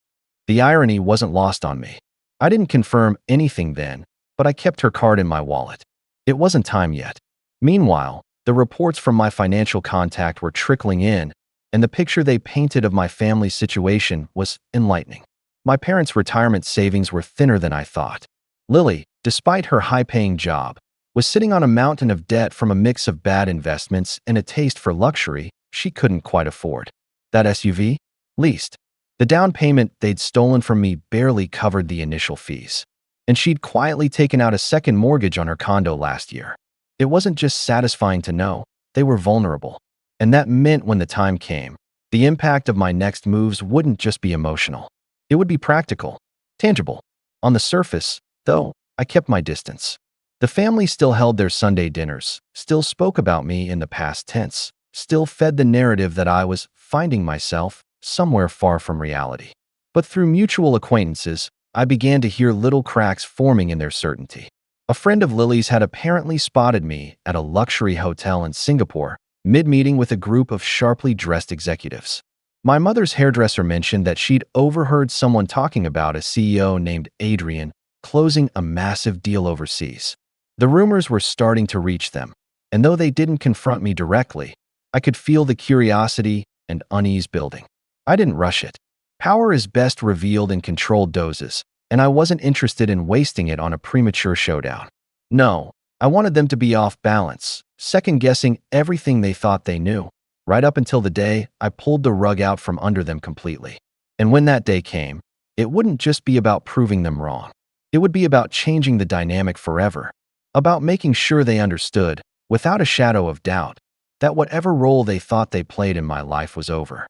The irony wasn't lost on me. I didn't confirm anything then, but I kept her card in my wallet. It wasn't time yet. Meanwhile, the reports from my financial contact were trickling in, and the picture they painted of my family's situation was enlightening. My parents' retirement savings were thinner than I thought. Lily, despite her high-paying job, was sitting on a mountain of debt from a mix of bad investments and a taste for luxury she couldn't quite afford. That SUV? Leased. The down payment they'd stolen from me barely covered the initial fees. And she'd quietly taken out a second mortgage on her condo last year. It wasn't just satisfying to know, they were vulnerable. And that meant when the time came, the impact of my next moves wouldn't just be emotional. It would be practical, tangible. On the surface, though, I kept my distance. The family still held their Sunday dinners, still spoke about me in the past tense, still fed the narrative that I was finding myself somewhere far from reality. But through mutual acquaintances, I began to hear little cracks forming in their certainty. A friend of Lily's had apparently spotted me at a luxury hotel in Singapore, mid-meeting with a group of sharply dressed executives. My mother's hairdresser mentioned that she'd overheard someone talking about a CEO named Adrian closing a massive deal overseas. The rumors were starting to reach them, and though they didn't confront me directly, I could feel the curiosity and unease building. I didn't rush it. Power is best revealed in controlled doses, and I wasn't interested in wasting it on a premature showdown. No, I wanted them to be off balance, second-guessing everything they thought they knew, right up until the day I pulled the rug out from under them completely. And when that day came, it wouldn't just be about proving them wrong. It would be about changing the dynamic forever, about making sure they understood, without a shadow of doubt, that whatever role they thought they played in my life was over.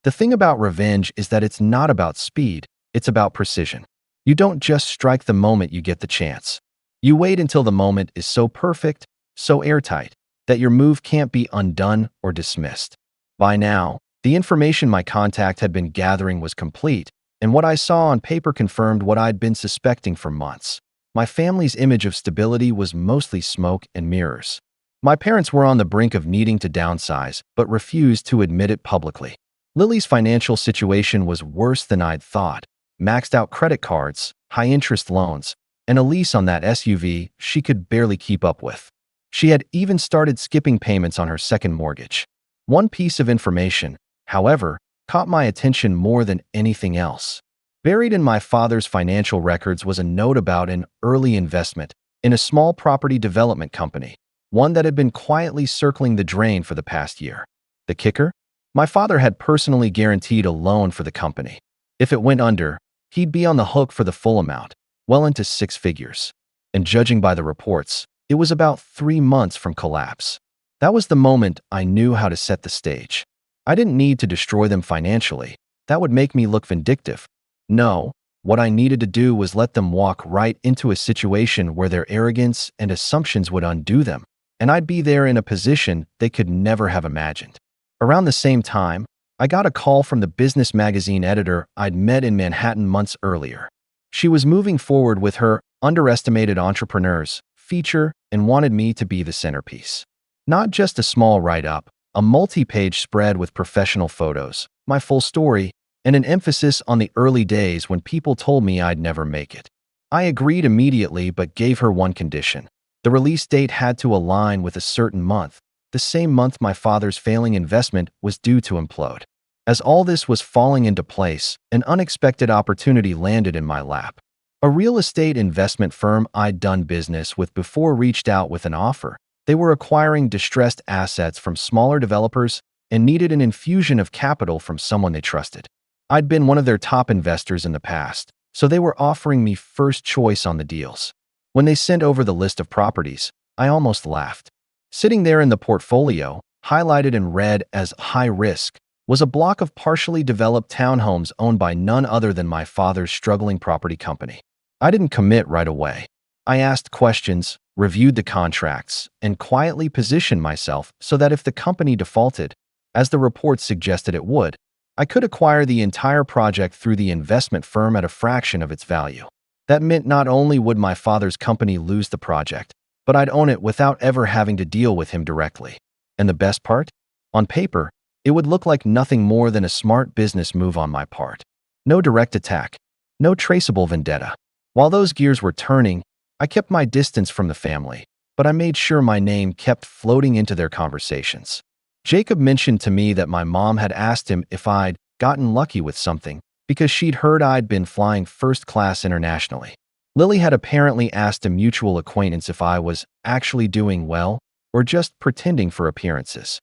The thing about revenge is that it's not about speed, it's about precision. You don't just strike the moment you get the chance. You wait until the moment is so perfect, so airtight, that your move can't be undone or dismissed. By now, the information my contact had been gathering was complete, and what I saw on paper confirmed what I'd been suspecting for months. My family's image of stability was mostly smoke and mirrors. My parents were on the brink of needing to downsize, but refused to admit it publicly. Lily's financial situation was worse than I'd thought. Maxed out credit cards, high-interest loans, and a lease on that SUV she could barely keep up with. She had even started skipping payments on her second mortgage. One piece of information, however, caught my attention more than anything else. Buried in my father's financial records was a note about an early investment in a small property development company, one that had been quietly circling the drain for the past year. The kicker? My father had personally guaranteed a loan for the company. If it went under, he'd be on the hook for the full amount, well into 6 figures. And judging by the reports, it was about 3 months from collapse. That was the moment I knew how to set the stage. I didn't need to destroy them financially. That would make me look vindictive. No, what I needed to do was let them walk right into a situation where their arrogance and assumptions would undo them, and I'd be there in a position they could never have imagined. Around the same time, I got a call from the business magazine editor I'd met in Manhattan months earlier. She was moving forward with her Underestimated Entrepreneurs feature and wanted me to be the centerpiece. Not just a small write-up, a multi-page spread with professional photos, my full story, and an emphasis on the early days when people told me I'd never make it. I agreed immediately but gave her one condition. The release date had to align with a certain month, the same month my father's failing investment was due to implode. As all this was falling into place, an unexpected opportunity landed in my lap. A real estate investment firm I'd done business with before reached out with an offer. They were acquiring distressed assets from smaller developers and needed an infusion of capital from someone they trusted. I'd been one of their top investors in the past, so they were offering me first choice on the deals. When they sent over the list of properties, I almost laughed. Sitting there in the portfolio, highlighted in red as high risk, was a block of partially developed townhomes owned by none other than my father's struggling property company. I didn't commit right away. I asked questions, reviewed the contracts, and quietly positioned myself so that if the company defaulted, as the reports suggested it would, I could acquire the entire project through the investment firm at a fraction of its value. That meant not only would my father's company lose the project, but I'd own it without ever having to deal with him directly. And the best part? On paper, it would look like nothing more than a smart business move on my part. No direct attack, no traceable vendetta. While those gears were turning, I kept my distance from the family, but I made sure my name kept floating into their conversations. Jacob mentioned to me that my mom had asked him if I'd gotten lucky with something because she'd heard I'd been flying first class internationally. Lily had apparently asked a mutual acquaintance if I was actually doing well or just pretending for appearances.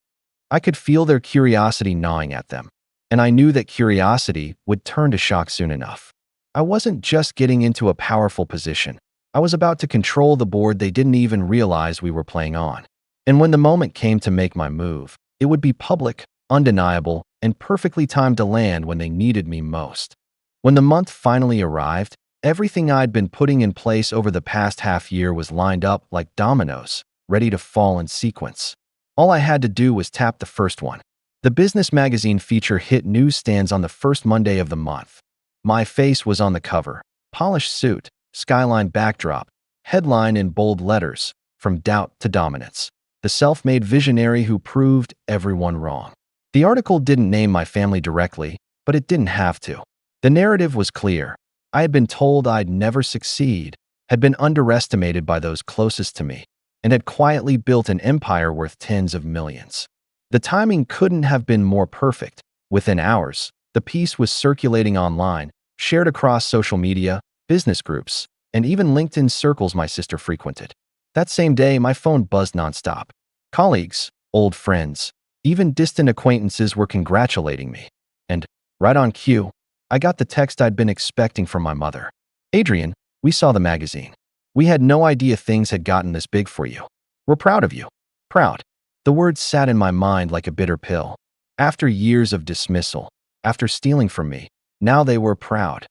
I could feel their curiosity gnawing at them, and I knew that curiosity would turn to shock soon enough. I wasn't just getting into a powerful position. I was about to control the board they didn't even realize we were playing on. And when the moment came to make my move, it would be public, undeniable, and perfectly timed to land when they needed me most. When the month finally arrived, everything I'd been putting in place over the past half year was lined up like dominoes, ready to fall in sequence. All I had to do was tap the first one. The business magazine feature hit newsstands on the first Monday of the month. My face was on the cover, polished suit, skyline backdrop, headline in bold letters, "From Doubt to Dominance. The self-made visionary who proved everyone wrong." The article didn't name my family directly, but it didn't have to. The narrative was clear. I had been told I'd never succeed, had been underestimated by those closest to me, and had quietly built an empire worth tens of millions. The timing couldn't have been more perfect. Within hours, the piece was circulating online, shared across social media, business groups, and even LinkedIn circles my sister frequented. That same day, my phone buzzed nonstop. Colleagues, old friends, even distant acquaintances were congratulating me. And, right on cue, I got the text I'd been expecting from my mother. "Adrian, we saw the magazine. We had no idea things had gotten this big for you. We're proud of you." Proud. The words sat in my mind like a bitter pill. After years of dismissal, after stealing from me, now they were proud.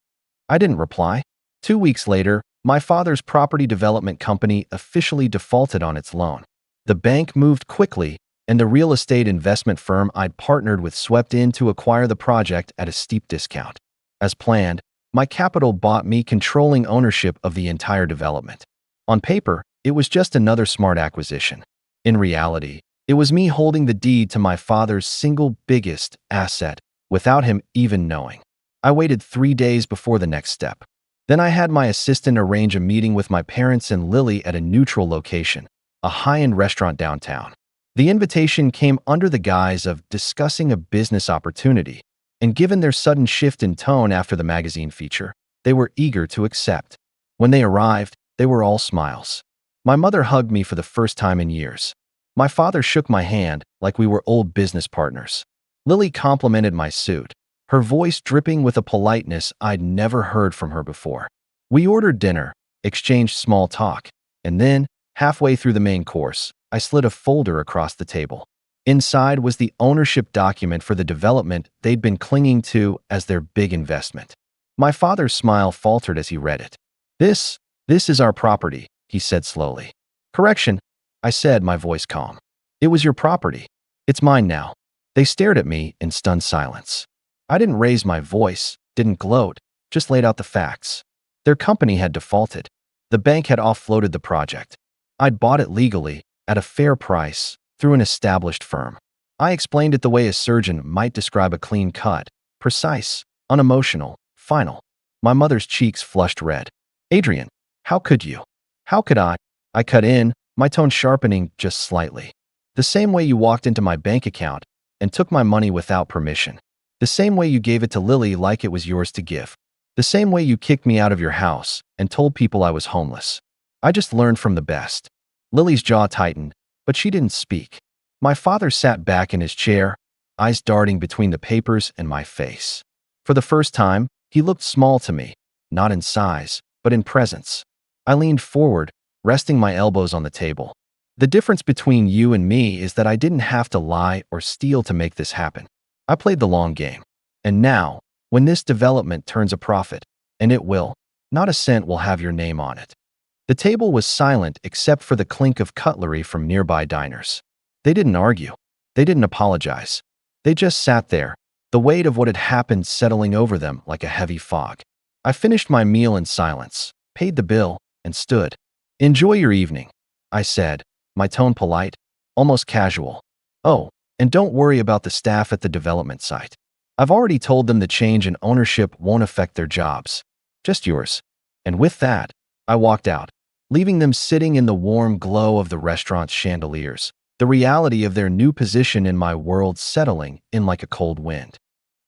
I didn't reply. 2 weeks later, my father's property development company officially defaulted on its loan. The bank moved quickly, and the real estate investment firm I'd partnered with swept in to acquire the project at a steep discount. As planned, my capital bought me controlling ownership of the entire development. On paper, it was just another smart acquisition. In reality, it was me holding the deed to my father's single biggest asset without him even knowing. I waited 3 days before the next step. Then I had my assistant arrange a meeting with my parents and Lily at a neutral location, a high-end restaurant downtown. The invitation came under the guise of discussing a business opportunity, and given their sudden shift in tone after the magazine feature, they were eager to accept. When they arrived, they were all smiles. My mother hugged me for the first time in years. My father shook my hand like we were old business partners. Lily complimented my suit, her voice dripping with a politeness I'd never heard from her before. We ordered dinner, exchanged small talk, and then, halfway through the main course, I slid a folder across the table. Inside was the ownership document for the development they'd been clinging to as their big investment. My father's smile faltered as he read it. This is our property," he said slowly. "Correction," I said, my voice calm. "It was your property. It's mine now." They stared at me in stunned silence. I didn't raise my voice, didn't gloat, just laid out the facts. Their company had defaulted. The bank had offloaded the project. I'd bought it legally, at a fair price, through an established firm. I explained it the way a surgeon might describe a clean cut, precise, unemotional, final. My mother's cheeks flushed red. Adrian, how could you? How could I? I cut in, my tone sharpening just slightly. The same way you walked into my bank account and took my money without permission. The same way you gave it to Lily like it was yours to give. The same way you kicked me out of your house and told people I was homeless. I just learned from the best. Lily's jaw tightened, but she didn't speak. My father sat back in his chair, eyes darting between the papers and my face. For the first time, he looked small to me, not in size, but in presence. I leaned forward, resting my elbows on the table. The difference between you and me is that I didn't have to lie or steal to make this happen. I played the long game. And now, when this development turns a profit, and it will, not a cent will have your name on it. The table was silent except for the clink of cutlery from nearby diners. They didn't argue. They didn't apologize. They just sat there, the weight of what had happened settling over them like a heavy fog. I finished my meal in silence, paid the bill, and stood. "Enjoy your evening," I said, my tone polite, almost casual. "Oh, and don't worry about the staff at the development site. I've already told them the change in ownership won't affect their jobs. Just yours." And with that, I walked out, leaving them sitting in the warm glow of the restaurant's chandeliers, the reality of their new position in my world settling in like a cold wind.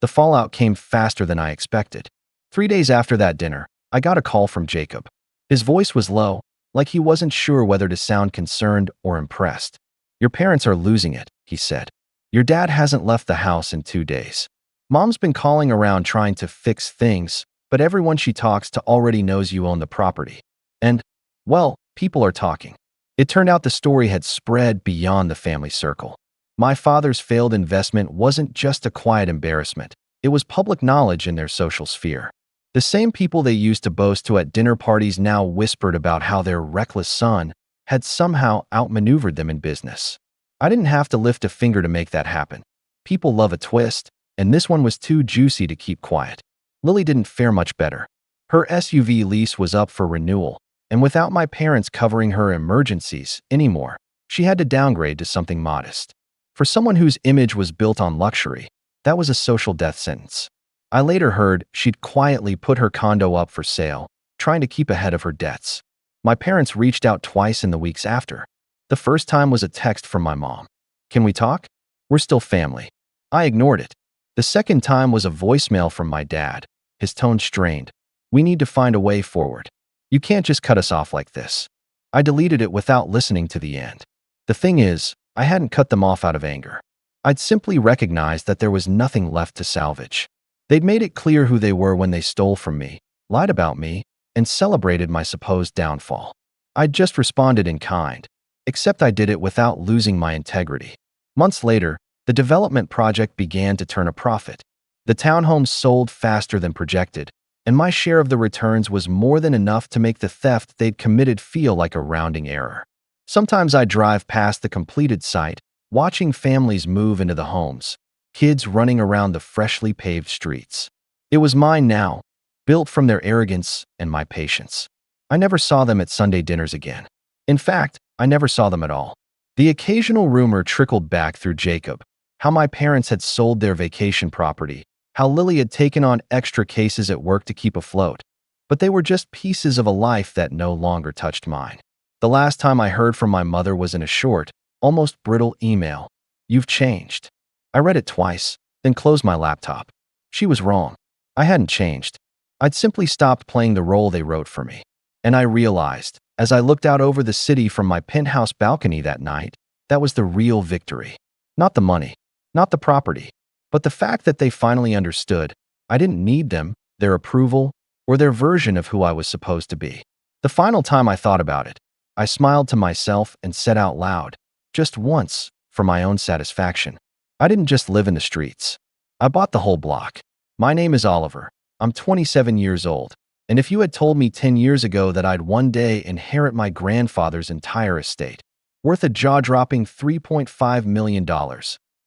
The fallout came faster than I expected. 3 days after that dinner, I got a call from Jacob. His voice was low, like he wasn't sure whether to sound concerned or impressed. "Your parents are losing it," he said. "Your dad hasn't left the house in 2 days. Mom's been calling around trying to fix things, but everyone she talks to already knows you own the property. And, well, people are talking." It turned out the story had spread beyond the family circle. My father's failed investment wasn't just a quiet embarrassment. It was public knowledge in their social sphere. The same people they used to boast to at dinner parties now whispered about how their reckless son had somehow outmaneuvered them in business. I didn't have to lift a finger to make that happen. People love a twist, and this one was too juicy to keep quiet. Lily didn't fare much better. Her SUV lease was up for renewal, and without my parents covering her emergencies anymore, she had to downgrade to something modest. For someone whose image was built on luxury, that was a social death sentence. I later heard she'd quietly put her condo up for sale, trying to keep ahead of her debts. My parents reached out twice in the weeks after. The first time was a text from my mom. "Can we talk? We're still family." I ignored it. The second time was a voicemail from my dad, his tone strained. "We need to find a way forward. You can't just cut us off like this." I deleted it without listening to the end. The thing is, I hadn't cut them off out of anger. I'd simply recognized that there was nothing left to salvage. They'd made it clear who they were when they stole from me, lied about me, and celebrated my supposed downfall. I'd just responded in kind, except I did it without losing my integrity. Months later, the development project began to turn a profit. The townhomes sold faster than projected, and my share of the returns was more than enough to make the theft they'd committed feel like a rounding error. Sometimes I'd drive past the completed site, watching families move into the homes, kids running around the freshly paved streets. It was mine now, built from their arrogance and my patience. I never saw them at Sunday dinners again. In fact, I never saw them at all. The occasional rumor trickled back through Jacob, how my parents had sold their vacation property, how Lily had taken on extra cases at work to keep afloat. But they were just pieces of a life that no longer touched mine. The last time I heard from my mother was in a short, almost brittle email. "You've changed." I read it twice, then closed my laptop. She was wrong. I hadn't changed. I'd simply stopped playing the role they wrote for me. And I realized, as I looked out over the city from my penthouse balcony that night, that was the real victory. Not the money, not the property, but the fact that they finally understood I didn't need them, their approval, or their version of who I was supposed to be. The final time I thought about it, I smiled to myself and said out loud, just once, for my own satisfaction, "I didn't just live in the streets. I bought the whole block. My name is Oliver. I'm 27 years old. And if you had told me 10 years ago that I'd one day inherit my grandfather's entire estate, worth a jaw-dropping $3.5 million,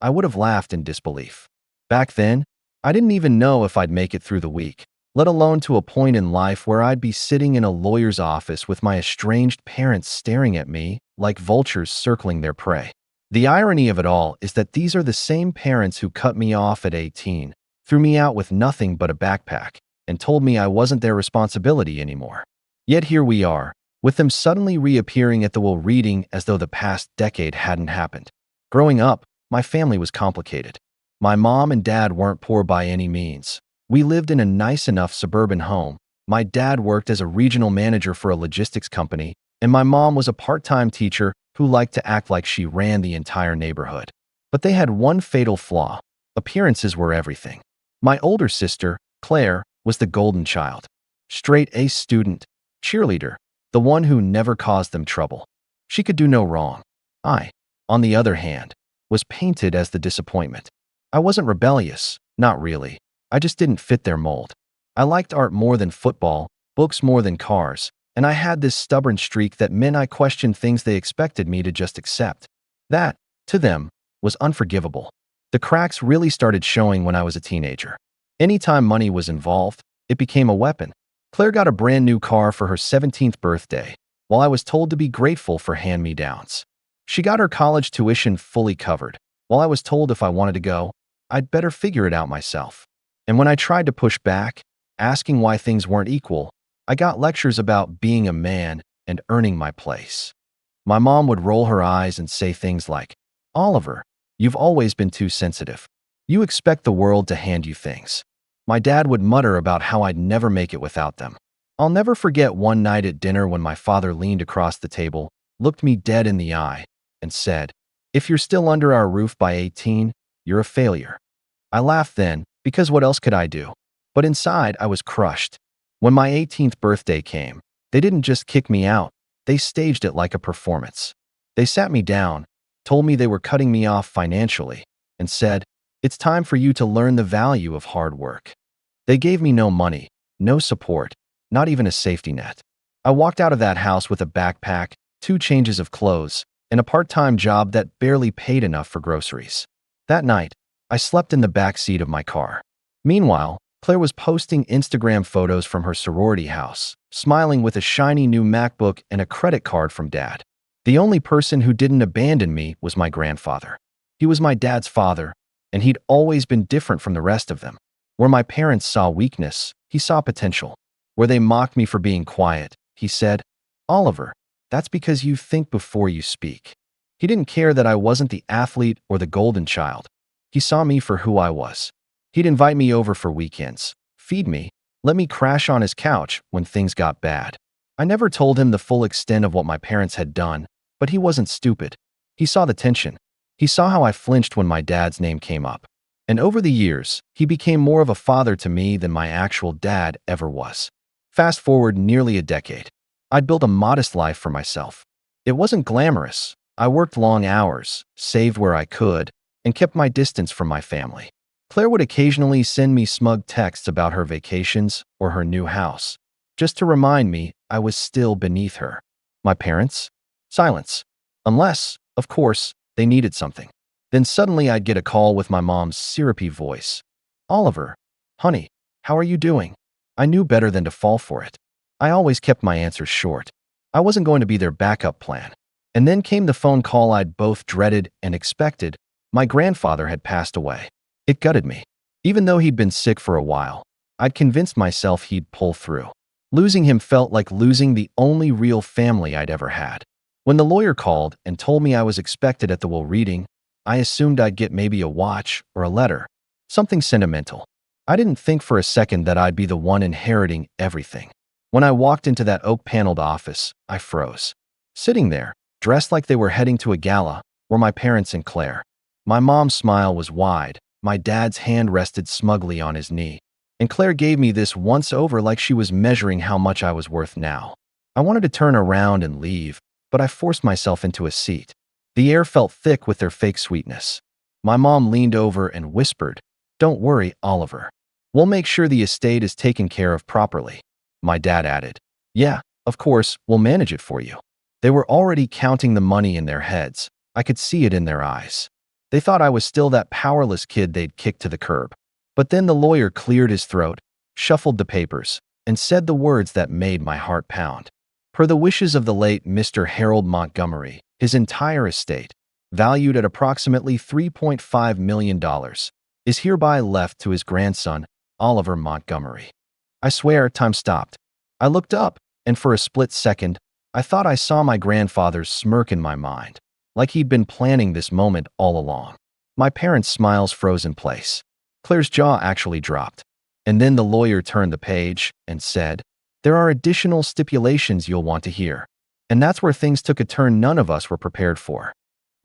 I would have laughed in disbelief. Back then, I didn't even know if I'd make it through the week, let alone to a point in life where I'd be sitting in a lawyer's office with my estranged parents staring at me like vultures circling their prey. The irony of it all is that these are the same parents who cut me off at 18, threw me out with nothing but a backpack, and told me I wasn't their responsibility anymore. Yet here we are, with them suddenly reappearing at the will reading as though the past decade hadn't happened. Growing up, my family was complicated. My mom and dad weren't poor by any means. We lived in a nice enough suburban home. My dad worked as a regional manager for a logistics company, and my mom was a part-time teacher who liked to act like she ran the entire neighborhood. But they had one fatal flaw. Appearances were everything. My older sister, Claire, was the golden child. Straight A student, cheerleader, the one who never caused them trouble. She could do no wrong. I, on the other hand, was painted as the disappointment. I wasn't rebellious, not really. I just didn't fit their mold. I liked art more than football, books more than cars, and I had this stubborn streak that meant I questioned things they expected me to just accept. That, to them, was unforgivable. The cracks really started showing when I was a teenager. Anytime money was involved, it became a weapon. Claire got a brand new car for her 17th birthday, while I was told to be grateful for hand-me-downs. She got her college tuition fully covered, while I was told if I wanted to go, I'd better figure it out myself. And when I tried to push back, asking why things weren't equal, I got lectures about being a man and earning my place. My mom would roll her eyes and say things like, "Oliver, you've always been too sensitive. You expect the world to hand you things." My dad would mutter about how I'd never make it without them. I'll never forget one night at dinner when my father leaned across the table, looked me dead in the eye, and said, "If you're still under our roof by 18, you're a failure." I laughed then, because what else could I do? But inside, I was crushed. When my 18th birthday came, they didn't just kick me out, they staged it like a performance. They sat me down, told me they were cutting me off financially, and said, "It's time for you to learn the value of hard work." They gave me no money, no support, not even a safety net. I walked out of that house with a backpack, 2 changes of clothes, and a part-time job that barely paid enough for groceries. That night, I slept in the back seat of my car. Meanwhile, Claire was posting Instagram photos from her sorority house, smiling with a shiny new MacBook and a credit card from Dad. The only person who didn't abandon me was my grandfather. He was my dad's father, and he'd always been different from the rest of them. Where my parents saw weakness, he saw potential. Where they mocked me for being quiet, he said, "Oliver, that's because you think before you speak." He didn't care that I wasn't the athlete or the golden child. He saw me for who I was. He'd invite me over for weekends, feed me, let me crash on his couch when things got bad. I never told him the full extent of what my parents had done, but he wasn't stupid. He saw the tension. He saw how I flinched when my dad's name came up. And over the years, he became more of a father to me than my actual dad ever was. Fast forward nearly a decade. I'd built a modest life for myself. It wasn't glamorous. I worked long hours, saved where I could, and kept my distance from my family. Claire would occasionally send me smug texts about her vacations or her new house, just to remind me I was still beneath her. My parents? Silence. Unless, of course, they needed something. Then suddenly I'd get a call with my mom's syrupy voice. "Oliver, honey, how are you doing?" I knew better than to fall for it. I always kept my answers short. I wasn't going to be their backup plan. And then came the phone call I'd both dreaded and expected. My grandfather had passed away. It gutted me. Even though he'd been sick for a while, I'd convinced myself he'd pull through. Losing him felt like losing the only real family I'd ever had. When the lawyer called and told me I was expected at the will reading, I assumed I'd get maybe a watch or a letter, something sentimental. I didn't think for a second that I'd be the one inheriting everything. When I walked into that oak-paneled office, I froze. Sitting there, dressed like they were heading to a gala, were my parents and Claire. My mom's smile was wide, my dad's hand rested smugly on his knee, and Claire gave me this once-over like she was measuring how much I was worth now. I wanted to turn around and leave, but I forced myself into a seat. The air felt thick with their fake sweetness. My mom leaned over and whispered, "Don't worry, Oliver. We'll make sure the estate is taken care of properly." My dad added, "Yeah, of course, we'll manage it for you." They were already counting the money in their heads. I could see it in their eyes. They thought I was still that powerless kid they'd kicked to the curb. But then the lawyer cleared his throat, shuffled the papers, and said the words that made my heart pound. Per the wishes of the late Mr. Harold Montgomery, his entire estate, valued at approximately $3.5 million, is hereby left to his grandson, Oliver Montgomery. I swear, time stopped. I looked up, and for a split second, I thought I saw my grandfather's smirk in my mind, like he'd been planning this moment all along. My parents' smiles froze in place. Claire's jaw actually dropped. And then the lawyer turned the page and said, "There are additional stipulations you'll want to hear." And that's where things took a turn none of us were prepared for.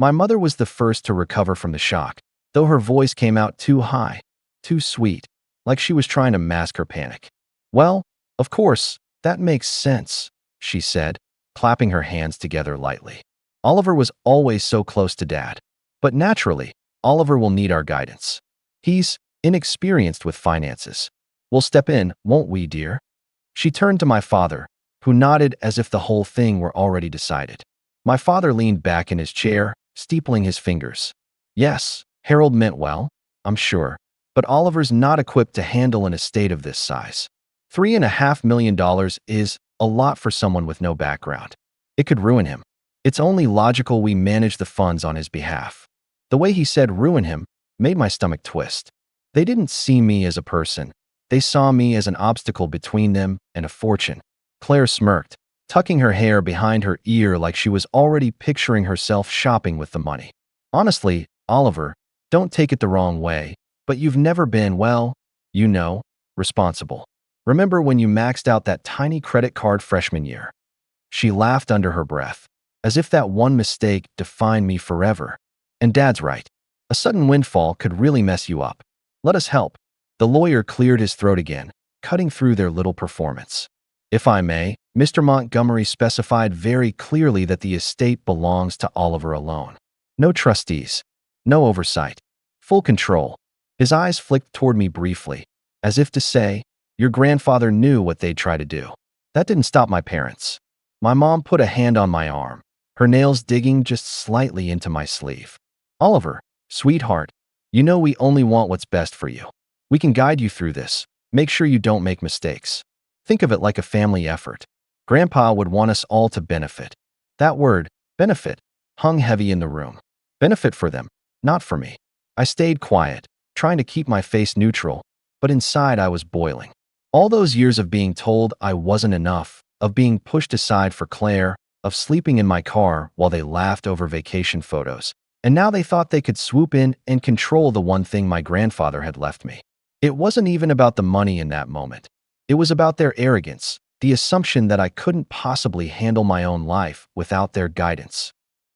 My mother was the first to recover from the shock, though her voice came out too high, too sweet, like she was trying to mask her panic. "Well, of course, that makes sense," she said, clapping her hands together lightly. Oliver was always so close to Dad. But naturally, Oliver will need our guidance. He's inexperienced with finances. "We'll step in, won't we, dear?" She turned to my father, who nodded as if the whole thing were already decided. My father leaned back in his chair, steepling his fingers. "Yes, Harold meant well, I'm sure, but Oliver's not equipped to handle an estate of this size. $3.5 million is a lot for someone with no background. It could ruin him. It's only logical we manage the funds on his behalf." The way he said ruin him made my stomach twist. They didn't see me as a person. They saw me as an obstacle between them and a fortune. Claire smirked, tucking her hair behind her ear like she was already picturing herself shopping with the money. "Honestly, Oliver, don't take it the wrong way, but you've never been, well, you know, responsible. Remember when you maxed out that tiny credit card freshman year?" She laughed under her breath, as if that one mistake defined me forever. "And Dad's right. A sudden windfall could really mess you up. Let us help." The lawyer cleared his throat again, cutting through their little performance. "If I may, Mr. Montgomery specified very clearly that the estate belongs to Oliver alone. No trustees, no oversight, full control." His eyes flicked toward me briefly, as if to say, "Your grandfather knew what they'd try to do." That didn't stop my parents. My mom put a hand on my arm, her nails digging just slightly into my sleeve. "Oliver, sweetheart, you know we only want what's best for you. We can guide you through this. Make sure you don't make mistakes. Think of it like a family effort. Grandpa would want us all to benefit." That word, benefit, hung heavy in the room. Benefit for them, not for me. I stayed quiet, trying to keep my face neutral, but inside I was boiling. All those years of being told I wasn't enough, of being pushed aside for Claire, of sleeping in my car while they laughed over vacation photos. And now they thought they could swoop in and control the one thing my grandfather had left me. It wasn't even about the money in that moment. It was about their arrogance, the assumption that I couldn't possibly handle my own life without their guidance.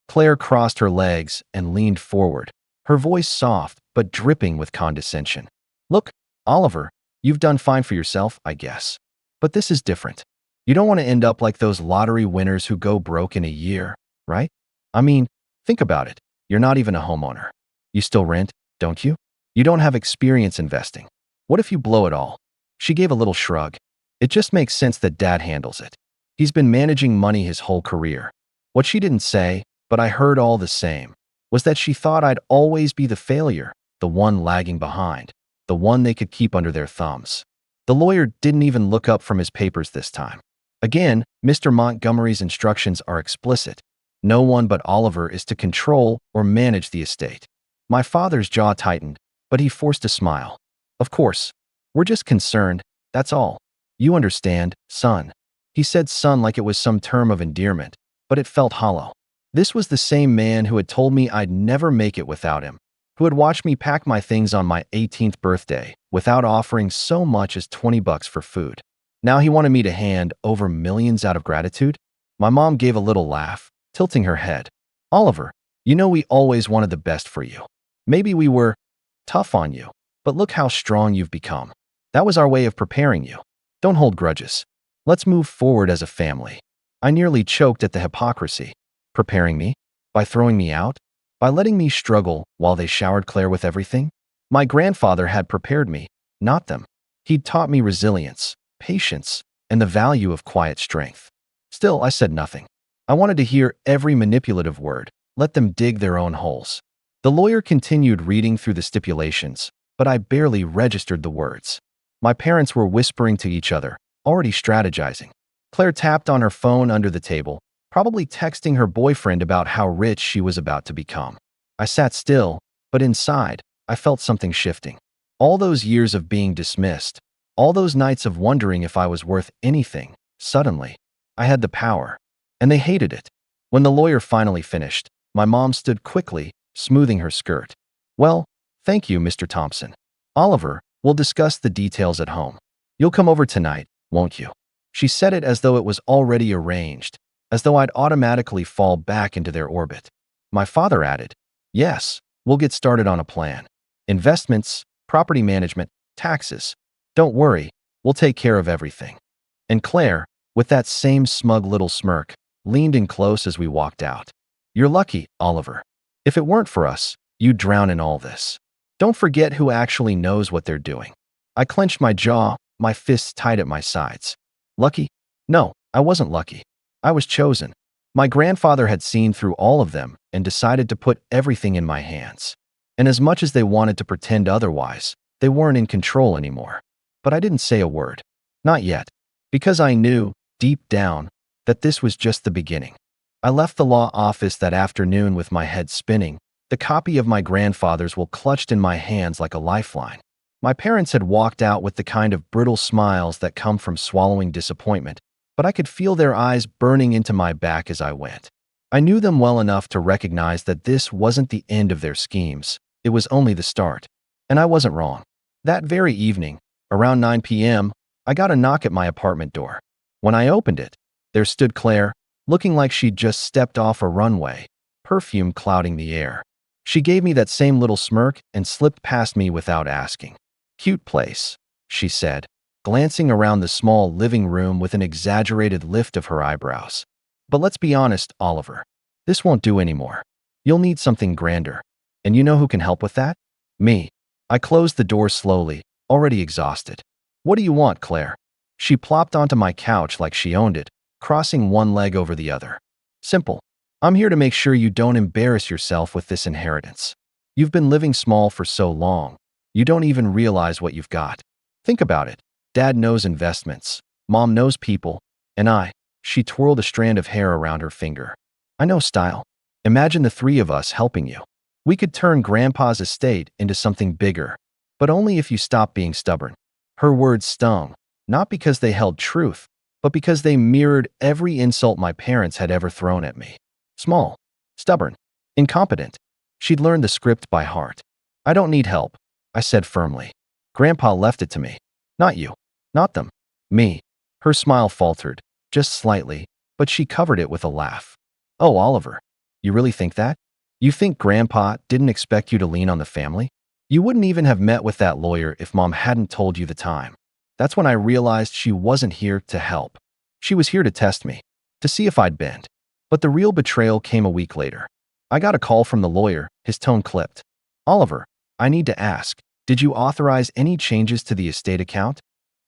Claire crossed her legs and leaned forward, her voice soft but dripping with condescension. "Look, Oliver, you've done fine for yourself, I guess. But this is different. You don't want to end up like those lottery winners who go broke in a year, right? I mean, think about it. You're not even a homeowner. You still rent, don't you? You don't have experience investing. What if you blow it all?" She gave a little shrug. "It just makes sense that Dad handles it. He's been managing money his whole career." What she didn't say, but I heard all the same, was that she thought I'd always be the failure, the one lagging behind, the one they could keep under their thumbs. The lawyer didn't even look up from his papers this time. Again, Mr. Montgomery's instructions are explicit. No one but Oliver is to control or manage the estate. My father's jaw tightened, but he forced a smile. "Of course. We're just concerned, that's all. You understand, son." He said son like it was some term of endearment, but it felt hollow. This was the same man who had told me I'd never make it without him, who had watched me pack my things on my 18th birthday without offering so much as $20 for food. Now he wanted me to hand over millions out of gratitude? My mom gave a little laugh, tilting her head. "Oliver, you know we always wanted the best for you. Maybe we were tough on you, but look how strong you've become. That was our way of preparing you. Don't hold grudges. Let's move forward as a family." I nearly choked at the hypocrisy. Preparing me? By throwing me out? By letting me struggle while they showered Claire with everything? My grandfather had prepared me, not them. He'd taught me resilience, patience, and the value of quiet strength. Still, I said nothing. I wanted to hear every manipulative word, let them dig their own holes. The lawyer continued reading through the stipulations, but I barely registered the words. My parents were whispering to each other, already strategizing. Claire tapped on her phone under the table, probably texting her boyfriend about how rich she was about to become. I sat still, but inside, I felt something shifting. All those years of being dismissed, all those nights of wondering if I was worth anything, suddenly, I had the power. And they hated it. When the lawyer finally finished, my mom stood quickly, smoothing her skirt. Well, thank you, Mr. Thompson. Oliver, we'll discuss the details at home. You'll come over tonight, won't you? She said it as though it was already arranged, as though I'd automatically fall back into their orbit. My father added, yes, we'll get started on a plan. Investments, property management, taxes. Don't worry, we'll take care of everything. And Claire, with that same smug little smirk, leaned in close as we walked out. You're lucky, Oliver. If it weren't for us, you'd drown in all this. Don't forget who actually knows what they're doing. I clenched my jaw, my fists tight at my sides. Lucky? No, I wasn't lucky. I was chosen. My grandfather had seen through all of them and decided to put everything in my hands. And as much as they wanted to pretend otherwise, they weren't in control anymore. But I didn't say a word. Not yet. Because I knew, deep down, that this was just the beginning. I left the law office that afternoon with my head spinning, the copy of my grandfather's will clutched in my hands like a lifeline. My parents had walked out with the kind of brittle smiles that come from swallowing disappointment, but I could feel their eyes burning into my back as I went. I knew them well enough to recognize that this wasn't the end of their schemes. It was only the start. And I wasn't wrong. That very evening, around 9 p.m., I got a knock at my apartment door. When I opened it, there stood Claire, looking like she'd just stepped off a runway, perfume clouding the air. She gave me that same little smirk and slipped past me without asking. Cute place, she said, glancing around the small living room with an exaggerated lift of her eyebrows. But let's be honest, Oliver. This won't do anymore. You'll need something grander. And you know who can help with that? Me. I closed the door slowly, already exhausted. What do you want, Claire? She plopped onto my couch like she owned it, crossing one leg over the other. Simple. I'm here to make sure you don't embarrass yourself with this inheritance. You've been living small for so long, you don't even realize what you've got. Think about it. Dad knows investments, Mom knows people, and she twirled a strand of hair around her finger. I know style. Imagine the three of us helping you. We could turn Grandpa's estate into something bigger, but only if you stop being stubborn. Her words stung, not because they held truth, but because they mirrored every insult my parents had ever thrown at me. Small, stubborn, incompetent. She'd learned the script by heart. I don't need help, I said firmly. Grandpa left it to me. Not you. Not them. Me. Her smile faltered, just slightly, but she covered it with a laugh. Oh, Oliver, you really think that? You think Grandpa didn't expect you to lean on the family? You wouldn't even have met with that lawyer if Mom hadn't told you the time. That's when I realized she wasn't here to help. She was here to test me, to see if I'd bend. But the real betrayal came a week later. I got a call from the lawyer, his tone clipped. Oliver, I need to ask, did you authorize any changes to the estate account?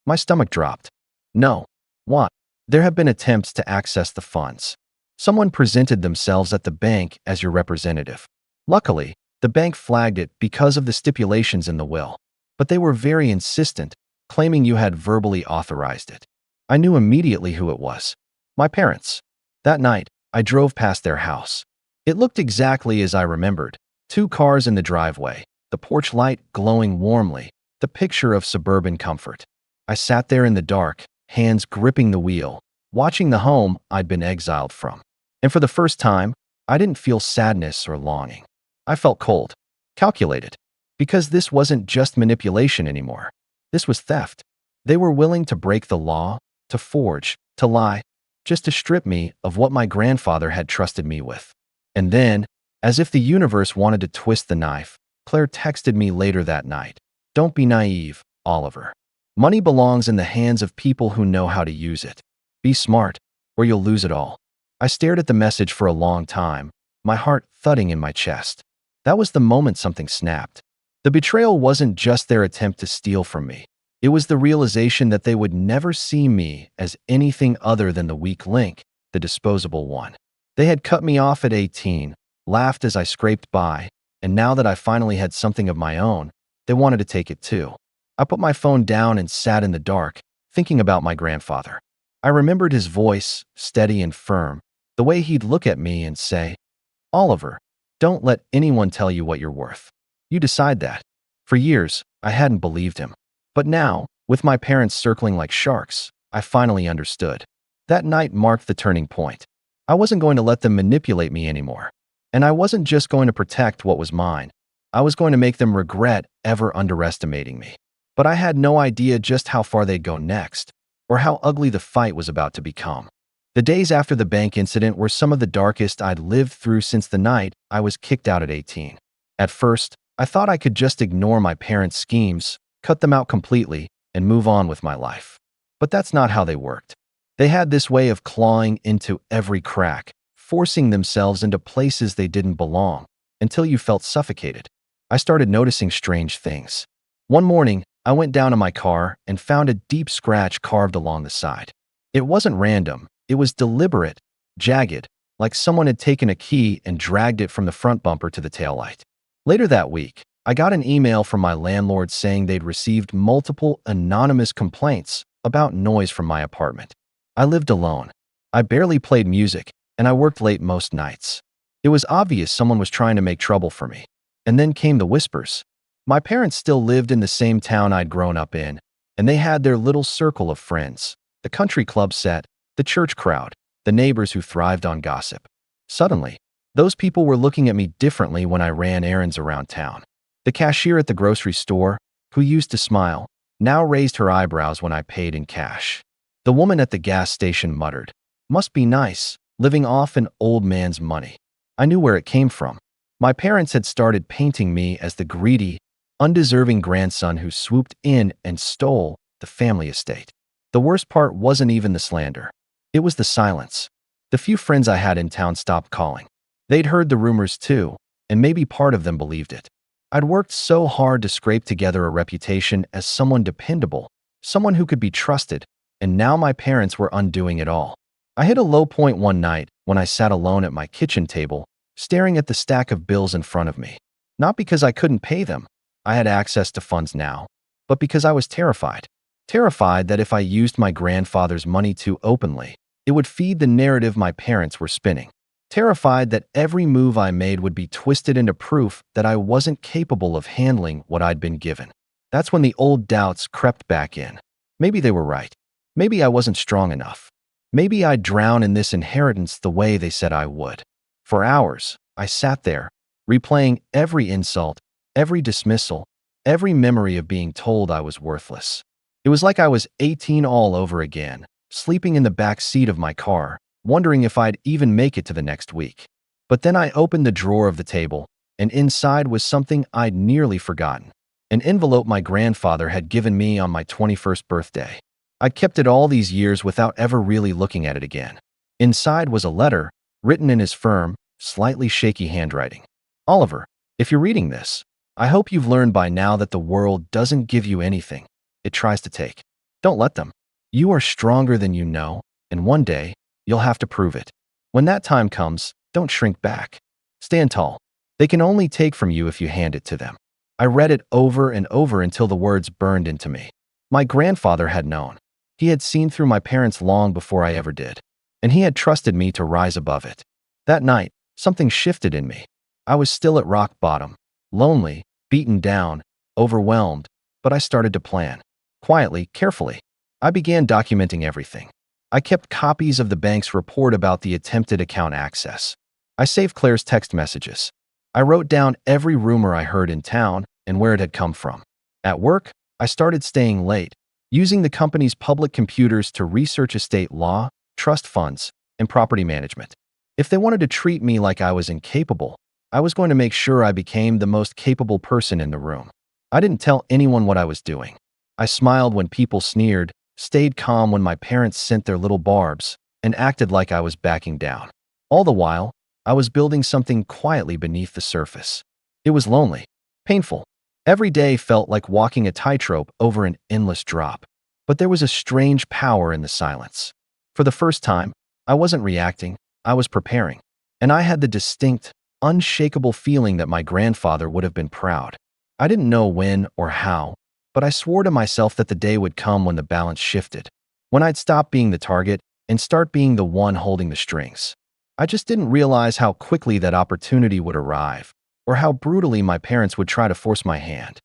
My stomach dropped. No. What? There have been attempts to access the funds. Someone presented themselves at the bank as your representative. Luckily, the bank flagged it because of the stipulations in the will. But they were very insistent, claiming you had verbally authorized it. I knew immediately who it was. My parents. That night, I drove past their house. It looked exactly as I remembered. 2 cars in the driveway, the porch light glowing warmly, the picture of suburban comfort. I sat there in the dark, hands gripping the wheel, watching the home I'd been exiled from. And for the first time, I didn't feel sadness or longing. I felt cold, calculated, because this wasn't just manipulation anymore. This was theft. They were willing to break the law, to forge, to lie, just to strip me of what my grandfather had trusted me with. And then, as if the universe wanted to twist the knife, Claire texted me later that night. Don't be naive, Oliver. Money belongs in the hands of people who know how to use it. Be smart, or you'll lose it all. I stared at the message for a long time, my heart thudding in my chest. That was the moment something snapped. The betrayal wasn't just their attempt to steal from me. It was the realization that they would never see me as anything other than the weak link, the disposable one. They had cut me off at 18, laughed as I scraped by, and now that I finally had something of my own, they wanted to take it too. I put my phone down and sat in the dark, thinking about my grandfather. I remembered his voice, steady and firm, the way he'd look at me and say, Oliver, don't let anyone tell you what you're worth. You decide that. For years, I hadn't believed him. But now, with my parents circling like sharks, I finally understood. That night marked the turning point. I wasn't going to let them manipulate me anymore. And I wasn't just going to protect what was mine. I was going to make them regret ever underestimating me. But I had no idea just how far they'd go next, or how ugly the fight was about to become. The days after the bank incident were some of the darkest I'd lived through since the night I was kicked out at 18. At first, I thought I could just ignore my parents' schemes, cut them out completely, and move on with my life. But that's not how they worked. They had this way of clawing into every crack, forcing themselves into places they didn't belong, until you felt suffocated. I started noticing strange things. One morning, I went down to my car and found a deep scratch carved along the side. It wasn't random, it was deliberate, jagged, like someone had taken a key and dragged it from the front bumper to the taillight. Later that week, I got an email from my landlord saying they'd received multiple anonymous complaints about noise from my apartment. I lived alone. I barely played music, and I worked late most nights. It was obvious someone was trying to make trouble for me. And then came the whispers. My parents still lived in the same town I'd grown up in, and they had their little circle of friends, the country club set, the church crowd, the neighbors who thrived on gossip. Suddenly, those people were looking at me differently when I ran errands around town. The cashier at the grocery store, who used to smile, now raised her eyebrows when I paid in cash. The woman at the gas station muttered, "Must be nice, living off an old man's money." I knew where it came from. My parents had started painting me as the greedy, undeserving grandson who swooped in and stole the family estate. The worst part wasn't even the slander. It was the silence. The few friends I had in town stopped calling. They'd heard the rumors too, and maybe part of them believed it. I'd worked so hard to scrape together a reputation as someone dependable, someone who could be trusted, and now my parents were undoing it all. I hit a low point one night when I sat alone at my kitchen table, staring at the stack of bills in front of me. Not because I couldn't pay them, I had access to funds now, but because I was terrified. Terrified that if I used my grandfather's money too openly, it would feed the narrative my parents were spinning. Terrified that every move I made would be twisted into proof that I wasn't capable of handling what I'd been given. That's when the old doubts crept back in. Maybe they were right. Maybe I wasn't strong enough. Maybe I'd drown in this inheritance the way they said I would. For hours, I sat there, replaying every insult, every dismissal, every memory of being told I was worthless. It was like I was 18 all over again, sleeping in the back seat of my car, wondering if I'd even make it to the next week. But then I opened the drawer of the table, and inside was something I'd nearly forgotten. An envelope my grandfather had given me on my 21st birthday. I'd kept it all these years without ever really looking at it again. Inside was a letter, written in his firm, slightly shaky handwriting. "Oliver, if you're reading this, I hope you've learned by now that the world doesn't give you anything it tries to take. Don't let them. You are stronger than you know, and one day, you'll have to prove it. When that time comes, don't shrink back. Stand tall. They can only take from you if you hand it to them." I read it over and over until the words burned into me. My grandfather had known. He had seen through my parents long before I ever did, and he had trusted me to rise above it. That night, something shifted in me. I was still at rock bottom, lonely, beaten down, overwhelmed, but I started to plan. Quietly, carefully. I began documenting everything. I kept copies of the bank's report about the attempted account access. I saved Claire's text messages. I wrote down every rumor I heard in town and where it had come from. At work, I started staying late, using the company's public computers to research estate law, trust funds, and property management. If they wanted to treat me like I was incapable, I was going to make sure I became the most capable person in the room. I didn't tell anyone what I was doing. I smiled when people sneered, stayed calm when my parents sent their little barbs, and acted like I was backing down. All the while, I was building something quietly beneath the surface. It was lonely, painful. Every day felt like walking a tightrope over an endless drop. But there was a strange power in the silence. For the first time, I wasn't reacting, I was preparing. And I had the distinct, unshakable feeling that my grandfather would have been proud. I didn't know when or how, but I swore to myself that the day would come when the balance shifted, when I'd stop being the target and start being the one holding the strings. I just didn't realize how quickly that opportunity would arrive, or how brutally my parents would try to force my hand.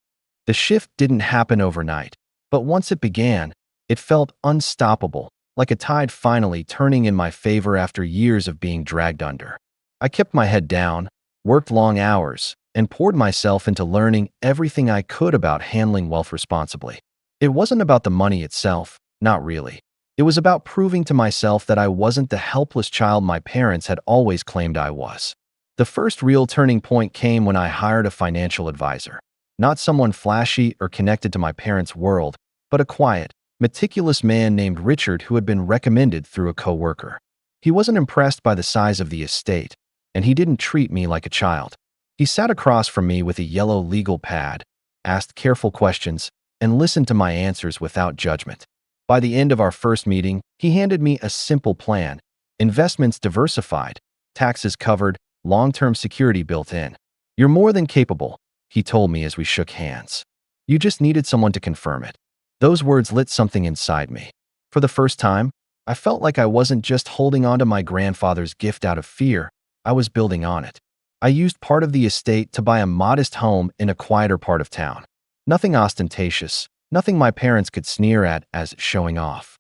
The shift didn't happen overnight, but once it began, it felt unstoppable, like a tide finally turning in my favor after years of being dragged under. I kept my head down, worked long hours, and poured myself into learning everything I could about handling wealth responsibly. It wasn't about the money itself, not really. It was about proving to myself that I wasn't the helpless child my parents had always claimed I was. The first real turning point came when I hired a financial advisor. Not someone flashy or connected to my parents' world, but a quiet, meticulous man named Richard who had been recommended through a coworker. He wasn't impressed by the size of the estate, and he didn't treat me like a child. He sat across from me with a yellow legal pad, asked careful questions, and listened to my answers without judgment. By the end of our first meeting, he handed me a simple plan: investments diversified, taxes covered, long-term security built in. "You're more than capable," he told me as we shook hands. "You just needed someone to confirm it." Those words lit something inside me. For the first time, I felt like I wasn't just holding on to my grandfather's gift out of fear, I was building on it. I used part of the estate to buy a modest home in a quieter part of town. Nothing ostentatious, nothing my parents could sneer at as showing off.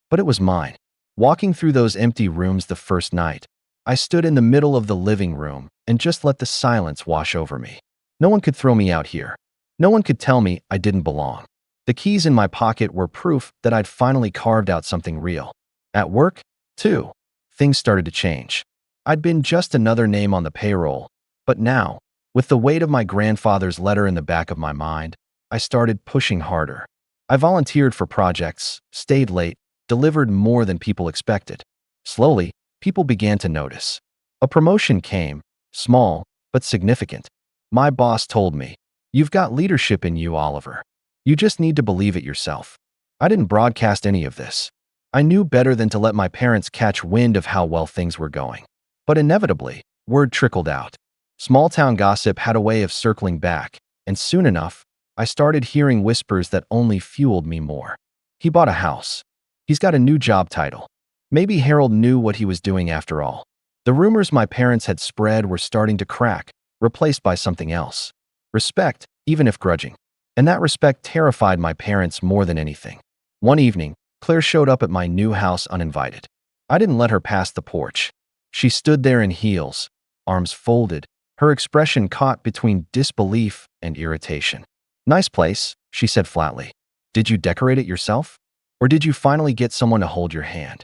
But it was mine. Walking through those empty rooms the first night, I stood in the middle of the living room and just let the silence wash over me. No one could throw me out here. No one could tell me I didn't belong. The keys in my pocket were proof that I'd finally carved out something real. At work, too, things started to change. I'd been just another name on the payroll, but now, with the weight of my grandfather's letter in the back of my mind, I started pushing harder. I volunteered for projects, stayed late, delivered more than people expected. Slowly, people began to notice. A promotion came, small, but significant. My boss told me, "You've got leadership in you, Oliver. You just need to believe it yourself." I didn't broadcast any of this. I knew better than to let my parents catch wind of how well things were going. But inevitably, word trickled out. Small-town gossip had a way of circling back, and soon enough, I started hearing whispers that only fueled me more. "He bought a house. He's got a new job title." Maybe Harold knew what he was doing after all. The rumors my parents had spread were starting to crack, replaced by something else. Respect, even if grudging. And that respect terrified my parents more than anything. One evening, Claire showed up at my new house uninvited. I didn't let her pass the porch. She stood there in heels, arms folded, her expression caught between disbelief and irritation. "Nice place," she said flatly. "Did you decorate it yourself? Or did you finally get someone to hold your hand?"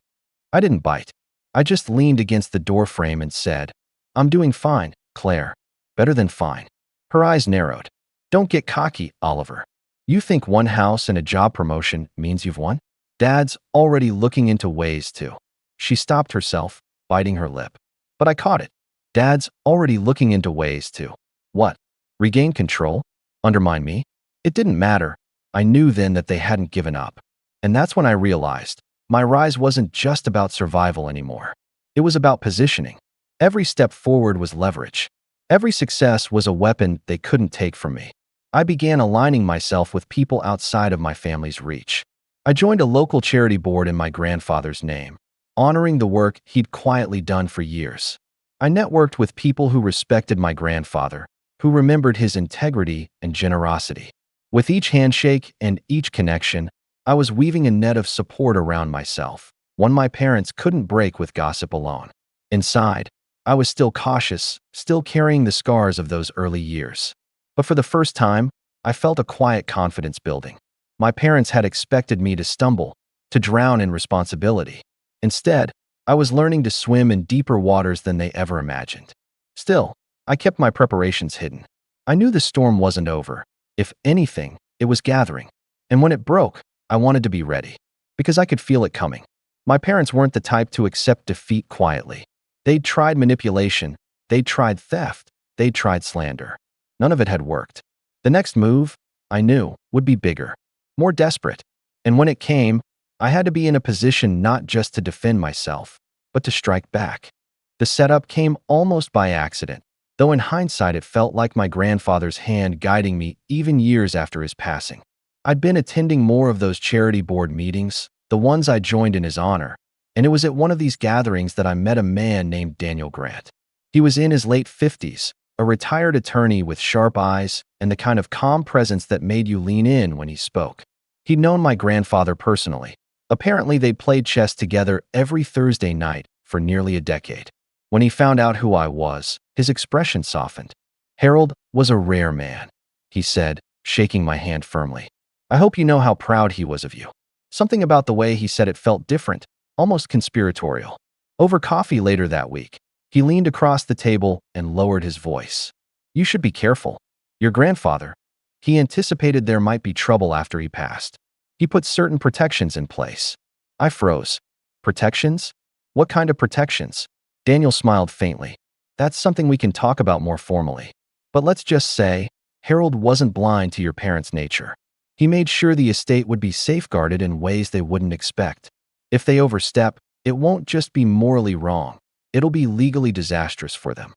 I didn't bite. I just leaned against the doorframe and said, "I'm doing fine, Claire. Better than fine." Her eyes narrowed. "Don't get cocky, Oliver. You think one house and a job promotion means you've won? Dad's already looking into ways to." She stopped herself, biting her lip. But I caught it. "Dad's already looking into ways to" what? Regain control? Undermine me? It didn't matter. I knew then that they hadn't given up. And that's when I realized my rise wasn't just about survival anymore. It was about positioning. Every step forward was leverage. Every success was a weapon they couldn't take from me. I began aligning myself with people outside of my family's reach. I joined a local charity board in my grandfather's name, honoring the work he'd quietly done for years. I networked with people who respected my grandfather, who remembered his integrity and generosity. With each handshake and each connection, I was weaving a net of support around myself, one my parents couldn't break with gossip alone. Inside, I was still cautious, still carrying the scars of those early years. But for the first time, I felt a quiet confidence building. My parents had expected me to stumble, to drown in responsibility. Instead, I was learning to swim in deeper waters than they ever imagined. Still, I kept my preparations hidden. I knew the storm wasn't over. If anything, it was gathering. And when it broke, I wanted to be ready, because I could feel it coming. My parents weren't the type to accept defeat quietly. They'd tried manipulation, they'd tried theft, they'd tried slander. None of it had worked. The next move, I knew, would be bigger, more desperate. And when it came, I had to be in a position not just to defend myself, but to strike back. The setup came almost by accident, though in hindsight it felt like my grandfather's hand guiding me even years after his passing. I'd been attending more of those charity board meetings, the ones I joined in his honor, and it was at one of these gatherings that I met a man named Daniel Grant. He was in his late 50s, a retired attorney with sharp eyes and the kind of calm presence that made you lean in when he spoke. He'd known my grandfather personally, Apparently, they played chess together every Thursday night for nearly a decade. When he found out who I was, his expression softened. Harold was a rare man, he said, shaking my hand firmly. I hope you know how proud he was of you. Something about the way he said it felt different, almost conspiratorial. Over coffee later that week, he leaned across the table and lowered his voice. You should be careful. Your grandfather. He anticipated there might be trouble after he passed. He put certain protections in place. I froze. Protections? What kind of protections? Daniel smiled faintly. That's something we can talk about more formally. But let's just say, Harold wasn't blind to your parents' nature. He made sure the estate would be safeguarded in ways they wouldn't expect. If they overstep, it won't just be morally wrong. It'll be legally disastrous for them.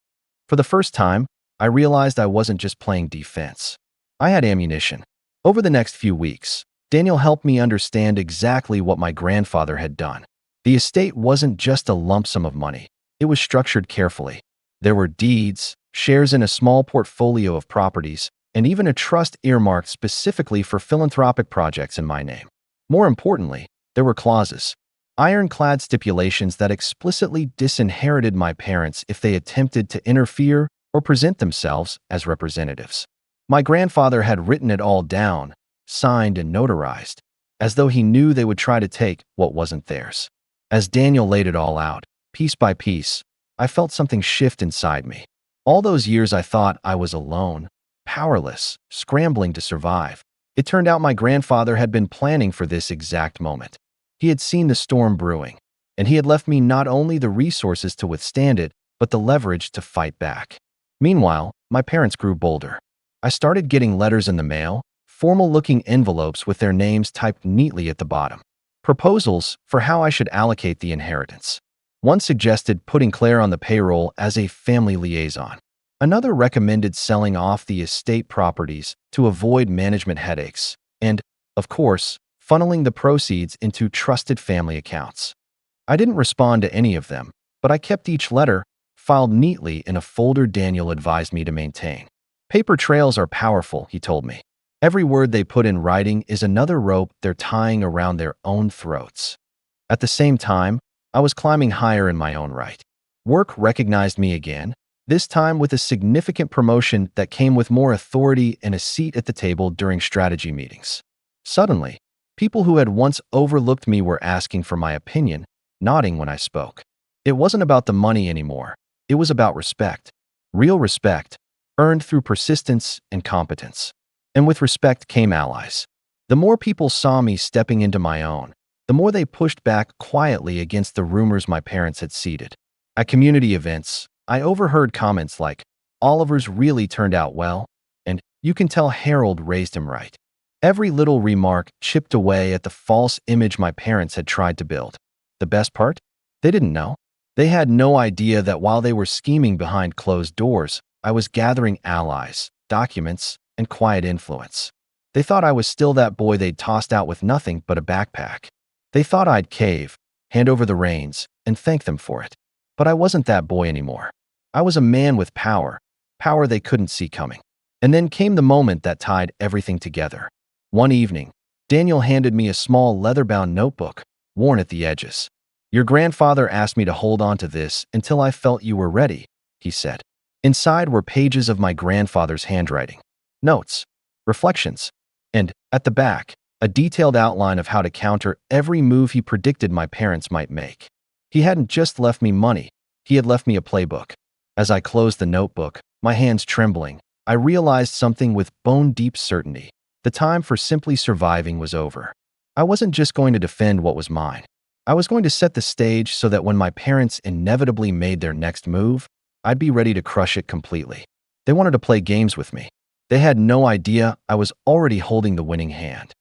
For the first time, I realized I wasn't just playing defense. I had ammunition. Over the next few weeks, Daniel helped me understand exactly what my grandfather had done. The estate wasn't just a lump sum of money. It was structured carefully. There were deeds, shares in a small portfolio of properties, and even a trust earmarked specifically for philanthropic projects in my name. More importantly, there were clauses, ironclad stipulations that explicitly disinherited my parents if they attempted to interfere or present themselves as representatives. My grandfather had written it all down, signed and notarized, as though he knew they would try to take what wasn't theirs. As Daniel laid it all out, piece by piece, I felt something shift inside me. All those years I thought I was alone, powerless, scrambling to survive. It turned out my grandfather had been planning for this exact moment. He had seen the storm brewing, and he had left me not only the resources to withstand it, but the leverage to fight back. Meanwhile, my parents grew bolder. I started getting letters in the mail, formal-looking envelopes with their names typed neatly at the bottom. Proposals for how I should allocate the inheritance. One suggested putting Claire on the payroll as a family liaison. Another recommended selling off the estate properties to avoid management headaches. And, of course, funneling the proceeds into trusted family accounts. I didn't respond to any of them, but I kept each letter filed neatly in a folder Daniel advised me to maintain. Paper trails are powerful, he told me. Every word they put in writing is another rope they're tying around their own throats. At the same time, I was climbing higher in my own right. Work recognized me again, this time with a significant promotion that came with more authority and a seat at the table during strategy meetings. Suddenly, people who had once overlooked me were asking for my opinion, nodding when I spoke. It wasn't about the money anymore. It was about respect. Real respect, earned through persistence and competence. And with respect came allies. The more people saw me stepping into my own, the more they pushed back quietly against the rumors my parents had seeded. At community events, I overheard comments like, "Oliver's really turned out well," and "You can tell Harold raised him right." Every little remark chipped away at the false image my parents had tried to build. The best part? They didn't know. They had no idea that while they were scheming behind closed doors, I was gathering allies, documents, and quiet influence. They thought I was still that boy they'd tossed out with nothing but a backpack. They thought I'd cave, hand over the reins, and thank them for it. But I wasn't that boy anymore. I was a man with power, power they couldn't see coming. And then came the moment that tied everything together. One evening, Daniel handed me a small leather-bound notebook, worn at the edges. "Your grandfather asked me to hold on to this until I felt you were ready," he said. Inside were pages of my grandfather's handwriting, notes, reflections, and, at the back, a detailed outline of how to counter every move he predicted my parents might make. He hadn't just left me money, he had left me a playbook. As I closed the notebook, my hands trembling, I realized something with bone-deep certainty. The time for simply surviving was over. I wasn't just going to defend what was mine. I was going to set the stage so that when my parents inevitably made their next move, I'd be ready to crush it completely. They wanted to play games with me. They had no idea I was already holding the winning hand.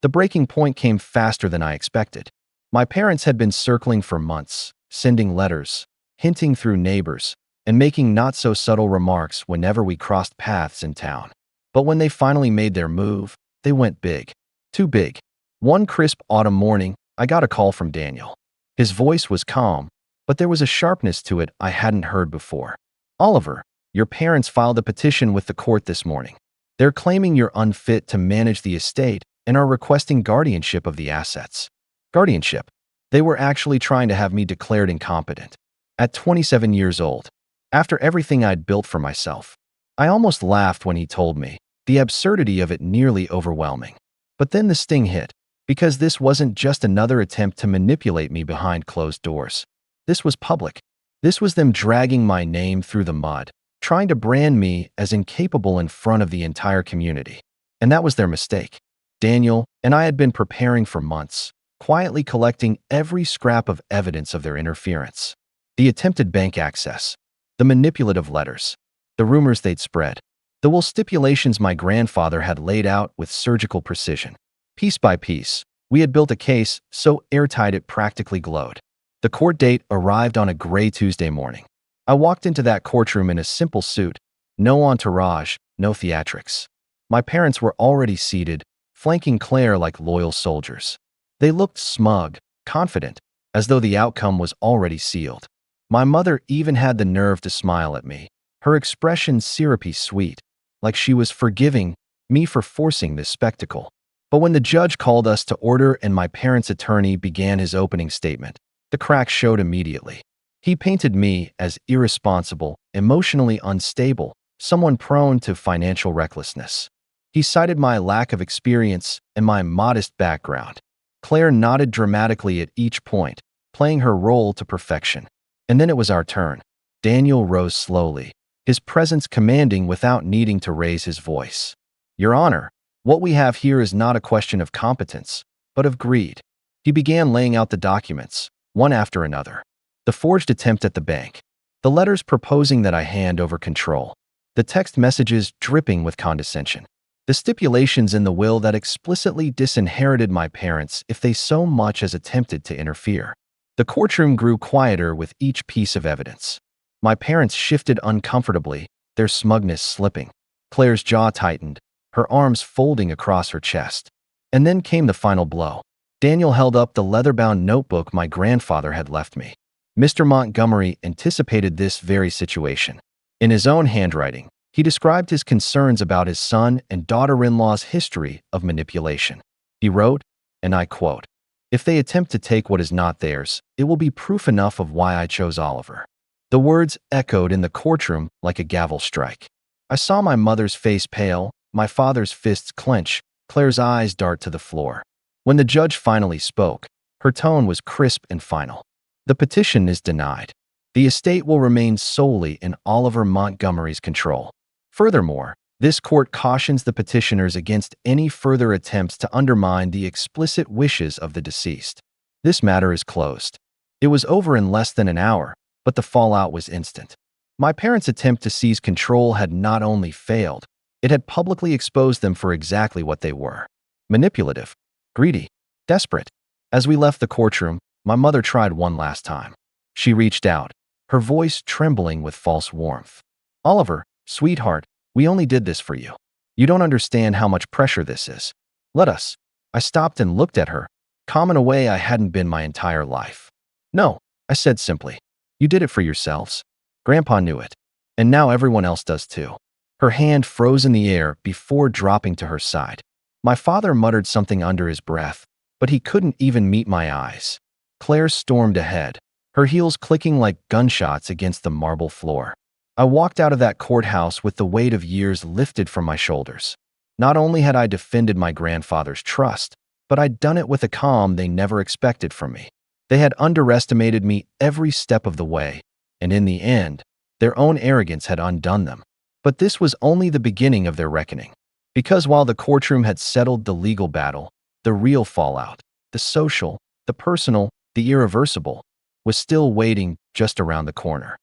The breaking point came faster than I expected. My parents had been circling for months, sending letters, hinting through neighbors, and making not-so-subtle remarks whenever we crossed paths in town. But when they finally made their move, they went big. Too big. One crisp autumn morning, I got a call from Daniel. His voice was calm, but there was a sharpness to it I hadn't heard before. "Oliver, your parents filed a petition with the court this morning. They're claiming you're unfit to manage the estate and are requesting guardianship of the assets." Guardianship. They were actually trying to have me declared incompetent. At 27 years old, after everything I'd built for myself. I almost laughed when he told me, the absurdity of it nearly overwhelming. But then the sting hit, because this wasn't just another attempt to manipulate me behind closed doors. This was public. This was them dragging my name through the mud, trying to brand me as incapable in front of the entire community. And that was their mistake. Daniel and I had been preparing for months, quietly collecting every scrap of evidence of their interference. The attempted bank access, the manipulative letters, the rumors they'd spread, the will stipulations my grandfather had laid out with surgical precision. Piece by piece, we had built a case so airtight it practically glowed. The court date arrived on a gray Tuesday morning. I walked into that courtroom in a simple suit, no entourage, no theatrics. My parents were already seated, flanking Claire like loyal soldiers. They looked smug, confident, as though the outcome was already sealed. My mother even had the nerve to smile at me, her expression syrupy sweet, like she was forgiving me for forcing this spectacle. But when the judge called us to order and my parents' attorney began his opening statement, the cracks showed immediately. He painted me as irresponsible, emotionally unstable, someone prone to financial recklessness. He cited my lack of experience and my modest background. Claire nodded dramatically at each point, playing her role to perfection. And then it was our turn. Daniel rose slowly, his presence commanding without needing to raise his voice. Your Honor, what we have here is not a question of competence, but of greed. He began laying out the documents, one after another. The forged attempt at the bank, the letters proposing that I hand over control, the text messages dripping with condescension, the stipulations in the will that explicitly disinherited my parents if they so much as attempted to interfere. The courtroom grew quieter with each piece of evidence. My parents shifted uncomfortably, their smugness slipping. Claire's jaw tightened, her arms folding across her chest. And then came the final blow. Daniel held up the leather-bound notebook my grandfather had left me. Mr. Montgomery anticipated this very situation. In his own handwriting, he described his concerns about his son and daughter-in-law's history of manipulation. He wrote, and I quote, "If they attempt to take what is not theirs, it will be proof enough of why I chose Oliver." The words echoed in the courtroom like a gavel strike. I saw my mother's face pale, my father's fists clench, Claire's eyes dart to the floor. When the judge finally spoke, her tone was crisp and final. The petition is denied. The estate will remain solely in Oliver Montgomery's control. Furthermore, this court cautions the petitioners against any further attempts to undermine the explicit wishes of the deceased. This matter is closed. It was over in less than an hour, but the fallout was instant. My parents' attempt to seize control had not only failed, it had publicly exposed them for exactly what they were: manipulative, greedy, desperate. As we left the courtroom, my mother tried one last time. She reached out, her voice trembling with false warmth. "Oliver, sweetheart, we only did this for you. You don't understand how much pressure this is. Let us." I stopped and looked at her, calm in a way I hadn't been my entire life. "No," I said simply. "You did it for yourselves. Grandpa knew it. And now everyone else does too." Her hand froze in the air before dropping to her side. My father muttered something under his breath, but he couldn't even meet my eyes. Claire stormed ahead, her heels clicking like gunshots against the marble floor. I walked out of that courthouse with the weight of years lifted from my shoulders. Not only had I defended my grandfather's trust, but I'd done it with a calm they never expected from me. They had underestimated me every step of the way, and in the end, their own arrogance had undone them. But this was only the beginning of their reckoning. Because while the courtroom had settled the legal battle, the real fallout, the social, the personal, the irreversible, was still waiting just around the corner.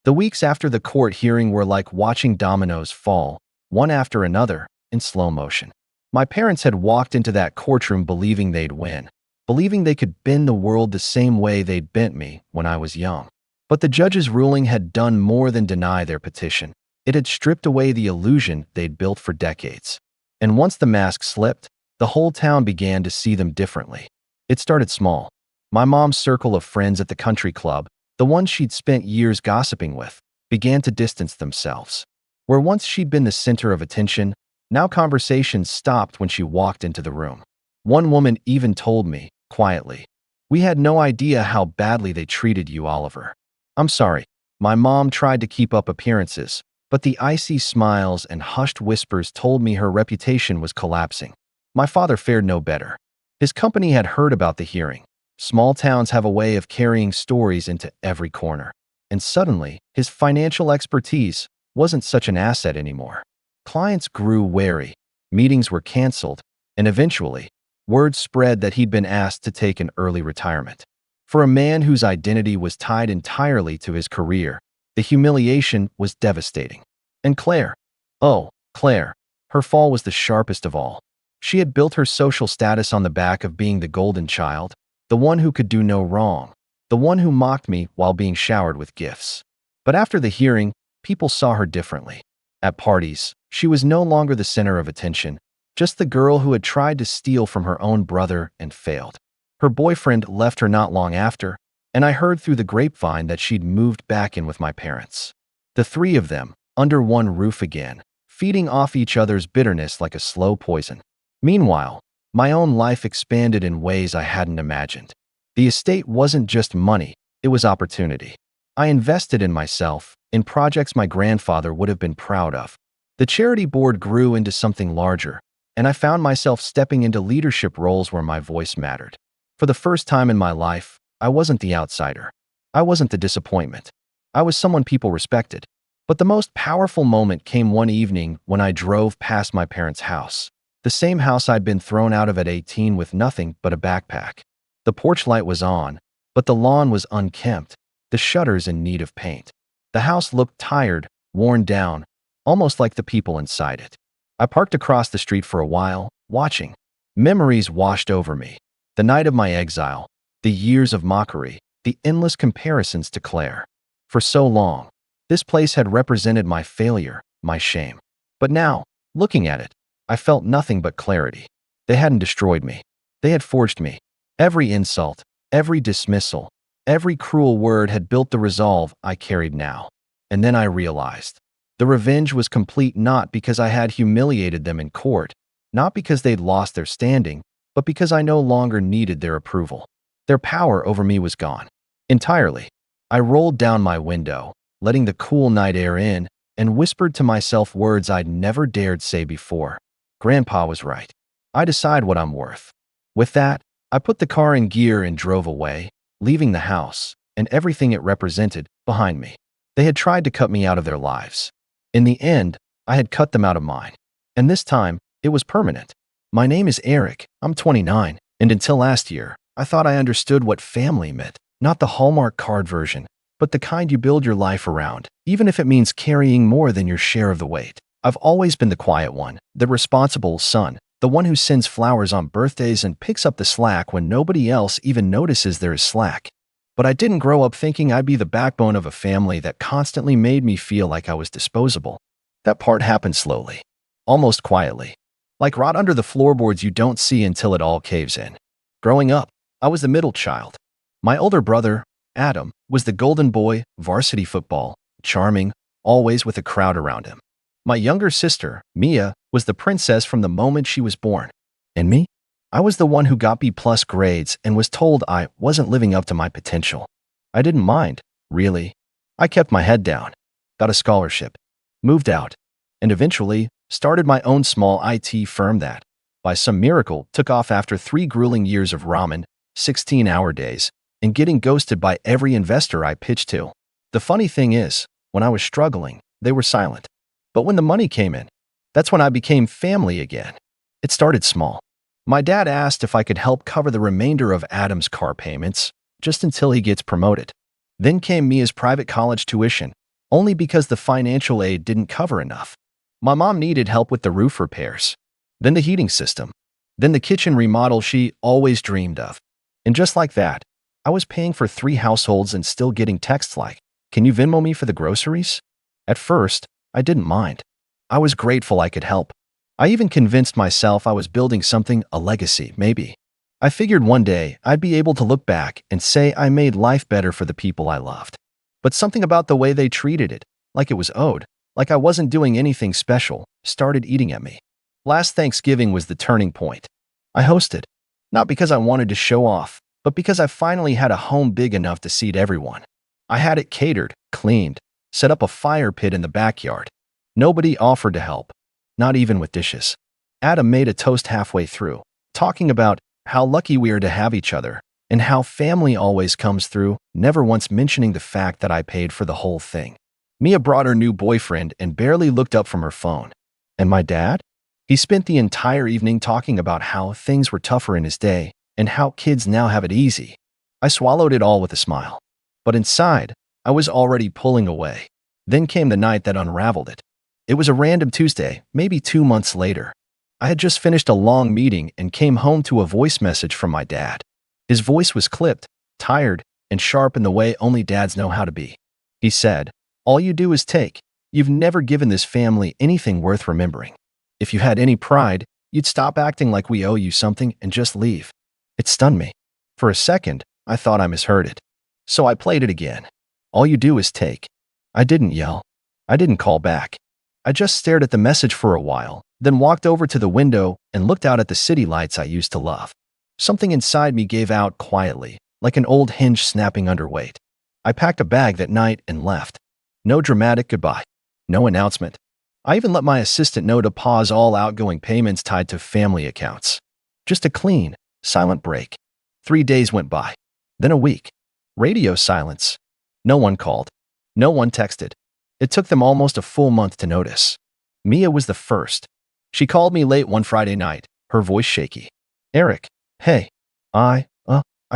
The weeks after the court hearing were like watching dominoes fall, one after another, in slow motion. My parents had walked into that courtroom believing they'd win, believing they could bend the world the same way they'd bent me when I was young. But the judge's ruling had done more than deny their petition. It had stripped away the illusion they'd built for decades. And once the mask slipped, the whole town began to see them differently. It started small. My mom's circle of friends at the country club, the ones she'd spent years gossiping with, began to distance themselves. Where once she'd been the center of attention, now conversations stopped when she walked into the room. One woman even told me, quietly, We had no idea how badly they treated you, Oliver. I'm sorry. My mom tried to keep up appearances, but the icy smiles and hushed whispers told me her reputation was collapsing. My father fared no better. His company had heard about the hearing. Small towns have a way of carrying stories into every corner. And suddenly, his financial expertise wasn't such an asset anymore. Clients grew wary, meetings were canceled, and eventually, word spread that he'd been asked to take an early retirement. For a man whose identity was tied entirely to his career, the humiliation was devastating. And Claire, oh, Claire, her fall was the sharpest of all. She had built her social status on the back of being the golden child, the one who could do no wrong, the one who mocked me while being showered with gifts. But after the hearing, people saw her differently. At parties, she was no longer the center of attention, just the girl who had tried to steal from her own brother and failed. Her boyfriend left her not long after, and I heard through the grapevine that she'd moved back in with my parents. The three of them, under one roof again, feeding off each other's bitterness like a slow poison. Meanwhile, my own life expanded in ways I hadn't imagined. The estate wasn't just money, it was opportunity. I invested in myself, in projects my grandfather would have been proud of. The charity board grew into something larger, and I found myself stepping into leadership roles where my voice mattered. For the first time in my life, I wasn't the outsider. I wasn't the disappointment. I was someone people respected. But the most powerful moment came one evening when I drove past my parents' house. The same house I'd been thrown out of at 18 with nothing but a backpack. The porch light was on, but the lawn was unkempt, the shutters in need of paint. The house looked tired, worn down, almost like the people inside it. I parked across the street for a while, watching. Memories washed over me. The night of my exile, the years of mockery, the endless comparisons to Claire. For so long, this place had represented my failure, my shame. But now, looking at it, I felt nothing but clarity. They hadn't destroyed me. They had forged me. Every insult, every dismissal, every cruel word had built the resolve I carried now. And then I realized. The revenge was complete not because I had humiliated them in court, not because they'd lost their standing, but because I no longer needed their approval. Their power over me was gone. Entirely. I rolled down my window, letting the cool night air in, and whispered to myself words I'd never dared say before. Grandpa was right. I decide what I'm worth. With that, I put the car in gear and drove away, leaving the house, and everything it represented, behind me. They had tried to cut me out of their lives. In the end, I had cut them out of mine. And this time, it was permanent. My name is Eric, I'm 29, and until last year, I thought I understood what family meant. Not the Hallmark card version, but the kind you build your life around, even if it means carrying more than your share of the weight. I've always been the quiet one, the responsible son, the one who sends flowers on birthdays and picks up the slack when nobody else even notices there is slack. But I didn't grow up thinking I'd be the backbone of a family that constantly made me feel like I was disposable. That part happened slowly, almost quietly, like rot under the floorboards you don't see until it all caves in. Growing up, I was the middle child. My older brother, Adam, was the golden boy, varsity football, charming, always with a crowd around him. My younger sister, Mia, was the princess from the moment she was born. And me? I was the one who got B-plus grades and was told I wasn't living up to my potential. I didn't mind, really. I kept my head down, got a scholarship, moved out, and eventually started my own small IT firm that, by some miracle, took off after 3 grueling years of ramen, 16-hour days, and getting ghosted by every investor I pitched to. The funny thing is, when I was struggling, they were silent. But when the money came in, that's when I became family again. It started small. My dad asked if I could help cover the remainder of Adam's car payments, just until he gets promoted. Then came Mia's private college tuition, only because the financial aid didn't cover enough. My mom needed help with the roof repairs, then the heating system, then the kitchen remodel she always dreamed of. And just like that, I was paying for 3 households and still getting texts like, "Can you Venmo me for the groceries?" At first, I didn't mind. I was grateful I could help. I even convinced myself I was building something, a legacy, maybe. I figured one day I'd be able to look back and say I made life better for the people I loved. But something about the way they treated it, like it was owed, like I wasn't doing anything special, started eating at me. Last Thanksgiving was the turning point. I hosted, not because I wanted to show off, but because I finally had a home big enough to seat everyone. I had it catered, cleaned, set up a fire pit in the backyard. Nobody offered to help, not even with dishes. Adam made a toast halfway through, talking about how lucky we are to have each other and how family always comes through, never once mentioning the fact that I paid for the whole thing. Mia brought her new boyfriend and barely looked up from her phone. And my dad? He spent the entire evening talking about how things were tougher in his day and how kids now have it easy. I swallowed it all with a smile. But inside, I was already pulling away. Then came the night that unraveled it. It was a random Tuesday, maybe 2 months later. I had just finished a long meeting and came home to a voice message from my dad. His voice was clipped, tired, and sharp in the way only dads know how to be. He said, "All you do is take. You've never given this family anything worth remembering. If you had any pride, you'd stop acting like we owe you something and just leave." It stunned me. For a second, I thought I misheard it. So I played it again. "All you do is take." I didn't yell. I didn't call back. I just stared at the message for a while, then walked over to the window and looked out at the city lights I used to love. Something inside me gave out quietly, like an old hinge snapping underweight. I packed a bag that night and left. No dramatic goodbye. No announcement. I even let my assistant know to pause all outgoing payments tied to family accounts. Just a clean, silent break. 3 days went by. Then a week. Radio silence. No one called. No one texted. It took them almost a full month to notice. Mia was the first. She called me late one Friday night, her voice shaky. "Eric, hey, I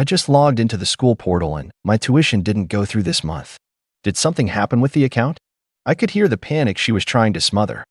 just logged into the school portal and my tuition didn't go through this month. Did something happen with the account?" I could hear the panic she was trying to smother.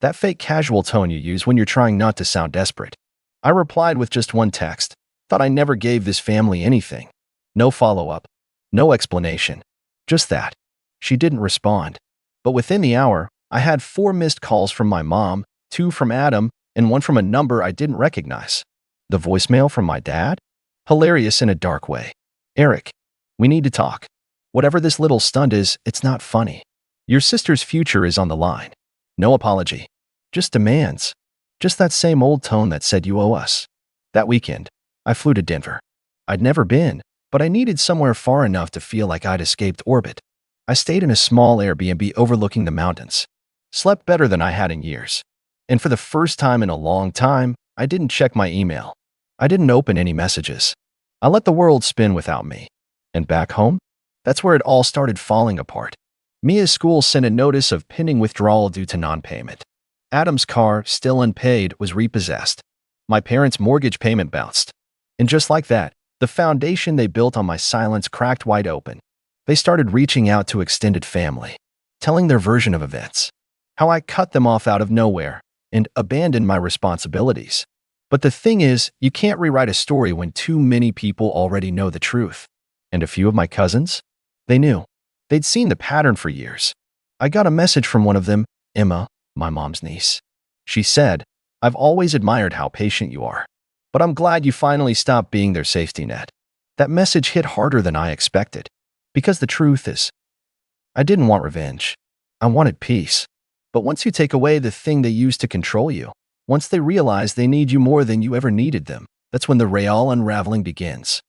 That fake casual tone you use when you're trying not to sound desperate. I replied with just one text. Thought I never gave this family anything. No follow-up. No explanation. Just that. She didn't respond. But within the hour, I had 4 missed calls from my mom, 2 from Adam, and 1 from a number I didn't recognize. The voicemail from my dad? Hilarious in a dark way. "Eric, we need to talk. Whatever this little stunt is, it's not funny. Your sister's future is on the line. No apology. Just demands. Just that same old tone that said you owe us." That weekend, I flew to Denver. I'd never been, but I needed somewhere far enough to feel like I'd escaped orbit. I stayed in a small Airbnb overlooking the mountains. Slept better than I had in years. And for the first time in a long time, I didn't check my email. I didn't open any messages. I let the world spin without me. And back home? That's where it all started falling apart. Mia's school sent a notice of pending withdrawal due to non-payment. Adam's car, still unpaid, was repossessed. My parents' mortgage payment bounced. And just like that, the foundation they built on my silence cracked wide open. They started reaching out to extended family, telling their version of events, how I cut them off out of nowhere and abandoned my responsibilities. But the thing is, you can't rewrite a story when too many people already know the truth. And a few of my cousins? They knew. They'd seen the pattern for years. I got a message from one of them, Emma, my mom's niece. She said, "I've always admired how patient you are, but I'm glad you finally stopped being their safety net." That message hit harder than I expected. Because the truth is, I didn't want revenge. I wanted peace. But once you take away the thing they use to control you, once they realize they need you more than you ever needed them, that's when the real unraveling begins.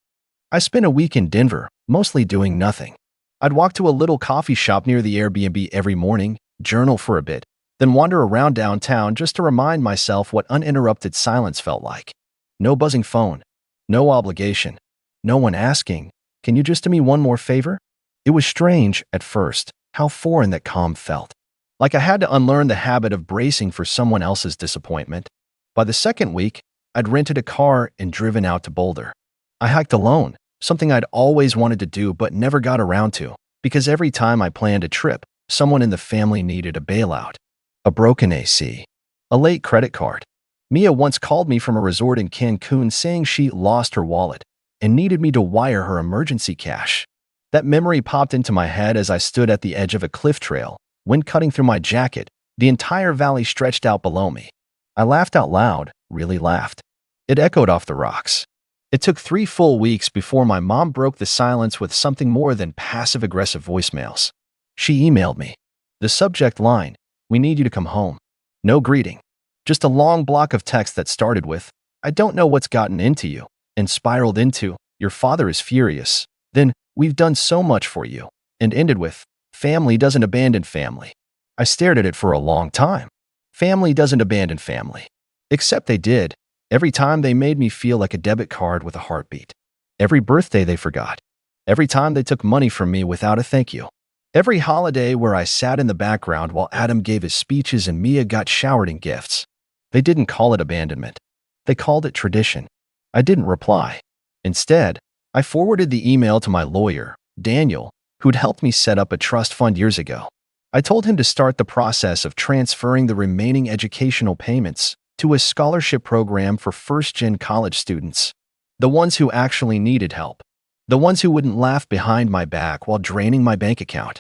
I spent a week in Denver, mostly doing nothing. I'd walk to a little coffee shop near the Airbnb every morning, journal for a bit, then wander around downtown just to remind myself what uninterrupted silence felt like. No buzzing phone. No obligation. No one asking, "Can you just do me one more favor?" It was strange, at first, how foreign that calm felt. Like I had to unlearn the habit of bracing for someone else's disappointment. By the second week, I'd rented a car and driven out to Boulder. I hiked alone, something I'd always wanted to do but never got around to, because every time I planned a trip, someone in the family needed a bailout. A broken AC. A late credit card. Mia once called me from a resort in Cancun saying she lost her wallet and needed me to wire her emergency cash. That memory popped into my head as I stood at the edge of a cliff trail. Wind cutting through my jacket, the entire valley stretched out below me. I laughed out loud, really laughed. It echoed off the rocks. It took 3 full weeks before my mom broke the silence with something more than passive-aggressive voicemails. She emailed me. The subject line, "We need you to come home." No greeting. Just a long block of text that started with, "I don't know what's gotten into you," and spiraled into, Your father is furious. Then, we've done so much for you. And ended with, family doesn't abandon family. I stared at it for a long time. Family doesn't abandon family. Except they did. Every time they made me feel like a debit card with a heartbeat. Every birthday they forgot. Every time they took money from me without a thank you. Every holiday where I sat in the background while Adam gave his speeches and Mia got showered in gifts. They didn't call it abandonment. They called it tradition. I didn't reply. Instead, I forwarded the email to my lawyer, Daniel, who'd helped me set up a trust fund years ago. I told him to start the process of transferring the remaining educational payments to a scholarship program for first-gen college students, the ones who actually needed help, the ones who wouldn't laugh behind my back while draining my bank account.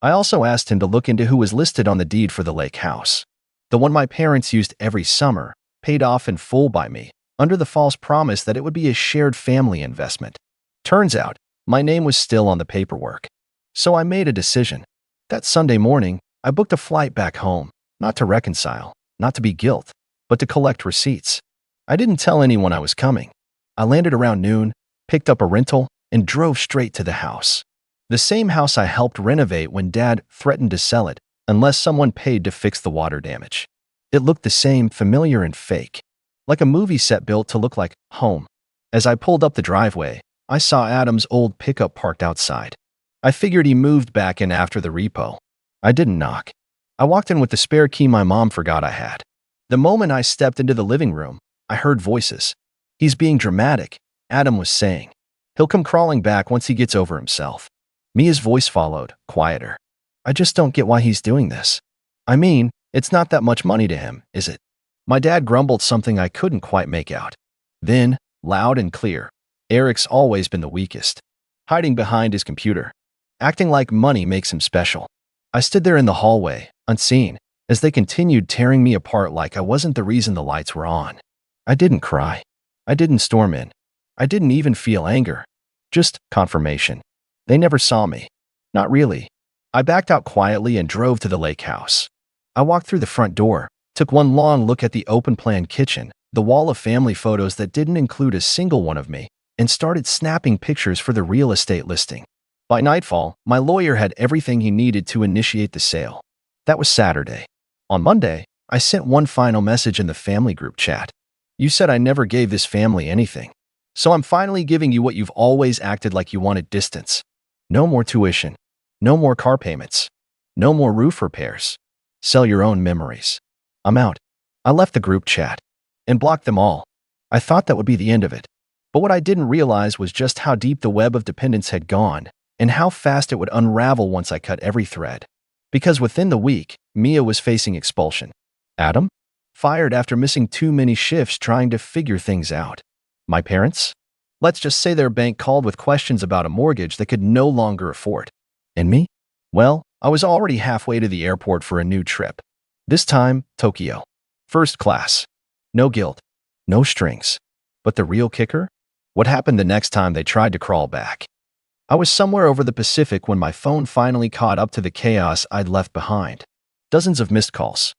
I also asked him to look into who was listed on the deed for the lake house, the one my parents used every summer, paid off in full by me, under the false promise that it would be a shared family investment. Turns out, my name was still on the paperwork. So I made a decision. That Sunday morning, I booked a flight back home, not to reconcile, not to be guilt, but to collect receipts. I didn't tell anyone I was coming. I landed around noon, picked up a rental, and drove straight to the house. The same house I helped renovate when Dad threatened to sell it unless someone paid to fix the water damage. It looked the same, familiar and fake, like a movie set built to look like home. As I pulled up the driveway, I saw Adam's old pickup parked outside. I figured he moved back in after the repo. I didn't knock. I walked in with the spare key my mom forgot I had. The moment I stepped into the living room, I heard voices. He's being dramatic, Adam was saying. He'll come crawling back once he gets over himself. Mia's voice followed, quieter. I just don't get why he's doing this. I mean, it's not that much money to him, is it? My dad grumbled something I couldn't quite make out. Then, loud and clear, Eric's always been the weakest. Hiding behind his computer. Acting like money makes him special. I stood there in the hallway, unseen, as they continued tearing me apart like I wasn't the reason the lights were on. I didn't cry. I didn't storm in. I didn't even feel anger. Just confirmation. They never saw me. Not really. I backed out quietly and drove to the lake house. I walked through the front door, took one long look at the open-plan kitchen, the wall of family photos that didn't include a single one of me, and started snapping pictures for the real estate listing. By nightfall, my lawyer had everything he needed to initiate the sale. That was Saturday. On Monday, I sent one final message in the family group chat. You said I never gave this family anything. So I'm finally giving you what you've always acted like you wanted: distance. No more tuition. No more car payments. No more roof repairs. Sell your own memories. I'm out. I left the group chat and blocked them all. I thought that would be the end of it. But what I didn't realize was just how deep the web of dependence had gone and how fast it would unravel once I cut every thread. Because within the week, Mia was facing expulsion. Adam? Fired after missing too many shifts trying to figure things out. My parents? Let's just say their bank called with questions about a mortgage they could no longer afford. And me? Well, I was already halfway to the airport for a new trip. This time, Tokyo. First class. No guilt. No strings. But the real kicker? What happened the next time they tried to crawl back? I was somewhere over the Pacific when my phone finally caught up to the chaos I'd left behind. Dozens of missed calls.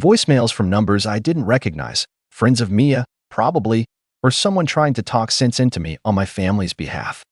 Voicemails from numbers I didn't recognize. Friends of Mia, probably, or someone trying to talk sense into me on my family's behalf.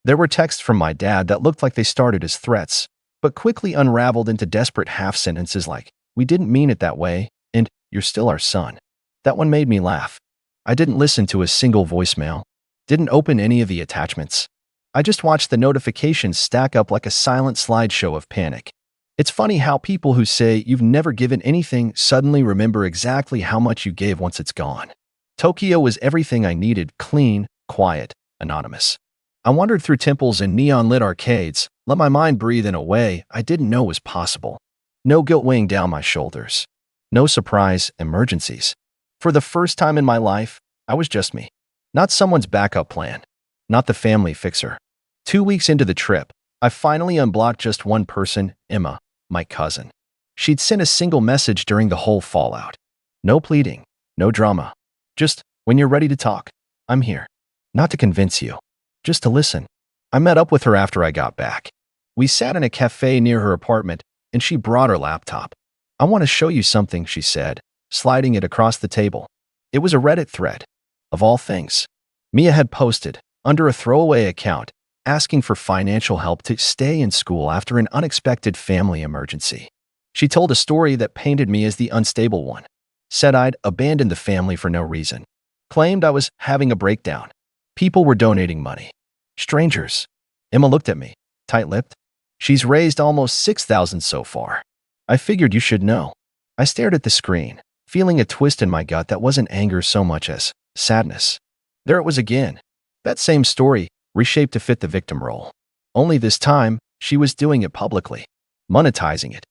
There were texts from my dad that looked like they started as threats, but quickly unraveled into desperate half-sentences like, "We didn't mean it that way," and "You're still our son." That one made me laugh. I didn't listen to a single voicemail. Didn't open any of the attachments. I just watched the notifications stack up like a silent slideshow of panic. It's funny how people who say you've never given anything suddenly remember exactly how much you gave once it's gone. Tokyo was everything I needed: clean, quiet, anonymous. I wandered through temples and neon-lit arcades, let my mind breathe in a way I didn't know was possible. No guilt weighing down my shoulders. No surprise emergencies. For the first time in my life, I was just me. Not someone's backup plan. Not the family fixer. 2 weeks into the trip, I finally unblocked just one person, Emma, my cousin. She'd sent a single message during the whole fallout. No pleading, no drama. Just, when you're ready to talk, I'm here. Not to convince you, just to listen. I met up with her after I got back. We sat in a cafe near her apartment, and she brought her laptop. "I want to show you something," she said, sliding it across the table. It was a Reddit thread. Of all things, Mia had posted, under a throwaway account, asking for financial help to stay in school after an unexpected family emergency. She told a story that painted me as the unstable one, said I'd abandoned the family for no reason, claimed I was having a breakdown. People were donating money. Strangers. Emma looked at me, tight-lipped. She's raised almost 6,000 so far. I figured you should know. I stared at the screen, feeling a twist in my gut that wasn't anger so much as sadness. There it was again. That same story, reshaped to fit the victim role. Only this time, she was doing it publicly, monetizing it,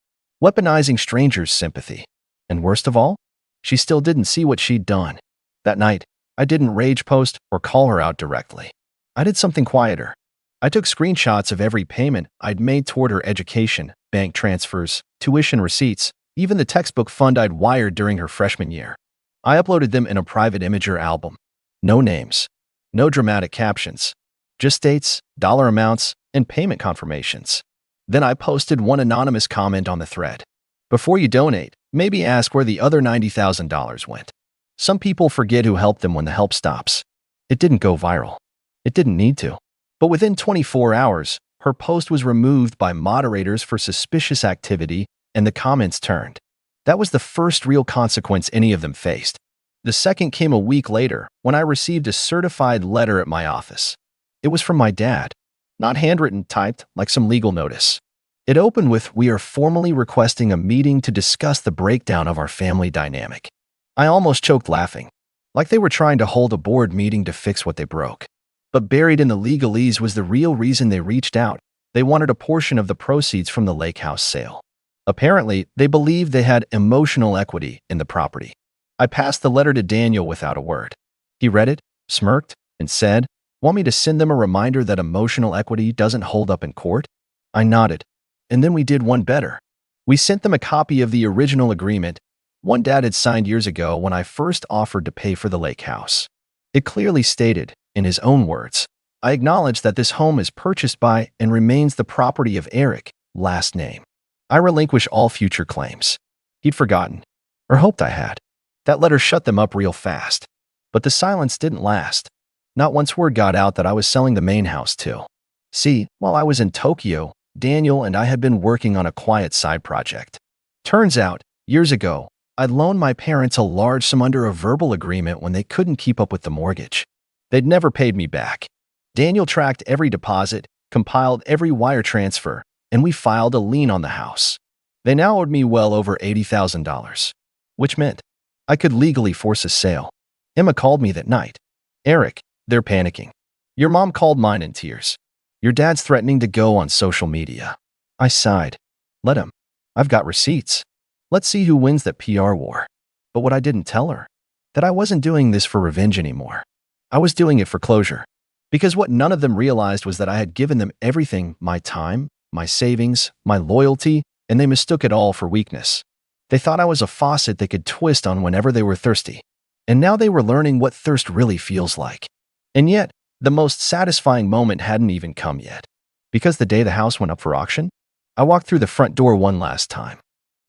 weaponizing strangers' sympathy. And worst of all, she still didn't see what she'd done. That night, I didn't rage post or call her out directly. I did something quieter. I took screenshots of every payment I'd made toward her education, bank transfers, tuition receipts, even the textbook fund I'd wired during her freshman year. I uploaded them in a private Imager album. No names, no dramatic captions, just dates, dollar amounts, and payment confirmations. Then I posted one anonymous comment on the thread. Before you donate, maybe ask where the other $90,000 went. Some people forget who helped them when the help stops. It didn't go viral. It didn't need to. But within 24 hours, her post was removed by moderators for suspicious activity, and the comments turned. That was the first real consequence any of them faced. The second came a week later, when I received a certified letter at my office. It was from my dad, not handwritten, typed like some legal notice. It opened with, "We are formally requesting a meeting to discuss the breakdown of our family dynamic." I almost choked laughing, like they were trying to hold a board meeting to fix what they broke. But buried in the legalese was the real reason they reached out. They wanted a portion of the proceeds from the lake house sale. Apparently, they believed they had emotional equity in the property. I passed the letter to Daniel without a word. He read it, smirked, and said, "Want me to send them a reminder that emotional equity doesn't hold up in court?" I nodded. And then we did one better. We sent them a copy of the original agreement one Dad had signed years ago when I first offered to pay for the lake house. It clearly stated, in his own words, "I acknowledge that this home is purchased by and remains the property of Eric, last name. I relinquish all future claims." He'd forgotten, or hoped I had. That letter shut them up real fast. But the silence didn't last. Not once word got out that I was selling the main house too. See, while I was in Tokyo, Daniel and I had been working on a quiet side project. Turns out, years ago, I'd loaned my parents a large sum under a verbal agreement when they couldn't keep up with the mortgage. They'd never paid me back. Daniel tracked every deposit, compiled every wire transfer, and we filed a lien on the house. They now owed me well over $80,000, which meant I could legally force a sale. Emma called me that night. "Eric, they're panicking. Your mom called mine in tears. Your dad's threatening to go on social media." I sighed. Let him. I've got receipts. Let's see who wins that PR war. But what I didn't tell her, that I wasn't doing this for revenge anymore. I was doing it for closure. Because what none of them realized was that I had given them everything, my time, my savings, my loyalty, and they mistook it all for weakness. They thought I was a faucet they could twist on whenever they were thirsty. And now they were learning what thirst really feels like. And yet, the most satisfying moment hadn't even come yet. Because the day the house went up for auction, I walked through the front door one last time.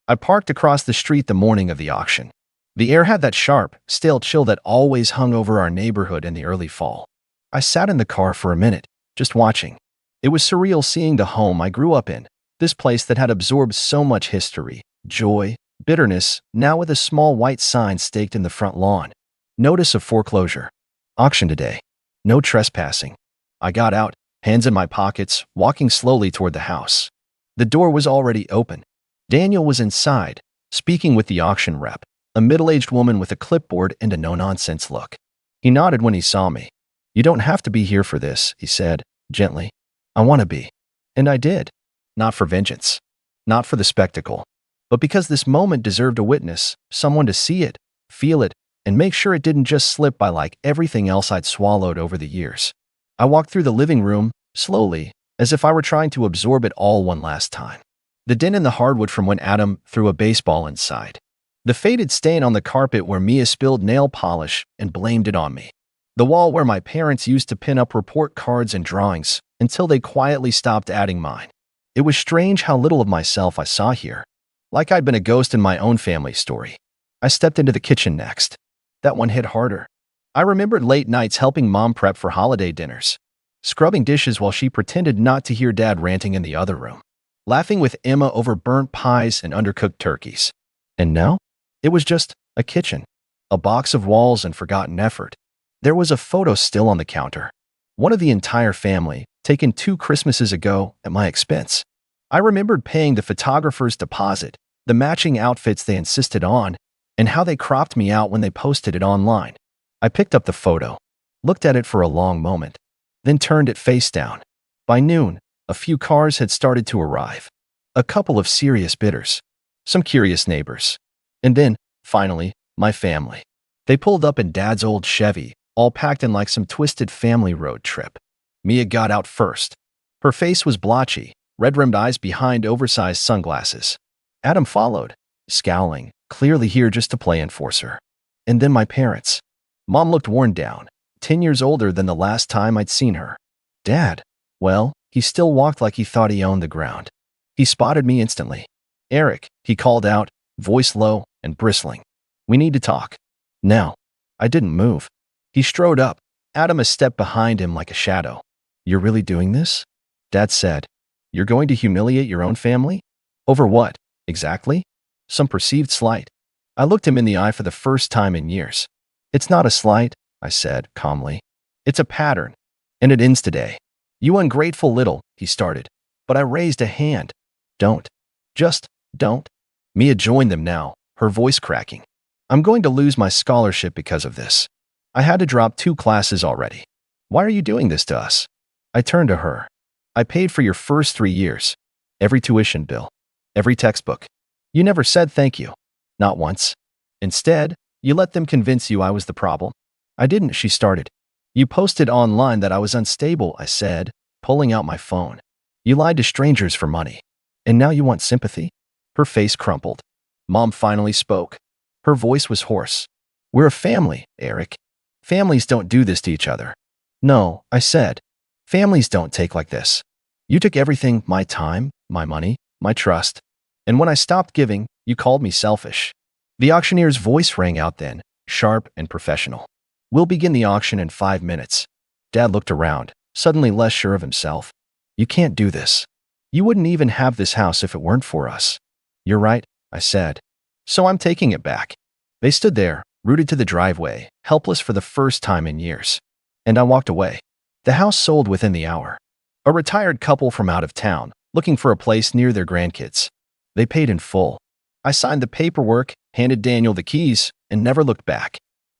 I parked across the street the morning of the auction. The air had that sharp, stale chill that always hung over our neighborhood in the early fall. I sat in the car for a minute, just watching. It was surreal seeing the home I grew up in, this place that had absorbed so much history, joy, bitterness, now with a small white sign staked in the front lawn. Notice of foreclosure. Auction today. No trespassing. I got out, hands in my pockets, walking slowly toward the house. The door was already open. Daniel was inside, speaking with the auction rep, a middle-aged woman with a clipboard and a no-nonsense look. He nodded when he saw me. "You don't have to be here for this," he said, gently. "I want to be." And I did. Not for vengeance. Not for the spectacle. But because this moment deserved a witness, someone to see it, feel it, and make sure it didn't just slip by like everything else I'd swallowed over the years. I walked through the living room, slowly, as if I were trying to absorb it all one last time. The dent in the hardwood from when Adam threw a baseball inside. The faded stain on the carpet where Mia spilled nail polish and blamed it on me. The wall where my parents used to pin up report cards and drawings until they quietly stopped adding mine. It was strange how little of myself I saw here. Like I'd been a ghost in my own family story. I stepped into the kitchen next. That one hit harder. I remembered late nights helping Mom prep for holiday dinners, scrubbing dishes while she pretended not to hear Dad ranting in the other room, laughing with Emma over burnt pies and undercooked turkeys. And now, it was just a kitchen, a box of walls and forgotten effort. There was a photo still on the counter, one of the entire family, taken 2 Christmases ago at my expense. I remembered paying the photographer's deposit, the matching outfits they insisted on, and how they cropped me out when they posted it online. I picked up the photo, looked at it for a long moment, then turned it face down. By noon, a few cars had started to arrive. A couple of serious bidders, some curious neighbors, and then, finally, my family. They pulled up in Dad's old Chevy, all packed in like some twisted family road trip. Mia got out first. Her face was blotchy, red-rimmed eyes behind oversized sunglasses. Adam followed, scowling, clearly here just to play enforcer. And then my parents. Mom looked worn down, 10 years older than the last time I'd seen her. Dad, well, he still walked like he thought he owned the ground. He spotted me instantly. Eric, he called out, voice low and bristling. We need to talk. Now. I didn't move. He strode up, Adam a step behind him like a shadow. You're really doing this? Dad said. You're going to humiliate your own family? Over what, exactly? Some perceived slight. I looked him in the eye for the first time in years. It's not a slight, I said calmly. It's a pattern, and it ends today. You ungrateful little, he started, but I raised a hand. Don't. Just don't. Mia joined them now, her voice cracking. I'm going to lose my scholarship because of this. I had to drop 2 classes already. Why are you doing this to us? I turned to her. I paid for your first 3 years. Every tuition bill. Every textbook. You never said thank you. Not once. Instead, you let them convince you I was the problem. I didn't, she started. You posted online that I was unstable, I said, pulling out my phone. You lied to strangers for money. And now you want sympathy? Her face crumpled. Mom finally spoke. Her voice was hoarse. We're a family, Eric. Families don't do this to each other. No, I said. Families don't take like this. You took everything, my time, my money, my trust. And when I stopped giving, you called me selfish. The auctioneer's voice rang out then, sharp and professional. We'll begin the auction in 5 minutes. Dad looked around, suddenly less sure of himself. You can't do this. You wouldn't even have this house if it weren't for us. You're right, I said. So I'm taking it back. They stood there, rooted to the driveway, helpless for the first time in years. And I walked away. The house sold within the hour. A retired couple from out of town, looking for a place near their grandkids. They paid in full. I signed the paperwork, handed Daniel the keys, and never looked back.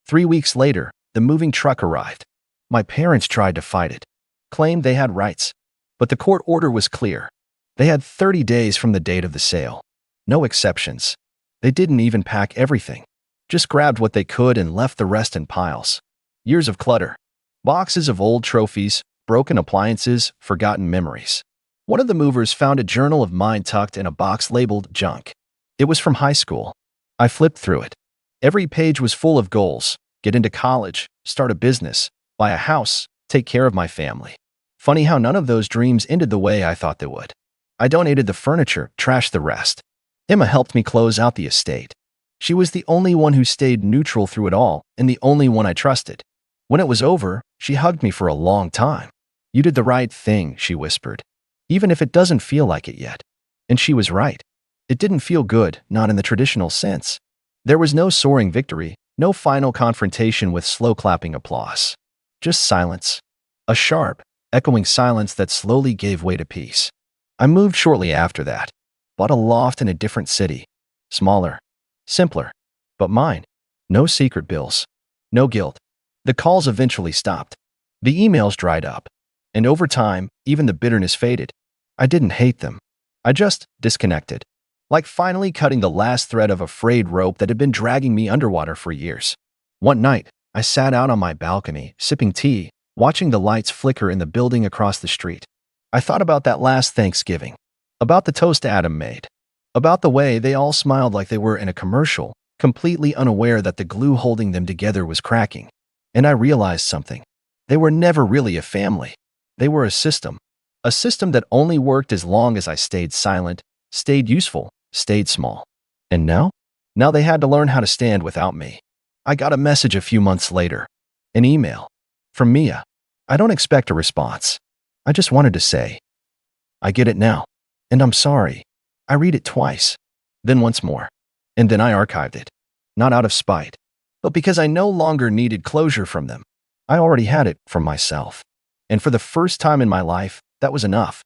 3 weeks later, the moving truck arrived. My parents tried to fight it, claimed they had rights. But the court order was clear. They had 30 days from the date of the sale. No exceptions. They didn't even pack everything. Just grabbed what they could and left the rest in piles. Years of clutter. Boxes of old trophies, broken appliances, forgotten memories. One of the movers found a journal of mine tucked in a box labeled junk. It was from high school. I flipped through it. Every page was full of goals. Get into college, start a business, buy a house, take care of my family. Funny how none of those dreams ended the way I thought they would. I donated the furniture, trashed the rest. Emma helped me close out the estate. She was the only one who stayed neutral through it all and the only one I trusted. When it was over, she hugged me for a long time. You did the right thing, she whispered. Even if it doesn't feel like it yet. And she was right. It didn't feel good, not in the traditional sense. There was no soaring victory, no final confrontation with slow clapping applause. Just silence. A sharp, echoing silence that slowly gave way to peace. I moved shortly after that. Bought a loft in a different city. Smaller. Simpler. But mine. No secret bills. No guilt. The calls eventually stopped. The emails dried up. And over time, even the bitterness faded. I didn't hate them. I just disconnected. Like finally cutting the last thread of a frayed rope that had been dragging me underwater for years. One night, I sat out on my balcony, sipping tea, watching the lights flicker in the building across the street. I thought about that last Thanksgiving. About the toast Adam made. About the way they all smiled like they were in a commercial, completely unaware that the glue holding them together was cracking. And I realized something. They were never really a family. They were a system. A system that only worked as long as I stayed silent, stayed useful, stayed small. And now? Now they had to learn how to stand without me. I got a message a few months later. An email. From Mia. I don't expect a response. I just wanted to say, I get it now. And I'm sorry. I read it twice. Then once more. And then I archived it. Not out of spite, but because I no longer needed closure from them. I already had it from myself. And for the first time in my life, that was enough.